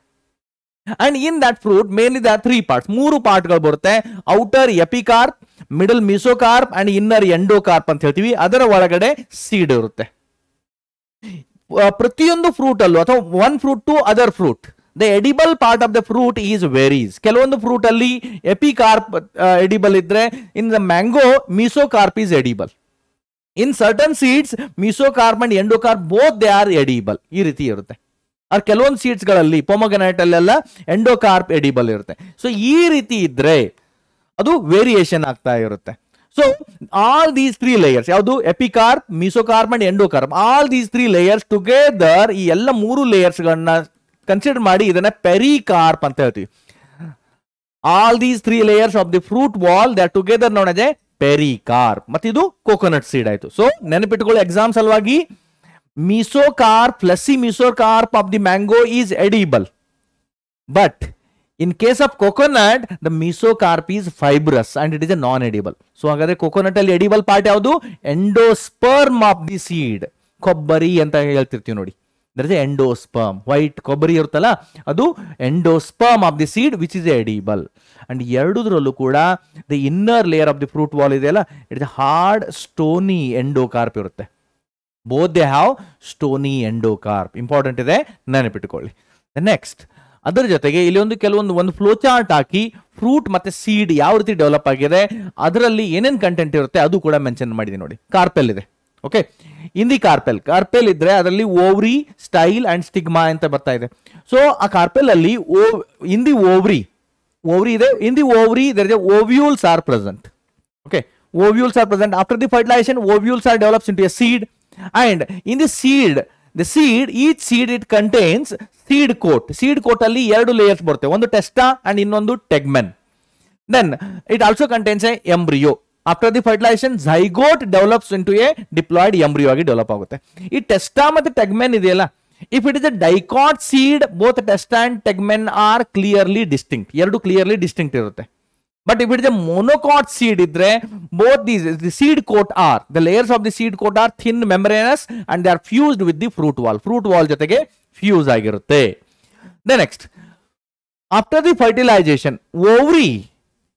And in that fruit mainly the 3 parts, 3 ಪಾರ್ಟ್ಗಳು ಬರುತ್ತೆ. Outer epicarp, middle mesocarp and inner endocarp ಅಂತ ಹೇಳ್ತೀವಿ. ಅದರ ಒಳಗಡೆ ಸೀಡ್ ಇರುತ್ತೆ. ಪ್ರತಿಯೊಂದು ಫ್ರೂಟ್ ಅಲ್ಲೂ ಅಥವಾ one fruit to other fruit the edible part of the fruit is varies. ಕೆಲವೊಂದು ಫ್ರೂಟ್ ಅಲ್ಲಿ ಎಪಿಕಾರ್ಪ್ ಎಡಿಬಲ್ ಇದ್ರೆ in the mango mesocarp is edible. In certain seeds mesocarp and endocarp both they are edible. ಈ ರೀತಿ ಇರುತ್ತೆ. আর ಕೆಲವೊಂದು seeds ಗಳಲ್ಲಿ ಪೊಮೊಗ್ರಾನೇಟ್ ಅಲ್ಲೆಲ್ಲ ಎಂಡೋಕಾರ್ಪ್ edible ಇರುತ್ತೆ. ಸೊ ಈ ರೀತಿ ಇದ್ರೆ ಅದು ವೇರಿಯೇಷನ್ ಆಗ್ತಾ ಇರುತ್ತೆ. So all these 3 layers, ಯಾವುದು ಎಪಿಕಾರ್ಪ್, ಮಿಸೋಕಾರ್ಪ್ and ಎಂಡೋಕಾರ್ಪ್, all these 3 layers together, ಈ ಎಲ್ಲ 3 ಲೇಯರ್ಸ್ ಗಳನ್ನ ಕನ್ಸಿಡರ್ ಮಾಡಿ ಇದನ್ನ ಪೆರಿಕಾರ್ಪ್ ಅಂತ ಹೇಳ್ತೀವಿ. All these 3 layers of the fruit wall, they are together known as a pericarp. ಮತ್ತೆ ಇದು ಕೋಕೋನಟ್ ಸೀಡ್ ಆಯ್ತು. ಸೊ ನೆನಪಿಟ್ಟುಕೊಳ್ಳಿ ಎಕ್ಸಾಮ್ ಸಲುವಾಗಿ, mesocarp fleshy mesocarp of the mango is edible, but in case of coconut the mesocarp is fibrous and it is a non edible. So ಹಾಗಾದ್ರೆ coconut ಅಲ್ಲಿ edible part ಯಾವುದು, endosperm of the seed. ಕೊಬ್ಬರಿ ಅಂತ ಹೇಳ್ತಿರ್ತೀವಿ ನೋಡಿ, there is a endosperm, white ಕೊಬ್ಬರಿ ಇರುತ್ತಲ್ಲ ಅದು endosperm of the seed which is edible. and ಎರಡೂದ್ರಲ್ಲೂ ಕೂಡ the inner layer of the fruit wall ಇದೆಯಲ್ಲ it is a hard stony endocarp ಇರುತ್ತೆ. both they have stony endocarp. Important ಇದೆ, ನೆನಪಿಟ್ಟುಕೊಳ್ಳಿ. Next ಅದರ ಜೊತೆಗೆ ಇಲ್ಲಿ ಒಂದು ಫ್ಲೋ ಚಾರ್ಟ್ ಹಾಕಿ ಫ್ರೂಟ್ ಮತ್ತೆ seed ಯಾವ ರೀತಿ ಡೆವಲಪ್ ಆಗಿದೆ, ಅದರಲ್ಲಿ ಏನೇನು ಕಂಟೆಂಟ್ ಇರುತ್ತೆ ಅದು ಕೂಡ ಮೆನ್ಷನ್ ಮಾಡಿದೆ ನೋಡಿ. ಕಾರ್ಪೆಲ್ ಇದೆ, ಓಕೆ. ಇನ್ ದಿ ಕಾರ್ಪೆಲ್ ಇದ್ರೆ ಅದರಲ್ಲಿ ಓವ್ರಿ, ಸ್ಟೈಲ್ ಅಂಡ್ ಸ್ಟಿಗ್ಮಾ ಅಂತ ಬರ್ತಾ ಇದೆ. ಸೊ ಆ ಕಾರ್ಪೆಲ್ ಅಲ್ಲಿ ಇನ್ ದಿ ಓವ್ರಿ ಇದೆ, in the ovary there is ovules are present. Okay, ovules are present. After the fertilization ovules are develops into a seed, and in the seed each seed it contains seed coat. seed coat ಅಲ್ಲಿ 2 layers ಬರುತ್ತೆ, ಒಂದು ಟೆಸ್ಟಾ and ಇನ್ನೊಂದು ಟೆಗ್ಮೆನ್. then it also contains a embryo. after the fertilization zygote develops into a diploid embryo ಆಗಿ develop ಆಗುತ್ತೆ. ಈ ಟೆಸ್ಟಾ ಮತ್ತೆ ಟೆಗ್ಮೆನ್ ಇದೆಯಲ್ಲ, if it is a dicot seed both testa and tegmen are clearly distinct. ಎರಡು clearly distinct ಇರುತ್ತೆ. But if it is a monocot seed idre, both these the seed coat are, the layers of the seed coat are thin membranous and they are fused with the fruit wall ಜೊತೆಗೆ fuse ಆಗಿರುತ್ತೆ. The next, after the fertilization ovary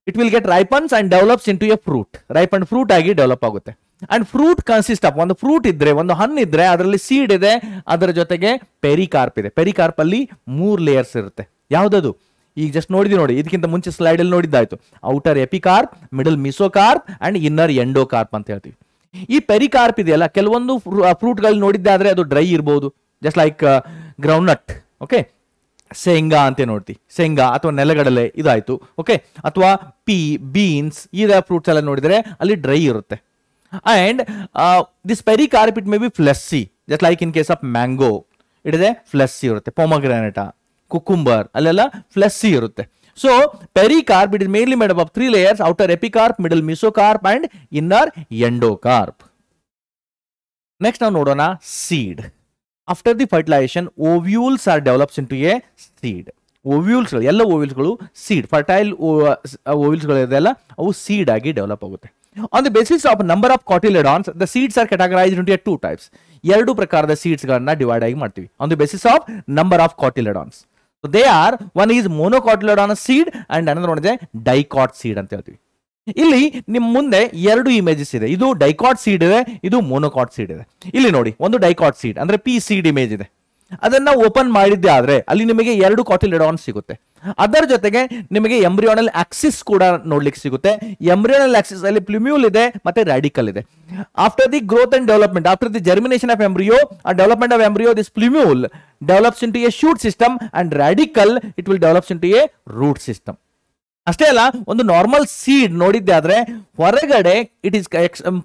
it will get ripens and develops into a fruit. ripened fruit ಆಗಿ develop ಆಗುತ್ತೆ. and fruit consist of, ಒಂದು fruit ಇದ್ರೆ ಒಂದು ಹಣ್ಣು ಇದ್ರೆ ಅದರಲ್ಲಿ ಸೀಡ್ ಇದೆ, ಅದರ ಜೊತೆಗೆ ಪೆರಿಕಾರ್ಪ್ ಇದೆ. ಪೆರಿಕಾರ್ಪ್ ಅಲ್ಲಿ 3 ಲೇಯರ್ಸ್ ಇರುತ್ತೆ. ಯಾವ್ದದು ಈಗ ಜಸ್ಟ್ ನೋಡಿದ್ವಿ ನೋಡಿ, ಇದಕ್ಕಿಂತ ಮುಂಚೆ ಸ್ಲೈಡ್ ಅಲ್ಲಿ ನೋಡಿದ್ದಾಯ್ತು. Outer epicarp, middle mesocarp and inner endocarp ಅಂತ ಹೇಳ್ತೀವಿ. ಈ ಪೆರಿಕಾರ್ಪ್ ಇದೆಯಲ್ಲ, ಕೆಲವೊಂದು ಫ್ರೂಟ್ಗಳು ನೋಡಿದ್ದೆ ಆದ್ರೆ ಅದು ಡ್ರೈ ಇರ್ಬೋದು, just like ground nut, okay, ಶೇಂಗಾ ಅಂತ ನೋಡ್ತೀವಿ, ಶೇಂಗಾ ಅಥವಾ ನೆಲಗಡಲೆ ಇದಾಯ್ತು, ಓಕೆ, ಅಥವಾ ಬೀನ್ಸ್ ಈ ಫ್ರೂಟ್ಸ್ ಎಲ್ಲ ನೋಡಿದ್ರೆ ಅಲ್ಲಿ ಡ್ರೈ ಇರುತ್ತೆ. And this pericarp it may be fleshy, just like in case of mango it is a fleshy ಇರುತ್ತೆ, ಪೊಮಗ್ರಾನೇಟ, ಕುಕುಂಬರ್ ಅಲ್ಲೆಲ್ಲ ಫ್ಲೆಸ್ಸಿ ಇರುತ್ತೆ. So pericarp it is mainly made up of 3 layers, outer epicarp, middle mesocarp and inner endocarp. Next ನಾವು ನೋಡೋಣ seed. After the fertilization ovules are develops into a seed. ಓವ್ಯೂಲ್ಸ್ಗಳು, ಎಲ್ಲ ಓವ್ಯೂಲ್ಸ್ಗಳು seed, fertile ಓವ್ಯೂಲ್ಸ್ಗಳು ಇದೆಲ್ಲ ಅವು seed ಆಗಿ develop ಆಗುತ್ತೆ. On the basis of number of cotyledons the seeds are categorized into 2 types. 2 ಪ್ರಕಾರದ ಸೀಡ್ಸ್ ಗಳನ್ನ ಡಿವೈಡ್ ಆಗಿ ಮಾಡ್ತೀವಿ on the basis of number of cotyledons. They are, one is monocotyledonous seed and another one is dicot seed ಅಂತ ಹೇಳ್ತೀವಿ. ಇಲ್ಲಿ ನಿಮ್ ಮುಂದೆ 2 images ಇದೆ, ಇದು ಡೈಕಾಟ್ ಸೀಡ್ ಇದೆ, ಇದು ಮೊನೋಕಾಟ್ ಸೀಡ್ ಇದೆ. ಇಲ್ಲಿ ನೋಡಿ, ಒಂದು ಡೈಕಾಟ್ ಸೀಡ್ ಅಂದ್ರೆ ಪಿ ಸೀಡ್ ಇಮೇಜ್ ಇದೆ, ಅದನ್ನ ಓಪನ್ ಮಾಡಿದ್ದೆ ಆದ್ರೆ ಅಲ್ಲಿ ನಿಮಗೆ 2 ಕಾಟಿಲೆಡಾನ್ಸ್ ಸಿಗುತ್ತೆ. ಅದರ ಜೊತೆಗೆ ನಿಮಗೆ ಎಂಬ್ರಿಯೋನಲ್ ಆಕ್ಸಿಸ್ ಕೂಡ ನೋಡ್ಲಿಕ್ಕೆ ಸಿಗುತ್ತೆ. ಎಂಬ್ರಿಯೋನಲ್ ಆಕ್ಸಿಸ್ ಅಲ್ಲಿ ಪ್ಲುಮ್ಯೂಲ್ ಇದೆ ಮತ್ತೆ ರಾಡಿಕಲ್ ಇದೆ. After the growth and development, after the germination of embryo, development of embryo, this plumule develops into a shoot system and radicle it will develops into a root system. ಅಷ್ಟೇ ಅಲ್ಲ, ಒಂದು normal seed ನೋಡಿದ್ದೆ ಆದ್ರೆ ಹೊರಗಡೆ it is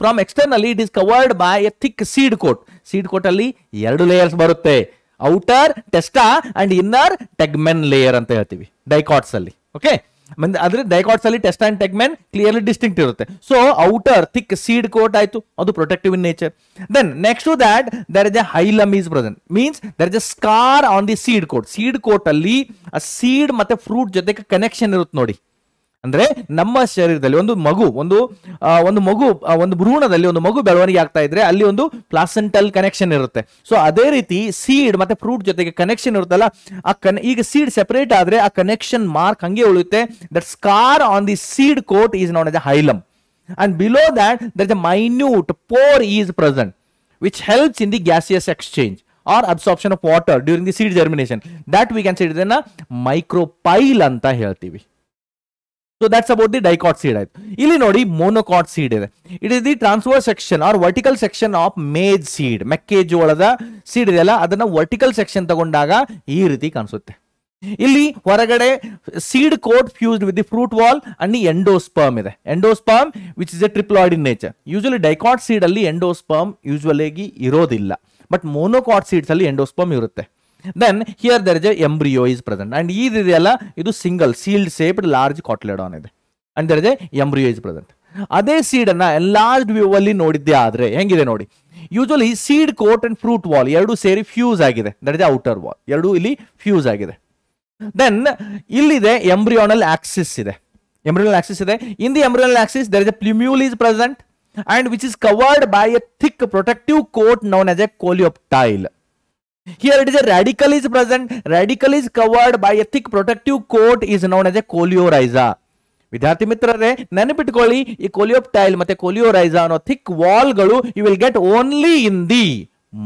from externally it is covered by a thick seed coat. Seed coat ಅಲ್ಲಿ 2 layers ಬರುತ್ತೆ, outer testa and inner tegmen layer ಅಂತ ಹೇಳ್ತೀವಿ ಡೈಕಾಟ್ಸ್ ಅಲ್ಲಿ. ಓಕೆ, ಅಂದ್ರೆ ಡೈಕಾಟ್ಸ್ ಅಲ್ಲಿ testa and tegmen clearly distinct ಇರುತ್ತೆ. So outer thick seed coat ಆಯ್ತು, ಅದು protective in nature. Then next to that there is a hilum is present, means there is a scar on the seed coat. Seed coat ಅಲ್ಲಿ ಆ seed ಮತ್ತೆ fruit ಜೊತೆಗೆ connection ಇರುತ್ತೆ ನೋಡಿ. ಅಂದ್ರೆ ನಮ್ಮ ಶರೀರದಲ್ಲಿ ಒಂದು ಮಗು ಒಂದು ಭ್ರೂಣದಲ್ಲಿ ಒಂದು ಮಗು ಬೆಳವಣಿಗೆ ಆಗ್ತಾ ಇದ್ರೆ ಅಲ್ಲಿ ಒಂದು ಪ್ಲಾಸೆಂಟಲ್ ಕನೆಕ್ಷನ್ ಇರುತ್ತೆ. ಸೊ ಅದೇ ರೀತಿ ಸೀಡ್ ಮತ್ತೆ ಫ್ರೂಟ್ ಜೊತೆಗೆ ಕನೆಕ್ಷನ್ ಇರುತ್ತಲ್ಲ, ಈಗ ಸೀಡ್ ಸೆಪರೇಟ್ ಆದ್ರೆ ಆ ಕನೆಕ್ಷನ್ ಮಾರ್ಕ್ ಹಂಗೆ ಉಳಿಯುತ್ತೆ. That scar on the seed coat is known as a hilum. And below that there is a minute pore is present which helps in the gaseous exchange or absorption of water during the seed germination. That we can say it is a micropyle anta ಹೇಳ್ತೀವಿ. So that's about the dicot seed ಆಯ್ತು. ಇಲ್ಲಿ ನೋಡಿ monocot seed ಇದೆ. It is the transverse section or vertical section of maize seed. ಮೆಕ್ಕೆಜೋಳದ seed ಇದೆಯಲ್ಲ ಅದನ್ನ vertical section ತಗೊಂಡಾಗ ಈ ರೀತಿ ಕಾಣಿಸುತ್ತೆ. ಇಲ್ಲಿ ಹೊರಗಡೆ seed coat fused with the fruit wall and the endosperm ಇದೆ. Endosperm which is a triploid in nature. Usually dicot seed ಅಲ್ಲಿ ಎಂಡೋಸ್ಪರ್ಮ್ ಯೂಶುವಲಿ ಇರೋದಿಲ್ಲ, ಬಟ್ ಮೊನೊಕಾಟ್ ಸೀಡ್ಸ್ ಅಲ್ಲಿ ಎಂಡೋಸ್ಪರ್ಮ್ ಇರುತ್ತೆ. Then here there is a embryo is present and ಇದೆಯಲ್ಲ ಇದು single shield shaped large cotyledon ಇದೆ and there is a embryo is present. ಅದೇ seed ಅನ್ನ enlarged view ಅಲ್ಲಿ ನೋಡಿದ್ದೆ ಆದ್ರೆ ಹೆಂಗಿದೆ ನೋಡಿ. Usually seed coat and fruit wall ಎರಡು ಸೇರಿ ಫ್ಯೂಸ್ ಆಗಿದೆ, ದಟ್ ಇಸ್ ಔಟರ್ ವಾಲ್, ಎರಡು ಇಲ್ಲಿ ಫ್ಯೂಸ್ ಆಗಿದೆ. ದೆನ್ ಇಲ್ಲಿದೆ ಎಂಬ್ರಿಯೋನಲ್ ಆಕ್ಸಿಸ್ ಇದೆ. ಎಂಬ್ರಿಯೋನಲ್ ಆಕ್ಸಿಸ್ ಇದೆ. In the embryonal axis there is a plumule is present and which is covered by a thick protective coat known as a coleoptile. Here it is a radical is present. Radical is covered by a thick protective coat is known as a coleorhiza. ವಿದ್ಯಾರ್ಥಿ ಮಿತ್ರರೇ ನೆನಪಿಟ್ಕೊಳ್ಳಿ, ಈ ಕೋಲಿಯೋಪ್ಟೈಲ್ ಮತ್ತೆ coleorhiza ಅನ್ನೋ thick wall ಗಳು you will get only in the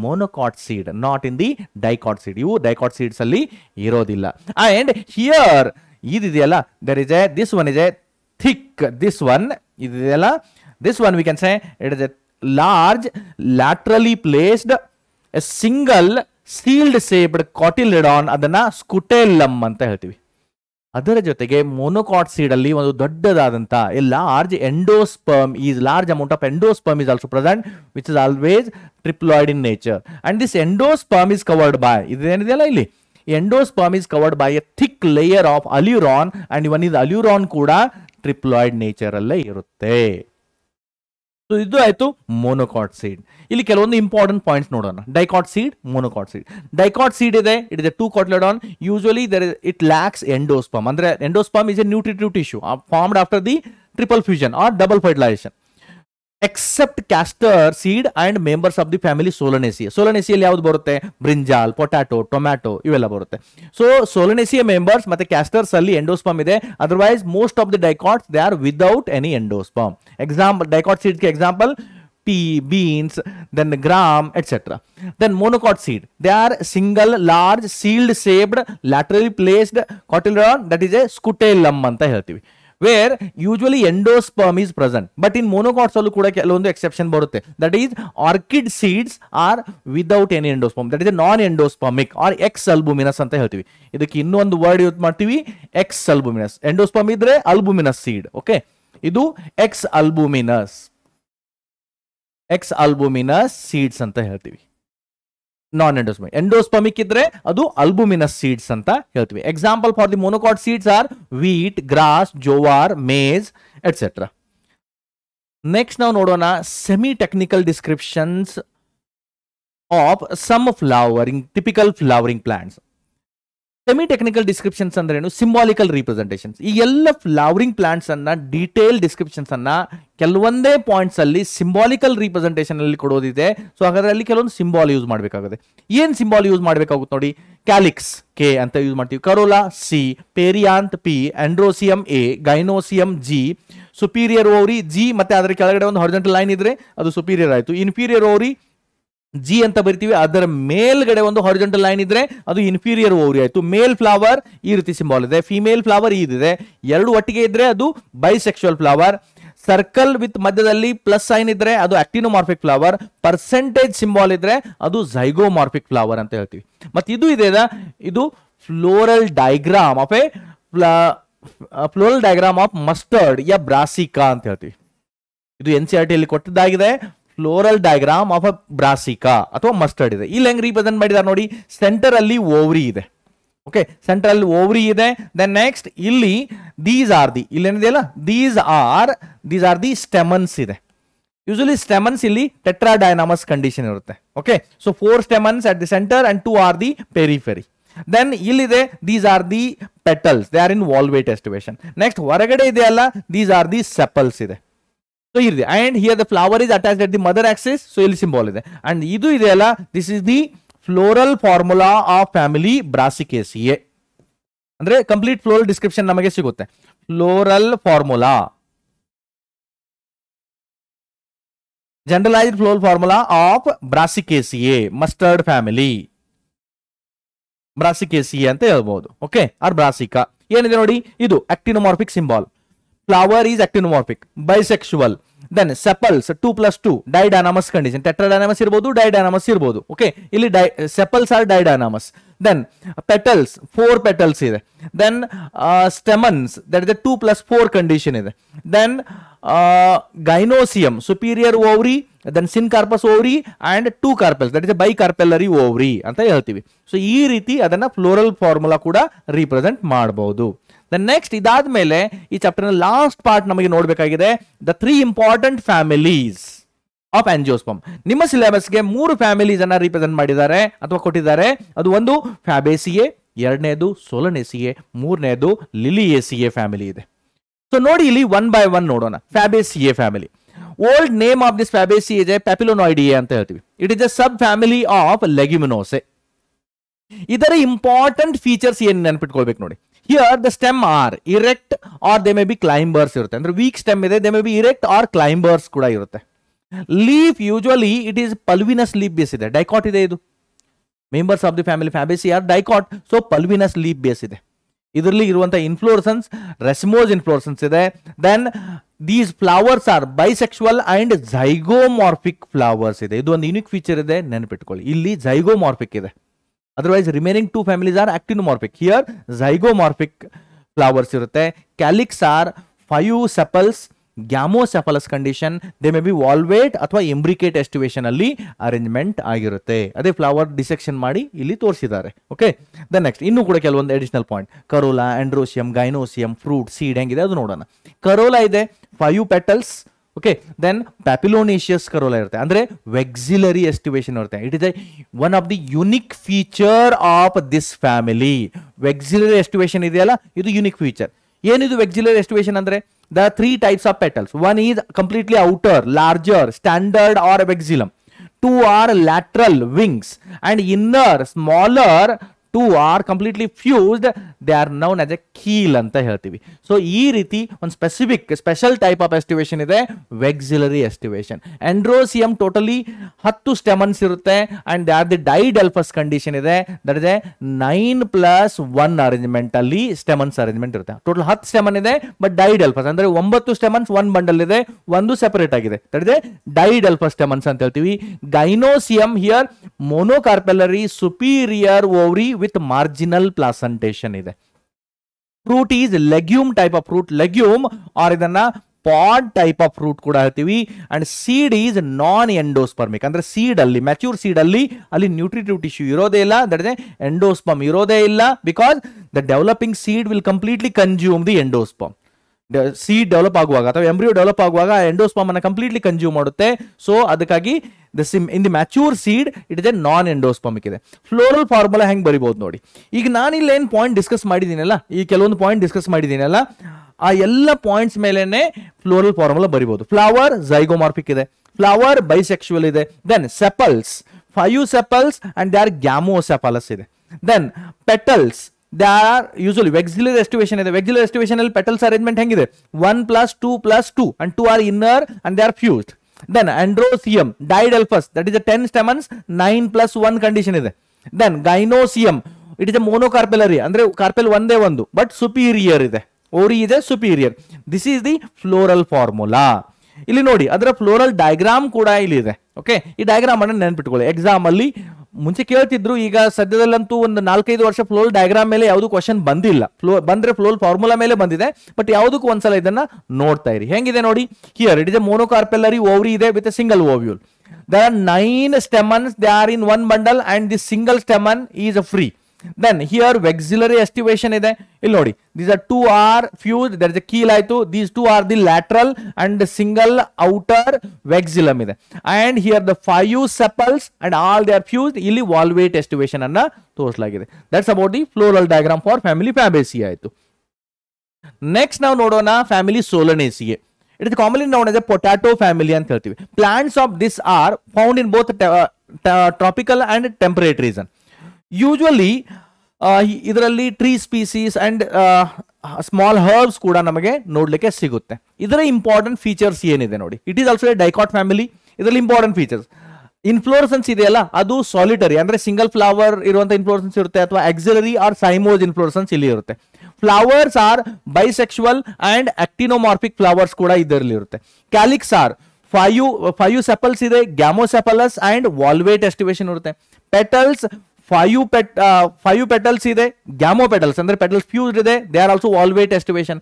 monocot seed, not in the dicot seed. ಇವು dicot seeds ಅಲ್ಲಿ ಇರೋದಿಲ್ಲ. And here ಇದೆಯಲ್ಲ there is a this one is a thick, this one ಇದೆಯಲ್ಲ this one we can say it is a large laterally placed a single sealed shaped cotyledon, ಅದನ್ನ ಸ್ಕುಟೆಲ್ಲಮ್ ಅಂತ ಹೇಳ್ತೀವಿ. ಅದರ ಜೊತೆಗೆ ಮೊನೊಕಾಟ್ ಸೀಡ್ ಅಲ್ಲಿ ಒಂದು ದೊಡ್ಡದಾದಂತ a large endosperm is large amount of endosperm is also present which is always triploid in nature and this endosperm is covered by ಇದೇನಿದೆಯಲ್ಲ ಇಲ್ಲಿ endosperm is covered by a thick layer of alluron and even is alluron ಕೂಡ triploid nature ಅಲ್ಲೇ ಇರುತ್ತೆ. So ಇದು ಆಯ್ತು monocot seed. ಇಲ್ಲಿ ಕೆಲವೊಂದು important points ನೋಡೋಣ. Dicot seed, monocot seed. Dicot seed ಇದೆ, it is a 2 cotyledon. Usually it lacks endosperm. ಅಂದ್ರೆ endosperm is a nutritive tissue formed after the triple fusion or double fertilization. Except castor seed and members of the family solanaceae. ಸೋಲನೇಸಿಯಲ್ಲಿ ಯಾವ್ದು ಬರುತ್ತೆ? Brinjal, potato, tomato ಇವೆಲ್ಲ ಬರುತ್ತೆ. So ಸೋಲನೇಸಿಯಾ members ಮತ್ತೆ ಕ್ಯಾಸ್ಟರ್ಸ್ ಅಲ್ಲಿ endosperm ಇದೆ. Otherwise most of the dicots they are without any endosperm. Example dicot seed ಗೆ example pea, beans, then gram, etc. Then monocot seed, they are single large sealed shaped laterally placed cotyledon, that is a scutellum anta ಹೇಳ್ತೀವಿ. Where usually endosperm is present. But in monocots ಅಲ್ಲೂ ಕೂಡ ಕೆಲವೊಂದು exception ಬರುತ್ತೆ. That is orchid seeds are without any endosperm, that is non endospermic or exalbuminous ಅಂತ ಹೇಳ್ತೀವಿ. ಇದಕ್ಕೆ ಇನ್ನೊಂದು word use ಮಾಡ್ತೀವಿ, ಎಕ್ಸ್ ಅಲ್ಬುಮಿನಸ್. ಎಂಡೋಸ್ಪರ್ಮ್ ಇದ್ರೆ ಅಲ್ಬುಮಿನಸ್ ಸೀಡ್. ಓಕೆ, ಇದು exalbuminous, exalbuminous seeds ಅಂತ ಹೇಳ್ತೀವಿ. ನಾನ್ ಎಂಡೋಸ್ಪರ್ಮಿಕ್. ಎಂಡೋಸ್ಪರ್ಮಿಕ್ ಇದ್ರೆ ಅದು ಅಲ್ಬುಮಿನಸ್ ಸೀಡ್ಸ್ ಅಂತ ಹೇಳ್ತೀವಿ. Example for the monocot seeds are wheat, grass, jowar, maize etcetera. Next ನಾವು ನೋಡೋಣ semi technical descriptions of some flowering typical flowering plants. Semi technical descriptions ಅಂದ್ರೆ ಏನು? Symbolical representations. ಈ ಎಲ್ಲ ಫ್ಲವರಿಂಗ್ ಪ್ಲಾಂಟ್ಸ್ ಅನ್ನ ಡೀಟೇಲ್ ಡಿಸ್ಕ್ರಿಪ್ಷನ್ಸ್ ಅನ್ನ ಕೆಲವೊಂದೇ ಪಾಯಿಂಟ್ಸ್ ಅಲ್ಲಿ ಸಿಂಬಾಲಿಕಲ್ ರೀಪ್ರೆಸೆಂಟೇಷನ್ ಅಲ್ಲಿ ಕೊಡೋದಿದೆ. ಸೊ ಹಾಗಾದ್ರೆ ಅಲ್ಲಿ ಕೆಲವೊಂದು ಸಿಂಬಾಲ್ ಯೂಸ್ ಮಾಡಬೇಕಾಗುತ್ತೆ. ಏನ್ ಸಿಂಬಾಲ್ ಯೂಸ್ ಮಾಡಬೇಕಾಗುತ್ತೆ ನೋಡಿ. ಕ್ಯಾಲಿಕ್ಸ್ ಕೆ ಅಂತ ಯೂಸ್ ಮಾಡ್ತೀವಿ, corolla C, perianth P, androecium A, gynoecium G, superior ovary G, ಮತ್ತೆ ಅದರ ಕೆಳಗಡೆ ಒಂದು ಹಾರಿಜಾಂಟಲ್ ಲೈನ್ ಇದ್ರೆ ಅದು ಸುಪೀರಿಯರ್ ಆಯ್ತು. ಇನ್ಫೀರಿಯರ್ ಓವರಿ ಜಿ ಅಂತ ಬರಿತೀವಿ, ಅದರ ಮೇಲ್ಗಡೆ ಒಂದು ಹಾರಿಜಾಂಟಲ್ ಲೈನ್ ಇದ್ರೆ ಅದು ಇನ್ಫೀರಿಯರ್ ಓವರಿ ಆಯ್ತು. ಮೇಲ್ ಫ್ಲವರ್ ಈ ರೀತಿ ಸಿಂಬಾಲ್ ಇದೆ, ಫಿಮೇಲ್ ಫ್ಲವರ್ ಇದೆ, ಎರಡು ಒಟ್ಟಿಗೆ ಇದ್ರೆ ಅದು ಬೈಸೆಕ್ಷುವಲ್ ಫ್ಲವರ್. ಸರ್ಕಲ್ ವಿತ್ ಮಧ್ಯದಲ್ಲಿ ಪ್ಲಸ್ ಸೈನ್ ಇದ್ರೆ ಅದು ಆಕ್ಟಿನೋಮಾರ್ಫಿಕ್ ಫ್ಲವರ್. ಪರ್ಸೆಂಟೇಜ್ ಸಿಂಬಾಲ್ ಇದ್ರೆ ಅದು ಝೈಗೋಮಾರ್ಫಿಕ್ ಫ್ಲವರ್ ಅಂತ ಹೇಳ್ತೀವಿ. ಮತ್ತೆ ಇದು ಇದೆ, ಇದು floral diagram of a floral diagram of mustard ಯಾ ಬ್ರಾಸಿಕಾ ಅಂತ ಹೇಳ್ತೀವಿ. ಇದು NCERT ಅಲ್ಲಿ ಕೊಟ್ಟದ್ದಾಗಿದೆ. Floral diagram of a brassica ಅಥವಾ ಮಸ್ಟರ್ಡ್ ಇದೆ. ಇಲ್ಲಿ ಹೆಂಗ್ ರೀಪ್ರೆಸೆಂಟ್ ಮಾಡಿದ್ದಾರೆ ನೋಡಿ. ಸೆಂಟರ್ ಅಲ್ಲಿ ಓವರಿ ಇದೆ. ಓಕೆ, ಸೆಂಟರ್ ಅಲ್ಲಿ ಓವರಿ ಇದೆ. ದೆನ್ ನೆಕ್ಸ್ಟ್ ಇಲ್ಲಿ ದೀಸ್ ಆರ್ ದಿ, ಇಲ್ಲಿ ಏನಿದೆಯಲ್ಲ ದೀಸ್ ಆರ್ ದಿ ಸ್ಟೆಮನ್ಸ್ ಇದೆ. ಯೂಶಲಿ ಸ್ಟೆಮನ್ಸ್ ಇಲ್ಲಿ ಟೆಟ್ರಾಡೈನಾಮಸ್ ಕಂಡೀಷನ್ ಇರುತ್ತೆ. Okay, so 4 stamens at the centre and 2 are the periphery. Then ಇಲ್ಲಿದೆ these are the petals, they are in valvate aestivation. Next ಹೊರಗಡೆ ಇದೆ ಅಲ್ಲ, these are the sepals ಇದೆ. So ಇದೆ, and here the flower is attached at the mother axis. So ಇಲ್ಲಿ symbol ಇದೆ. And ಇದು ಇದೆ ಅಲ್ಲ, this is the floral formula of family brassicaceae. ಅಂದ್ರೆ ಕಂಪ್ಲೀಟ್ ಫ್ಲೋರಲ್ ಡಿಸ್ಕ್ರಿಪ್ಷನ್ ನಮಗೆ ಸಿಗುತ್ತೆ. Floral formula, generalized floral formula of brassicaceae, mustard family brassicaceae ಅಂತ ಹೇಳ್ಬಹುದು. ಓಕೆ, ಆರ್ ಬ್ರಾಸಿಕಾ ಏನಿದೆ ನೋಡಿ, ಇದು actinomorphic symbol. Flower is actinomorphic, bisexual. Then sepals 2+2, didynamous condition. Tetradynamous ಇರಬಹುದು, didynamous ಇರಬಹುದು. ಓಕೆ, ಇಲ್ಲಿ sepals are didynamous. Then petals 4 petals ಇದೆ. Then stamens, that is the 2+4 condition ಇದೆ. Then gynosium, superior ovary, then syncarpus ovary and 2 carpels, that is a bicarpellary ovary ಅಂತ ಹೇಳ್ತೀವಿ. So ಈ ರೀತಿ ಅದನ್ನ ಫ್ಲೋರಲ್ ಫಾರ್ಮುಲಾ ಕೂಡ ರೀಪ್ರೆಸೆಂಟ್ ಮಾಡಬಹುದು. ನೆಕ್ಸ್ಟ್ ಇದಾದ್ಮೇಲೆ ಈ ಚಾಪ್ಟರ್ ಲಾಸ್ಟ್ ಪಾರ್ಟ್ ನಮಗೆ ನೋಡಬೇಕಾಗಿದೆ, the 3 important families of angiosperm. ನಿಮ್ಮ ಸಿಲೆಬಸ್ಗೆ 3 ಫ್ಯಾಮಿಲೀಸ್ ಅನ್ನ ರೀಪ್ರೆಸೆಂಟ್ ಮಾಡಿದ್ದಾರೆ ಅಥವಾ ಕೊಟ್ಟಿದ್ದಾರೆ. ಅದು ಒಂದು ಫ್ಯಾಬೇಸಿಯೆ, ಎರಡನೇದು ಸೋಲನೇಸಿಯೆ, ಮೂರನೇದು ಲಿಲಿಯೇಸಿಯೆ ಫ್ಯಾಮಿಲಿ ಇದೆ. ಸೊ ನೋಡಿ ಇಲ್ಲಿ 1 by 1 ನೋಡೋಣ. Fabaceae family, old name of this fabaceae ಇದೆ ಪ್ಯಾಪಿಲೋನಾಯ್ಡಿಯೆ ಅಂತ ಹೇಳ್ತೀವಿ. It is a subfamily of leguminosae. ಇದರ ಇಂಪಾರ್ಟೆಂಟ್ ಫೀಚರ್ಸ್ ಏನ್ ನೆನಪಿಟ್ಕೊಳ್ಬೇಕು ನೋಡಿ. Here the stem are erect or they may be climbers ಇರುತ್ತೆ. ಅಂದ್ರೆ weak stem ಇದೆ, they may be erect or climbers ಕೂಡ ಇರುತ್ತೆ. Leaf usually it is pulvinous leaf base ಇದೆ, dicot ಇದೆ. ಇದು members of the family Fabaceae are dicot, so pulvinous leaf base ಇದೆ. ಇದರಲ್ಲಿ ಇರುವಂತ ಇನ್ಫ್ಲೋರೆಸೆನ್ಸ್ ರೆಸ್ಮೋಸ್ ಇನ್ಫ್ಲೋರೆಸೆನ್ಸ್ ಇದೆ. Then these flowers are bisexual and zygomorphic flowers ಇದೆ. ಇದು ಒಂದು ಯುನಿಕ್ ಫೀಚರ್ ಇದೆ, ನೆನಪಿಟ್ಕೊಳ್ಳಿ. ಇಲ್ಲಿ ಝೈಗೋಮಾರ್ಫಿಕ್ ಇದೆ. Otherwise remaining 2 families are actinomorphic. Here zygomorphic flowers irutte. Calyx are 5 sepals, gamocephalous condition. They may be valvate athwa imbricate estivation alli arrangement ಆಗಿರುತ್ತೆ. ಅದೇ flower dissection ಮಾಡಿ ಇಲ್ಲಿ ತೋರಿಸಿದ್ದಾರೆ. ಓಕೆ, ದ ನೆಕ್ಸ್ಟ್ ಇನ್ನೂ ಕೂಡ ಕೆಲವೊಂದು additional point. Corolla, androecium, gynoecium, fruit, seed ಹೆಂಗಿದೆ ಅದು ನೋಡೋಣ. ಕರೋಲಾ ಇದೆ 5 petals. Okay, then papilionaceous corolla ಇರುತ್ತೆ, ಅಂದ್ರೆ ವೆಕ್ಸಿಲರಿ ಎಸ್ಟಿವೇಶನ್ ಇರುತ್ತೆ. It is one of the unique feature of this family. Vexillary aestivation ಇದೆಯಲ್ಲ, ಇದು ಯುನಿಕ್ ಫೀಚರ್. ಏನಿದು ವೆಕ್ಸಿಲರಿ ಎಸ್ಟಿವೇಶನ್ ಅಂದ್ರೆ? The 3 types of petals. One is completely outer, larger, standard or vexillum. 2 are lateral wings and inner, smaller, 2 are completely fused, they are known as a keel ಅಂತ ಹೇಳ್ತೀವಿ. So ಈ ರೀತಿ ಒಂದು special type of ಎಸ್ಟಿವೇಶನ್ ಇದೆ, vexillary ಎಸ್ಟಿವೇಶನ್. ಎಂಡ್ರೋಸಿಯಂ totally 10 stamens ಇರುತ್ತೆ and they are the diadelphous condition ಇದೆ, that is 9+1 arrangement ಅಲ್ಲಿ stamens arrangement ಇರುತ್ತೆ. ಟೋಟಲ್ 10 ಸ್ಟೆಮನ್ ಇದೆ, ಬಟ್ ಡೈಡೆಲ್ಫಸ್ ಅಂದ್ರೆ 9 ಸ್ಟೆಮನ್ಸ್ 1 ಬಂಡಲ್ ಇದೆ, ಒಂದು ಸೆಪರೇಟ್ ಆಗಿದೆ, ದಟ್ ಇಸ್ ಡೈಡೆಲ್ಫಸ್ ಸ್ಟೆಮನ್ಸ್ ಅಂತ ಹೇಳ್ತೀವಿ. Gynoecium here monocarpellary superior ovary with marginal placentation ಇದೆ. Fruit is legume type of fruit, legume or ಇದನ್ನ ಪಾಡ್ ಟೈಪ್ ಆಫ್ ಫ್ರೂಟ್ ಕೂಡ ಹೇಳ್ತೀವಿ. And seed is non endospermic, ಅಂದ್ರೆ ಸೀಡ್ ಅಲ್ಲಿ ಮ್ಯಾಚ್ಯೂರ್ ಸೀಡ್ ಅಲ್ಲಿ nutritive tissue ಇರೋದೇ ಇಲ್ಲ, ದಟ್ ಇಸ್ ಎಂಡೋಸ್ಪರ್ಮ್ ಇರೋದೇ ಇಲ್ಲ, because the developing seed will completely consume the endosperm. Seed develop ಆಗುವಾಗ ಅಥವಾ ಎಂಬ್ರಿಯೋ ಡೆವಲಪ್ ಆಗುವಾಗ ಎಂಡೋಸ್ಪರ್ಮ್ ಅನ್ನ ಕಂಪ್ಲೀಟ್ಲಿ ಕನ್ಸ್ಯೂಮ್ ಮಾಡುತ್ತೆ. ಸೊ ಅದಕ್ಕಾಗಿ in the mature seed it is A non endospermic ಇದೆ. ಫ್ಲೋರಲ್ ಫಾರ್ಮುಲಾ ಹೆಂಗ್ ಬರಿಬಹುದು ನೋಡಿ. ಈಗ ನಾನಿಲ್ಲಿ ಏನ್ ಪಾಯಿಂಟ್ ಡಿಸ್ಕಸ್ ಮಾಡಿದ್ದೀನಲ್ಲ, ಈ ಕೆಲವೊಂದು ಪಾಯಿಂಟ್ ಡಿಸ್ಕಸ್ ಮಾಡಿದ್ದೀನಲ್ಲ, ಆ ಎಲ್ಲ ಪಾಯಿಂಟ್ಸ್ ಮೇಲೆನೆ ಫ್ಲೋರಲ್ ಫಾರ್ಮುಲಾ ಬರಿಬಹುದು. ಫ್ಲವರ್ ಝೈಗೋಮಾರ್ಫಿಕ್ ಇದೆ, ಫ್ಲವರ್ ಬೈಸೆಕ್ಸುವಲ್ ಇದೆ, then sepals 5 sepals and they are gamosepalous ಇದೆ. Then petals they are usually vexillary aestivation ಇದೆ. ವೆಕ್ಸಿಲರಿ ಎಸ್ಟಿವೇಶನ್ ಅಲ್ಲಿ ಪೆಟಲ್ಸ್ ಅರೇಂಜ್ಮೆಂಟ್ ಹೆಂಗಿದೆ, 1+2+2 and 2 are inner and they are fused. Then androsium didelphus, that is a 10 stamens, 9+1 condition ಇದೆ. Then gynosium, it is a monocarpellary, ಅಂದ್ರೆ carpel ಒಂದೇ ಒಂದು but superior ಇದೆ, ಓರಿ ಇದೆ superior. This is the floral formula. ಇಲ್ಲಿ ನೋಡಿ ಅದರ ಫ್ಲೋರಲ್ ಡಯಾಗ್ರಾಮ್ ಕೂಡ ಇಲ್ಲಿ ಇದೆ. ಓಕೆ, ಈ ಡಯಾಗ್ರಾಮ್ ಅನ್ನು ನೆನ್ಪಿಟ್ಕೊಳ್ಳಿ. ಎಕ್ಸಾಮ್ ಅಲ್ಲಿ ಮುಂಚೆ ಕೇಳ್ತಿದ್ರು, ಈಗ ಸದ್ಯದಲ್ಲಂತೂ ಒಂದು 4-5 ವರ್ಷ ಫ್ಲೋರಲ್ ಡಯಾಗ್ರಾಮ್ ಮೇಲೆ ಯಾವುದು ಕ್ವಶನ್ ಬಂದಿಲ್ಲ. ಬಂದ್ರೆ ಫ್ಲೋರಲ್ ಫಾರ್ಮುಲಾ ಮೇಲೆ ಬಂದಿದೆ, ಬಟ್ ಯಾವುದಕ್ಕೂ ಒಂದ್ಸಲ ಇದನ್ನ ನೋಡ್ತಾ ಇರಿ. ಹೆಂಗಿದೆ ನೋಡಿ, here it is a monocarpellary ovary ಇದೆ with a single ovule. There are 9 stamens, they are in one bundle and the single stamen is free. Then here vexillary estivation ಇದೆ. ಇಲ್ಲಿ ನೋಡಿ, these are 2 are fused, there is a keel ಆಯ್ತು, these 2 are the lateral and the single outer vexillum ಇದೆ. And here the 5 sepals and all they are fused. ಇಲ್ಲಿ valvate estivation ಅನ್ನ ತೋರಿಸಲಾಗಿದೆ. That's about the floral diagram for family Fabaceae ಆಯ್ತು. Next ನಾವು ನೋಡೋಣ family Solanaceae. It is commonly known as a potato family ಅಂತ ಹೇಳ್ತೀವಿ. Plants of this are found in both tropical and temperate region. Usually ಇದರಲ್ಲಿ tree species and small herbs ಕೂಡ ನಮಗೆ ನೋಡ್ಲಿಕ್ಕೆ ಸಿಗುತ್ತೆ. ಇದರ ಇಂಪಾರ್ಟೆಂಟ್ ಫೀಚರ್ಸ್ ಏನಿದೆ ನೋಡಿ. It is also a dicot family. ಇದರಲ್ಲಿ ಇಂಪಾರ್ಟೆಂಟ್ ಫೀಚರ್ಸ್, ಇನ್ಫ್ಲೋರೆಸೆನ್ಸ್ ಇದೆಯಲ್ಲ ಅದು ಸಾಲಿಟರಿ, ಅಂದ್ರೆ ಸಿಂಗಲ್ ಫ್ಲವರ್ ಇರುವಂತ ಇನ್ಫ್ಲೋರೆಸೆನ್ಸ್ ಇರುತ್ತೆ, ಅಥವಾ ಆಕ್ಸಿಲರಿ ಆರ್ ಸೈಮೋಸ್ ಇನ್ಫ್ಲೋರೆಸೆನ್ಸ್ ಇಲ್ಲಿ ಇರುತ್ತೆ. Flowers are bisexual and actinomorphic flowers ಕೂಡ ಇದರಲ್ಲಿ ಇರುತ್ತೆ. ಕ್ಯಾಲಿಕ್ಸ್ ಆರ್ 5 ಸೆಪಲ್ಸ್ ಇದೆ, ಗ್ಯಾಮೋಸೆಪಲಸ್ ಅಂಡ್ ವಾಲ್ವೇಟ್ ಎಸ್ಟಿವೇಶನ್ ಇರುತ್ತೆ. ಪೆಟಲ್ಸ್ 5 ಪೆಟಲ್ಸ್ ಇದೆ, ಗ್ಯಾಮೋ ಪೆಟಲ್ಸ್ ಅಂದ್ರೆ ಪೆಟಲ್ಸ್ ಫ್ಯೂಸ್ಡ್ ಇದೆ, ದೇ ಆರ್ ಆಲ್ಸೋ ವಾಲ್ವೇಟ್ ಎಸ್ಟಿವೇಶನ್.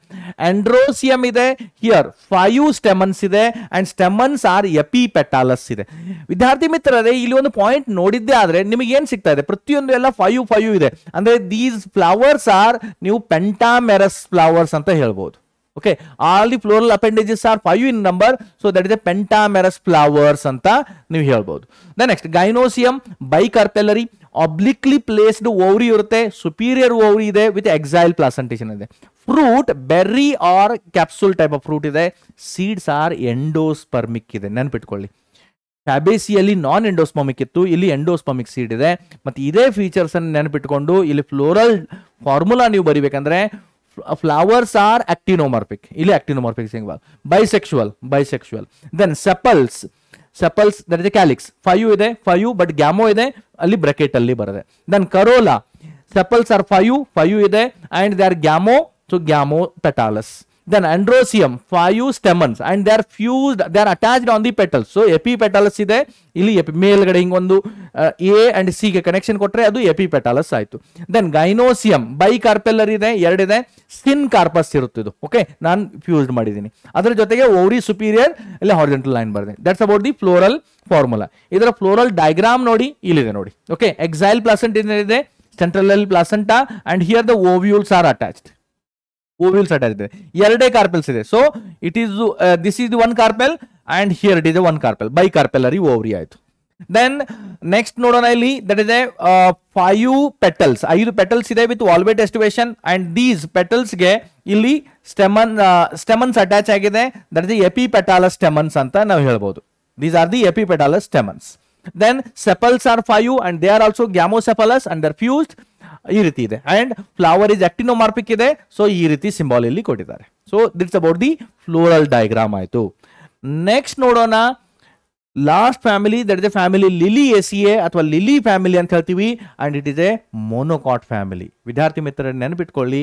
ಆಂಡ್ರೋಸಿಯಂ ಇದೆ, ಹಿಯರ್ 5 ಸ್ಟೆಮನ್ಸ್ ಇದೆ ಅಂಡ್ ಸ್ಟೆಮನ್ಸ್ ಆರ್ ಎಪಿಪೆಟಾಲಸ್ ಇದೆ. ವಿದ್ಯಾರ್ಥಿ ಮಿತ್ರರೇ, ಇಲ್ಲಿ ಒಂದು ಪಾಯಿಂಟ್ ನೋಡಿದ್ದೆ ಆದ್ರೆ ನಿಮಗೆ ಏನ್ ಸಿಗ್ತಾ ಇದೆ, ಪ್ರತಿಯೊಂದು ಎಲ್ಲ 5 ಇದೆ, ಅಂದ್ರೆ ದೀಸ್ ಫ್ಲವರ್ಸ್ ಆರ್ ನೀವು ಪೆಂಟಾಮೆರಸ್ ಫ್ಲವರ್ಸ್ ಅಂತ ಹೇಳ್ಬೋದು. Okay, all the floral appendages are 5 in number, so that is a pentamerous flowers ಅಂತ ನೀವು ಹೇಳ್ಬೋದು. The next gynosium bicarpellary, obliquely placed ovary ಇರುತ್ತೆ, superior ovary ಇದೆ with exile placentation ಇದೆ. Fruit berry or capsule type of fruit ಇದೆ. Seeds are endospermic ಇದೆ, ನೆನಪಿಟ್ಕೊಳ್ಳಿ. ಫ್ಯಾಬೇಸಿಯಲ್ಲಿ ನಾನ್ endospermic ಇತ್ತು, ಇಲ್ಲಿ ಎಂಡೋಸ್ಪರ್ಮಿಕ್ ಸೀಡ್ ಇದೆ. ಮತ್ತೆ ಇದೇ ಫೀಚರ್ಸ್ ಅನ್ನು ನೆನಪಿಟ್ಕೊಂಡು ಇಲ್ಲಿ ಫ್ಲೋರಲ್ ಫಾರ್ಮುಲಾ ನೀವು ಬರಿಬೇಕಂದ್ರೆ flowers are actinomorphic, ಇಲ್ಲಿ actinomorphic single. bisexual. Then sepals, that is a calyx, 5 ಇದೆ, 5 ಬಟ್ ಗ್ಯಾಮೋ ಇದೆ, ಅಲ್ಲಿ ಬ್ರಾಕೆಟ್ ಅಲ್ಲಿ ಬರುತ್ತೆ. Then corolla, sepals are 5 ಇದೆ and they are gammo, so gamopetalis. Then androsium 5 stamens and they are fused, they are attached on the petals, so epipetalus ಇದೆ, ಇಲ್ಲಿ ಮೇಲ್ಗಡೆ ಹಿಂಗ್ ಒಂದು A and C ಗೆ ಕನೆಕ್ಷನ್ ಕೊಟ್ರೆ ಅದು ಎಪಿಪೆಟಾಲಸ್ ಆಯ್ತು. Then gynosium bicarpellary ಇದೆ, 2 ಇದೆ, ಸ್ಕಿನ್ ಕಾರ್ಪಸ್ ಇರುತ್ತೆ ಇದು. ಓಕೆ, ನಾನು ಫ್ಯೂಸ್ಡ್ ಮಾಡಿದ್ದೀನಿ, ಅದರ ಜೊತೆಗೆ ಓರಿ ಸುಪೀರಿಯರ್ ಇಲ್ಲಿ ಹಾರಿಜಾಂಟಲ್ ಲೈನ್ ಬರುತ್ತೆ. That's about the floral formula. ಇದರ ಫ್ಲೋರಲ್ ಡಯಾಗ್ರಾಮ್ ನೋಡಿ, ಇಲ್ಲಿದೆ ನೋಡಿ. ಓಕೆ, ಎಕ್ಸೈಲ್ ಪ್ಲಾಸೆಂಟಾ ಇದೆ, central placenta and here the ovules are attached. Ovules attach ಇದೆ, 2 ಕಾರ್ಪೆಲ್ಸ್ ಇದೆ. So it is this is the 1 carpel and here it is 1 carpel, bicarpellary ovary ಆಯ್ತು. Then next ನೋಡೋಣ, ಇಲ್ಲಿ that is 5 petals, 5 petals ಇದೆ with valvate aestivation and these petals ಗೆ ಇಲ್ಲಿ stamens attach ಆಗಿದೆ. That is epipetalous stamens ಅಂತ ನಾವು ಹೇಳ್ಬೋದು. These are the epipetalous stamens. Then sepals are 5 and they are also gamosepalous and they are fused. ಈ ರೀತಿ ಇದೆ. ಅಂಡ್ ಫ್ಲವರ್ ಇಸ್ ಆಕ್ಟಿನೋಮಾರ್ಫಿಕ್ ಇದೆ, ಸೊ ಈ ರೀತಿ ಸಿಂಬಾಲ್ ಇಲ್ಲಿ ಕೊಟ್ಟಿದ್ದಾರೆ. So that's about the floral diagram ಆಯ್ತು. ನೆಕ್ಸ್ಟ್ ನೋಡೋಣ last family, that is a family liliaceae ಅಥವಾ ಲಿಲಿ ಫ್ಯಾಮಿಲಿ ಅಂತ ಹೇಳ್ತೀವಿ. And it is a monocot family. ವಿದ್ಯಾರ್ಥಿ ಮಿತ್ರರನ್ನು ನೆನಪಿಟ್ಕೊಳ್ಳಿ,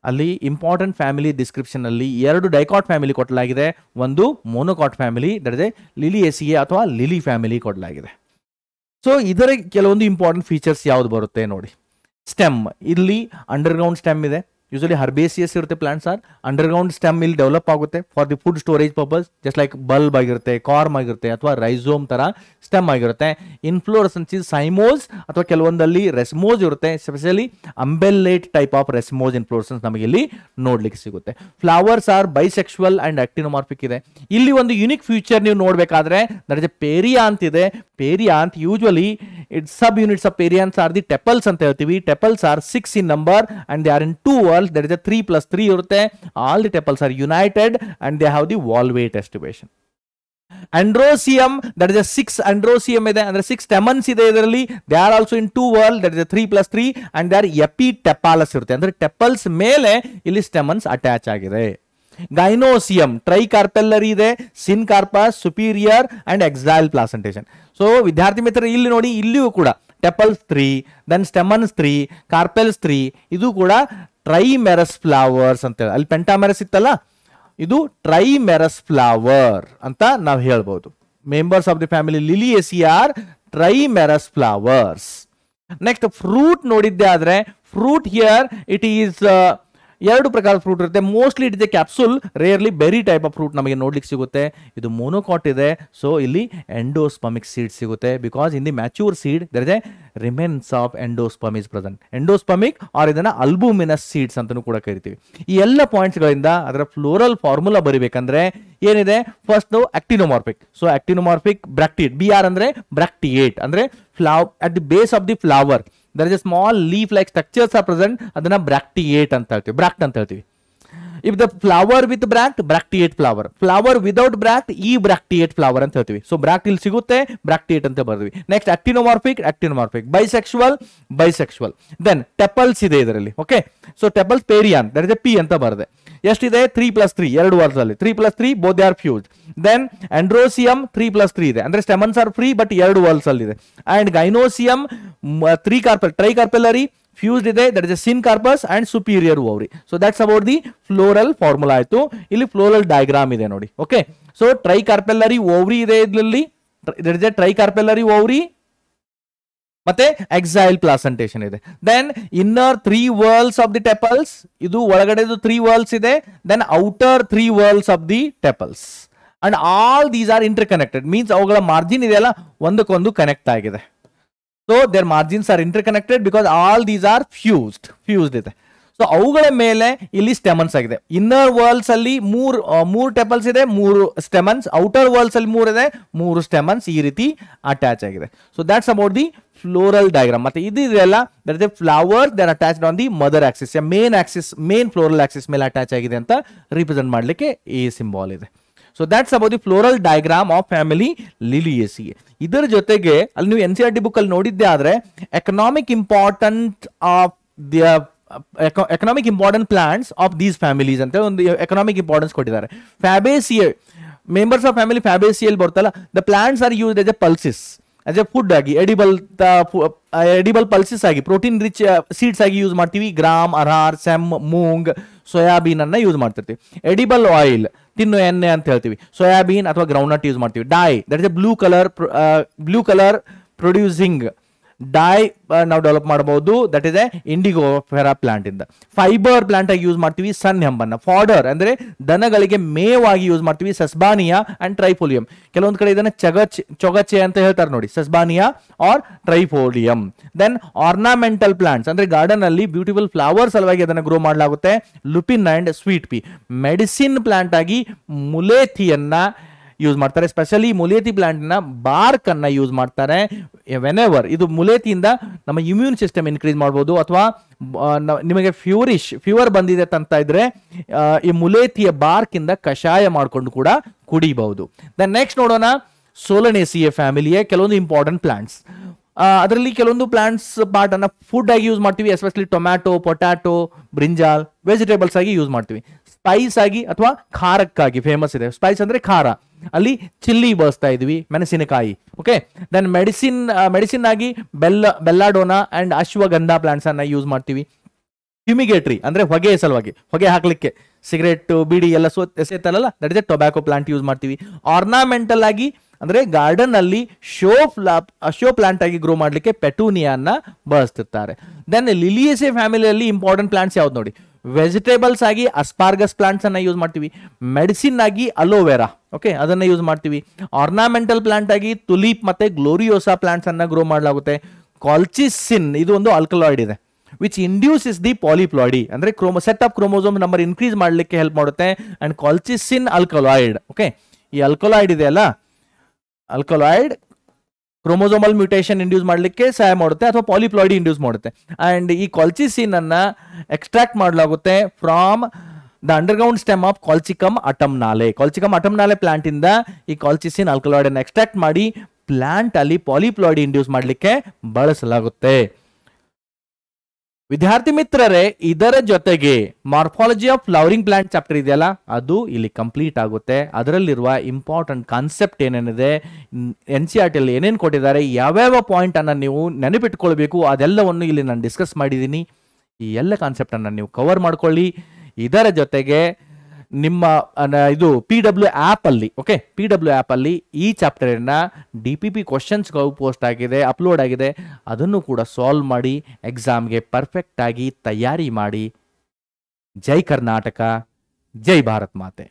ಅಲ್ಲಿ ಇಂಪಾರ್ಟೆಂಟ್ ಫ್ಯಾಮಿಲಿ ಡಿಸ್ಕ್ರಿಪ್ಷನ್ ಅಲ್ಲಿ 2 ಡೈಕಾಟ್ ಫ್ಯಾಮಿಲಿ ಕೊಡಲಾಗಿದೆ, ಒಂದು monocot family, that is a liliaceae ಅಥವಾ ಲಿಲಿ ಫ್ಯಾಮಿಲಿ ಕೊಡಲಾಗಿದೆ. ಸೊ ಇದರ ಕೆಲವೊಂದು ಇಂಪಾರ್ಟೆಂಟ್ ಫೀಚರ್ಸ್ ಯಾವ್ದು ಬರುತ್ತೆ ನೋಡಿ. ಸ್ಟೆಮ್, ಇಲ್ಲಿ ಅಂಡರ್ಗ್ರೌಂಡ್ ಸ್ಟೆಮ್ ಇದೆ. ಯೂಶಲಿ ಹರ್ಬೇಸಿಯಸ್ ಇರುತ್ತೆ ಪ್ಲಾಂಟ್ಸ್ ಆರ್ ಅಂಡರ್ಗ್ರೌಂಡ್ ಸ್ಟೆಮ್ ಇಲ್ಲಿ ಡೆವಲಪ್ ಆಗುತ್ತೆ for the food storage purpose, just like bulb ಆಗಿರುತ್ತೆ, ಕಾರ್ಮ್ ಆಗಿರುತ್ತೆ ಅಥವಾ ರೈಸೋಮ್ ತರ ಸ್ಟೆಮ್ ಆಗಿರುತ್ತೆ. ಇನ್ಫ್ಲೋರೆಸೆನ್ಸ್ ಇಸ್ ಸೈಮೋಸ್ ಅಥವಾ ಕೆಲವೊಂದಲ್ಲಿ ರೆಸ್ಮೋಸ್ ಇರುತ್ತೆ. Specially ಅಂಬೆಲ್ಲೇಟ್ type of racemose inflorescence ನಮಗೆ ಇಲ್ಲಿ ನೋಡ್ಲಿಕ್ಕೆ ಸಿಗುತ್ತೆ. Flowers are bisexual and actinomorphic ಇದೆ. ಇಲ್ಲಿ ಒಂದು ಯುನಿಕ್ ಫ್ಯೂಚರ್ ನೀವು ನೋಡ್ಬೇಕಾದ್ರೆ ದಟ್ ಇಸ್ ಪೇರಿಯಾಂತ್ ಇದೆ. Perianth usually it's subunits of perianths are the tepals ಅಂತ ಹೇಳ್ತೀವಿ. Tepals are 6 in number and they are in 2 walls, that is a 3+3 ಇರುತ್ತೆ. All the tepals are united and they have the wall weight estimation. Androsium, that is a 6 androsium ಇದೆ, ಅಂದ್ರೆ 6 stamens ಇದೆ ಇದರಲ್ಲಿ. They are also in 2 wall, that is a 3+3 and they are epitepalous ಇರುತ್ತೆ, ಅಂದ್ರೆ tepals ಮೇಲೆ ಇಲ್ಲಿ stamens attach ಆಗಿದೆ. Gynoecium tricarpellary ಇದೆ, syncarpous, superior and axile placentation. So ವಿದ್ಯಾರ್ಥಿ ಮಿತ್ರ ಇಲ್ಲಿ ನೋಡಿ, ಇಲ್ಲಿಯೂ ಕೂಡ ಟೆಪಲ್ಸ್ 3, ದೆನ್ ಸ್ಟೆಮನ್ಸ್ 3, ಕಾರ್ಪೆಲ್ಸ್ 3. ಇದು ಕೂಡ ಟ್ರೈಮೆರಸ್ ಫ್ಲವರ್ಸ್ ಅಂತ ಹೇಳಿ, ಅಲ್ಲಿ ಪೆಂಟಾಮೆರಸ್ ಇತ್ತಲ್ಲ, ಇದು ಟ್ರೈಮೆರಸ್ ಫ್ಲವರ್ ಅಂತ ನಾವು ಹೇಳ್ಬೋದು. Members of the family liliaceae are trimerous flowers. Next fruit ನೋಡಿದ್ದೆ ಆದ್ರೆ, ಫ್ರೂಟ್ ಹಿಯರ್ ಇಟ್ ಈಸ್ 2 ಪ್ರಕಾರದ ಫ್ರೂಟ್ ಇರುತ್ತೆ. Mostly it is a capsule, rarely berry type of fruit ನಮಗೆ ನೋಡ್ಲಿಕ್ಕೆ ಸಿಗುತ್ತೆ. ಇದು ಮೊನೊಕಾಟ್ ಇದೆ, ಸೊ ಇಲ್ಲಿ ಎಂಡೋಸ್ಪಮಿಕ್ ಸೀಡ್ ಸಿಗುತ್ತೆ. Because in the mature seed there is a remains of endosperm is present. Endospermic or ಇದನ್ನ ಅಲ್ಬುಮಿನಸ್ ಸೀಡ್ಸ್ ಅಂತಾನೂ ಕೂಡ ಕರಿತೀವಿ. ಈ ಎಲ್ಲ ಪಾಯಿಂಟ್ಸ್ ಗಳಿಂದ ಅದರ ಫ್ಲೋರಲ್ ಫಾರ್ಮುಲಾ ಬರಿಬೇಕಂದ್ರೆ ಏನಿದೆ, first actinomorphic. So actinomorphic bracteate, BR ಅಂದ್ರೆ ಬ್ರಾಕ್ಟಿಯೇಟ್ ಅಂದ್ರೆ at the base of the flower there is a small leaf like structures are present, adana bracteate anta heltivi, bract anta heltivi. If the flower with bract, bracteate flower. Flower without bract, e bracteate flower anta heltivi. So bract ಇಲ್ಲಿ ಸಿಗುತ್ತೆ, bracteate ಅಂತ ಬರ್ತೀವಿ. Next actinomorphic, actinomorphic. Bisexual, bisexual. Then tepals ಇದೆ ಇದರಲ್ಲಿ. Okay, so tepals perianth, that is a P ಅಂತ ಬರದೆ. ಎಷ್ಟಿದೆ 3+3, 2 whorls ಅಲ್ಲಿ 3+3 both they are fused. Then androecium 3+3 ಇದೆ, ಅಂದ್ರೆ stamens are free but 2 whorls ಅಲ್ಲಿ ಇದೆ. And gynoecium 3 carpel tricarpellary fused ಇದೆ, that is a syncarpous and superior ovary. So that's about the floral formula ಆಯ್ತು. ಇಲ್ಲಿ ಫ್ಲೋರಲ್ ಡಯಾಗ್ರಾಮ್ ಇದೆ ನೋಡಿ. Okay, so ಟ್ರೈಕಾರ್ಪೆಲ್ಲರಿ ovary ಇದೆ ಇದರಲ್ಲಿ, that is a tricarpellary ovary ಮತ್ತೆ ಎಕ್ಸೈಲ್ ಪ್ಲಾಸೆಂಟೇಷನ್ ಇದೆ. Then inner 3 whorls of the tepals, ಇದು ಒಳಗಡೆದು 3 ವರ್ಲ್ಸ್ ಇದೆ. Then outer 3 whorls of the tepals and all these are interconnected, means ಅವುಗಳ ಮಾರ್ಜಿನ್ ಇದೆಯಲ್ಲ ಒಂದಕ್ಕೊಂದು ಕನೆಕ್ಟ್ ಆಗಿದೆ. So their margins are interconnected because all these are fused ಇದೆ. ಸೊ ಅವುಗಳ ಮೇಲೆ ಇಲ್ಲಿ ಸ್ಟೆಮನ್ಸ್ ಆಗಿದೆ. ಇನ್ನರ್ ವರ್ಲ್ಸ್ ಅಲ್ಲಿ 3 ಟೆಪಲ್ಸ್ ಇದೆ, 3 ಸ್ಟೆಮನ್ಸ್. ಔಟರ್ ವರ್ಲ್ಸ್ ಅಲ್ಲಿ 3 ಇದೆ, 3 ಸ್ಟೆಮನ್ಸ್ ಈ ರೀತಿ ಅಟ್ಯಾಚ್ ಆಗಿದೆ. So that's about the floral diagram. ಮತ್ತೆ ಇದು ಇದೆಯಲ್ಲ, that is a flower that attached on the mother axis, main floral axis ಮೇಲೆ ಅಟ್ಯಾಚ್ ಆಗಿದೆ ಅಂತ ರಿಪ್ರೆಸೆಂಟ್ ಮಾಡಲಿಕ್ಕೆ ಈ ಸಿಂಬಾಲ್ ಇದೆ. So that's about the floral diagram of family Liliaceae. ಇದರ ಜೊತೆಗೆ ಅಲ್ಲಿ ನೀವು NCERT ಬುಕ್ ಅಲ್ಲಿ ನೋಡಿದ್ದೆ ಆದ್ರೆ economic important of the economic important plants of these families ಅಂತ ಒಂದು ಎಕನಾಮಿಕ್ ಇಂಪಾರ್ಟೆನ್ಸ್ ಕೊಟ್ಟಿದ್ದಾರೆ. ಫ್ಯಾಬೇಸಿಯೆ, ಮೆಂಬರ್ಸ್ ಆಫ್ ಫ್ಯಾಮಿಲಿ ಫ್ಯಾಬೇಸಿಯಲ್ ಬರ್ತಲ್ಲ, the plants are used as a pulses, as a food ಆಗಿ, ಎಡಿಬಲ್ ಪಲ್ಸಿಸ್ ಆಗಿ, ಪ್ರೋಟೀನ್ ರಿಚ್ ಸೀಡ್ಸ್ ಆಗಿ use ಮಾಡ್ತೀವಿ. Gram, arhar, sem, moong, soybean ಅನ್ನ ಯೂಸ್ ಮಾಡ್ತಿರ್ತೀವಿ. ಎಡಿಬಲ್ ಆಯಿಲ್, ತಿನ್ನು ಎಣ್ಣೆ ಅಂತ ಹೇಳ್ತೀವಿ, ಸೋಯಾಬೀನ್ ಅಥವಾ ಗ್ರೌಂಡ್ ನಟ್ ಯೂಸ್ ಮಾಡ್ತೀವಿ. Dye, that is a blue colour producing dye ನಾವು ಡೆವಲಪ್ ಮಾಡಬಹುದು, that is a Indigofera plant ಇಂದ. ಫೈಬರ್ ಪ್ಲಾಂಟ್ ಆಗಿ ಯೂಸ್ ಮಾಡ್ತೀವಿ ಸನ್ ಹೆಂಬನ್ನ. ಫಾಡರ್ ಅಂದ್ರೆ ದನಗಳಿಗೆ ಮೇವಾಗಿ ಯೂಸ್ ಮಾಡ್ತೀವಿ, ಸಸ್ಬಾನಿಯಾ ಅಂಡ್ ಟ್ರೈಫೋಲಿಯಂ. ಕೆಲವೊಂದು ಕಡೆ ಇದನ್ನ ಚೊಗಚೆ ಅಂತ ಹೇಳ್ತಾರೆ ನೋಡಿ, ಸಸ್ಬಾನಿಯಾ ಆರ್ ಟ್ರೈಫೋಲಿಯಂ. ದೆನ್ ಆರ್ನಾಮೆಂಟಲ್ ಪ್ಲಾಂಟ್ಸ್ ಅಂದ್ರೆ ಗಾರ್ಡನ್ ಅಲ್ಲಿ ಬ್ಯೂಟಿಫುಲ್ ಫ್ಲವರ್ಸ್ ಸಲುವಾಗಿ ಅದನ್ನ ಗ್ರೋ ಮಾಡಲಾಗುತ್ತೆ, Lupin and sweet P. Medicine plant ಆಗಿ ಮುಲೇಥಿಯನ್ನ ಯೂಸ್ ಮಾಡ್ತಾರೆ, ಸ್ಪೆಷಲಿ ಮುಲೇತಿ ಪ್ಲಾಂಟ್ ನ ಬಾರ್ಕ್ ಅನ್ನ ಯೂಸ್ ಮಾಡ್ತಾರೆ. ವೆನೆವರ್ ಇದು ಮುಲೇತಿಯಿಂದ ನಮ್ಮ ಇಮ್ಯೂನ್ ಸಿಸ್ಟಮ್ ಇನ್ಕ್ರೀಸ್ ಮಾಡಬಹುದು, ಅಥವಾ ನಿಮಗೆ ಫೀವರ್ ಬಂದಿದೆ ಅಂತ ಇದ್ರೆ ಈ ಮುಲೇತಿಯ ಬಾರ್ಕ್ ಇಂದ ಕಷಾಯ ಮಾಡಿಕೊಂಡು ಕೂಡ ಕುಡಿಬಹುದು. ದೆನ್ ನೆಕ್ಸ್ಟ್ ನೋಡೋಣ ಸೋಲನೇಸಿಯೆ ಫ್ಯಾಮಿಲಿಯ ಕೆಲವೊಂದು ಇಂಪಾರ್ಟೆಂಟ್ ಪ್ಲಾಂಟ್ಸ್. ಅದರಲ್ಲಿ ಕೆಲವೊಂದು ಪ್ಲಾಂಟ್ಸ್ ಪಾರ್ಟ್ ಅನ್ನ ಫುಡ್ ಆಗಿ ಯೂಸ್ ಮಾಡ್ತೀವಿ, especially tomato, potato, brinjal vegetables ಆಗಿ ಯೂಸ್ ಮಾಡ್ತೀವಿ. ಸ್ಪೈಸ್ ಆಗಿ ಅಥವಾ ಖಾರಕ್ಕಾಗಿ ಫೇಮಸ್ ಇದೆ. ಸ್ಪೈಸ್ ಅಂದ್ರೆ ಖಾರ, ಅಲ್ಲಿ ಚಿಲ್ಲಿ ಬಳಸ್ತಾ ಇದೀವಿ, ಮೆಣಸಿನಕಾಯಿ. ಓಕೆ, ದೆನ್ ಮೆಡಿಸಿನ್ ಆಗಿ ಬೆಲ್ಲಾಡೋನಾ ಅಂಡ್ ಅಶ್ವಗಂಧ ಪ್ಲಾಂಟ್ಸ್ ಅನ್ನ ಯೂಸ್ ಮಾಡ್ತೀವಿ. ಫ್ಯೂಮಿಗೇಟ್ರಿ ಅಂದ್ರೆ ಹೊಗೆ ಸಲುವಾಗಿ, ಹೊಗೆ ಹಾಕ್ಲಿಕ್ಕೆ ಸಿಗರೇಟ್ ಬೀಡಿ ಎಲ್ಲ ಎಸೆತಲ್ಲ, that is a tobacco plant use ಮಾಡ್ತೀವಿ. ಆರ್ನಾಮೆಂಟಲ್ ಆಗಿ ಅಂದ್ರೆ ಗಾರ್ಡನ್ ಅಲ್ಲಿ ಶೋ ಪ್ಲಾಂಟ್ ಆಗಿ ಗ್ರೋ ಮಾಡ್ಲಿಕ್ಕೆ ಪೆಟೂನಿಯಾನ ಬಳಸ್ತಿರ್ತಾರೆ. ದೆನ್ ಲಿಲಿಯೇಸೆ ಫ್ಯಾಮಿಲಿಯಲ್ಲಿ ಇಂಪಾರ್ಟೆಂಟ್ ಪ್ಲಾಂಟ್ಸ್ ಯಾವ್ದು ನೋಡಿ, ವೆಜಿಟೇಬಲ್ಸ್ ಆಗಿ ಅಸ್ಪಾರ್ಗಸ್ ಪ್ಲಾಂಟ್ಸ್ ಅನ್ನ ಯೂಸ್ ಮಾಡ್ತೀವಿ. ಮೆಡಿಸಿನ್ ಆಗಿ ಅಲೋವೆರಾ, ಓಕೆ, ಅದನ್ನ ಯೂಸ್ ಮಾಡ್ತೀವಿ. ಆರ್ನಾಮೆಂಟಲ್ ಪ್ಲಾಂಟ್ ಆಗಿ ತುಲಿಪ್ ಮತ್ತೆ ಗ್ಲೋರಿಯೋಸಾ ಪ್ಲಾಂಟ್ಸ್ ಅನ್ನ ಗ್ರೋ ಮಾಡಲಾಗುತ್ತೆ. ಕಾಲ್ಚಿಸಿನ್ ಇದು ಒಂದು ಆಲ್ಕಲಾಯ್ಡ್ ಇದೆ, ವಿಚ್ ಇಂಡ್ಯೂಸಸ್ ದಿ ಪಾಲಿಪ್ಲಾಯ್ಡಿ ಅಂದ್ರೆ set of chromosome number increase ಮಾಡಲಿಕ್ಕೆ ಹೆಲ್ಪ್ ಮಾಡುತ್ತೆ. ಅಂಡ್ ಕಾಲ್ಚಿಸಿನ್ ಆಲ್ಕಲಾಯ್ಡ್, ಓಕೆ, ಈ ಆಲ್ಕಲಾಯ್ಡ್ ಇದೆ ಅಲ್ಲ, ಆಲ್ಕಲಾಯ್ಡ್ ಕ್ರೋಮೋಸೋಮಲ್ ಮ್ಯೂಟೇಷನ್ ಇಂಡ್ಯೂಸ್ ಮಾಡಲಿಕ್ಕೆ ಸಹಾಯ ಮಾಡುತ್ತೆ ಅಥವಾ ಪಾಲಿಪ್ಲಾಯ್ಡಿ ಇಂಡ್ಯೂಸ್ ಮಾಡುತ್ತೆ. ಅಂಡ್ ಈ ಕಾಲ್ಚಿಸಿನ್ ಅನ್ನ ಎಕ್ಸ್ಟ್ರಾಕ್ಟ್ ಮಾಡಲಾಗುತ್ತೆ from the underground stem of Colchicum autumnale. Colchicum autumnale plant ಇಂದ ಈ ಕಾಲ್ಚಿಸಿನ್ ಆಲ್ಕಲಾಯ್ಡ್ ಅನ್ನು ಎಕ್ಸ್ಟ್ರಾಕ್ಟ್ ಮಾಡಿ ಪ್ಲಾಂಟ್ ಅಲ್ಲಿ ಪಾಲಿಪ್ಲಾಯ್ಡಿ ಇಂಡ್ಯೂಸ್ ಮಾಡಲಿಕ್ಕೆ ಬಳಸಲಾಗುತ್ತೆ. ವಿದ್ಯಾರ್ಥಿ ಮಿತ್ರರೇ, ಇದರ ಜೊತೆಗೆ morphology of flowering plant chapter ಇದೆಯಲ್ಲ, ಅದು ಇಲ್ಲಿ ಕಂಪ್ಲೀಟ್ ಆಗುತ್ತೆ. ಅದರಲ್ಲಿರುವ ಇಂಪಾರ್ಟೆಂಟ್ ಕಾನ್ಸೆಪ್ಟ್ ಏನೇನಿದೆ, NCERT ಅಲ್ಲಿ ಏನೇನು ಕೊಟ್ಟಿದ್ದಾರೆ, ಯಾವ್ಯಾವ ಪಾಯಿಂಟ್ ಅನ್ನ ನೀವು ನೆನಪಿಟ್ಕೊಳ್ಬೇಕು, ಅದೆಲ್ಲವನ್ನು ಇಲ್ಲಿ ನಾನು ಡಿಸ್ಕಸ್ ಮಾಡಿದ್ದೀನಿ. ಈ ಎಲ್ಲ ಕಾನ್ಸೆಪ್ಟ್ ಅನ್ನ ನೀವು ಕವರ್ ಮಾಡ್ಕೊಳ್ಳಿ. ಇದರ ಜೊತೆಗೆ ನಿಮ್ಮ ಇದು PW ಆ್ಯಪ್ ಅಲ್ಲಿ, ಓಕೆ, PW ಆ್ಯಪ್ ಅಲ್ಲಿ ಈ ಚಾಪ್ಟರ್ನ DPP ಕ್ವಶನ್ಸ್ಗಳು ಪೋಸ್ಟ್ ಆಗಿದೆ, ಅಪ್ಲೋಡ್ ಆಗಿದೆ. ಅದನ್ನು ಕೂಡ ಸಾಲ್ವ್ ಮಾಡಿ ಎಕ್ಸಾಮ್ಗೆ ಪರ್ಫೆಕ್ಟ್ ಆಗಿ ತಯಾರಿ ಮಾಡಿ. ಜೈ ಕರ್ನಾಟಕ, ಜೈ ಭಾರತ್ ಮಾತೆ.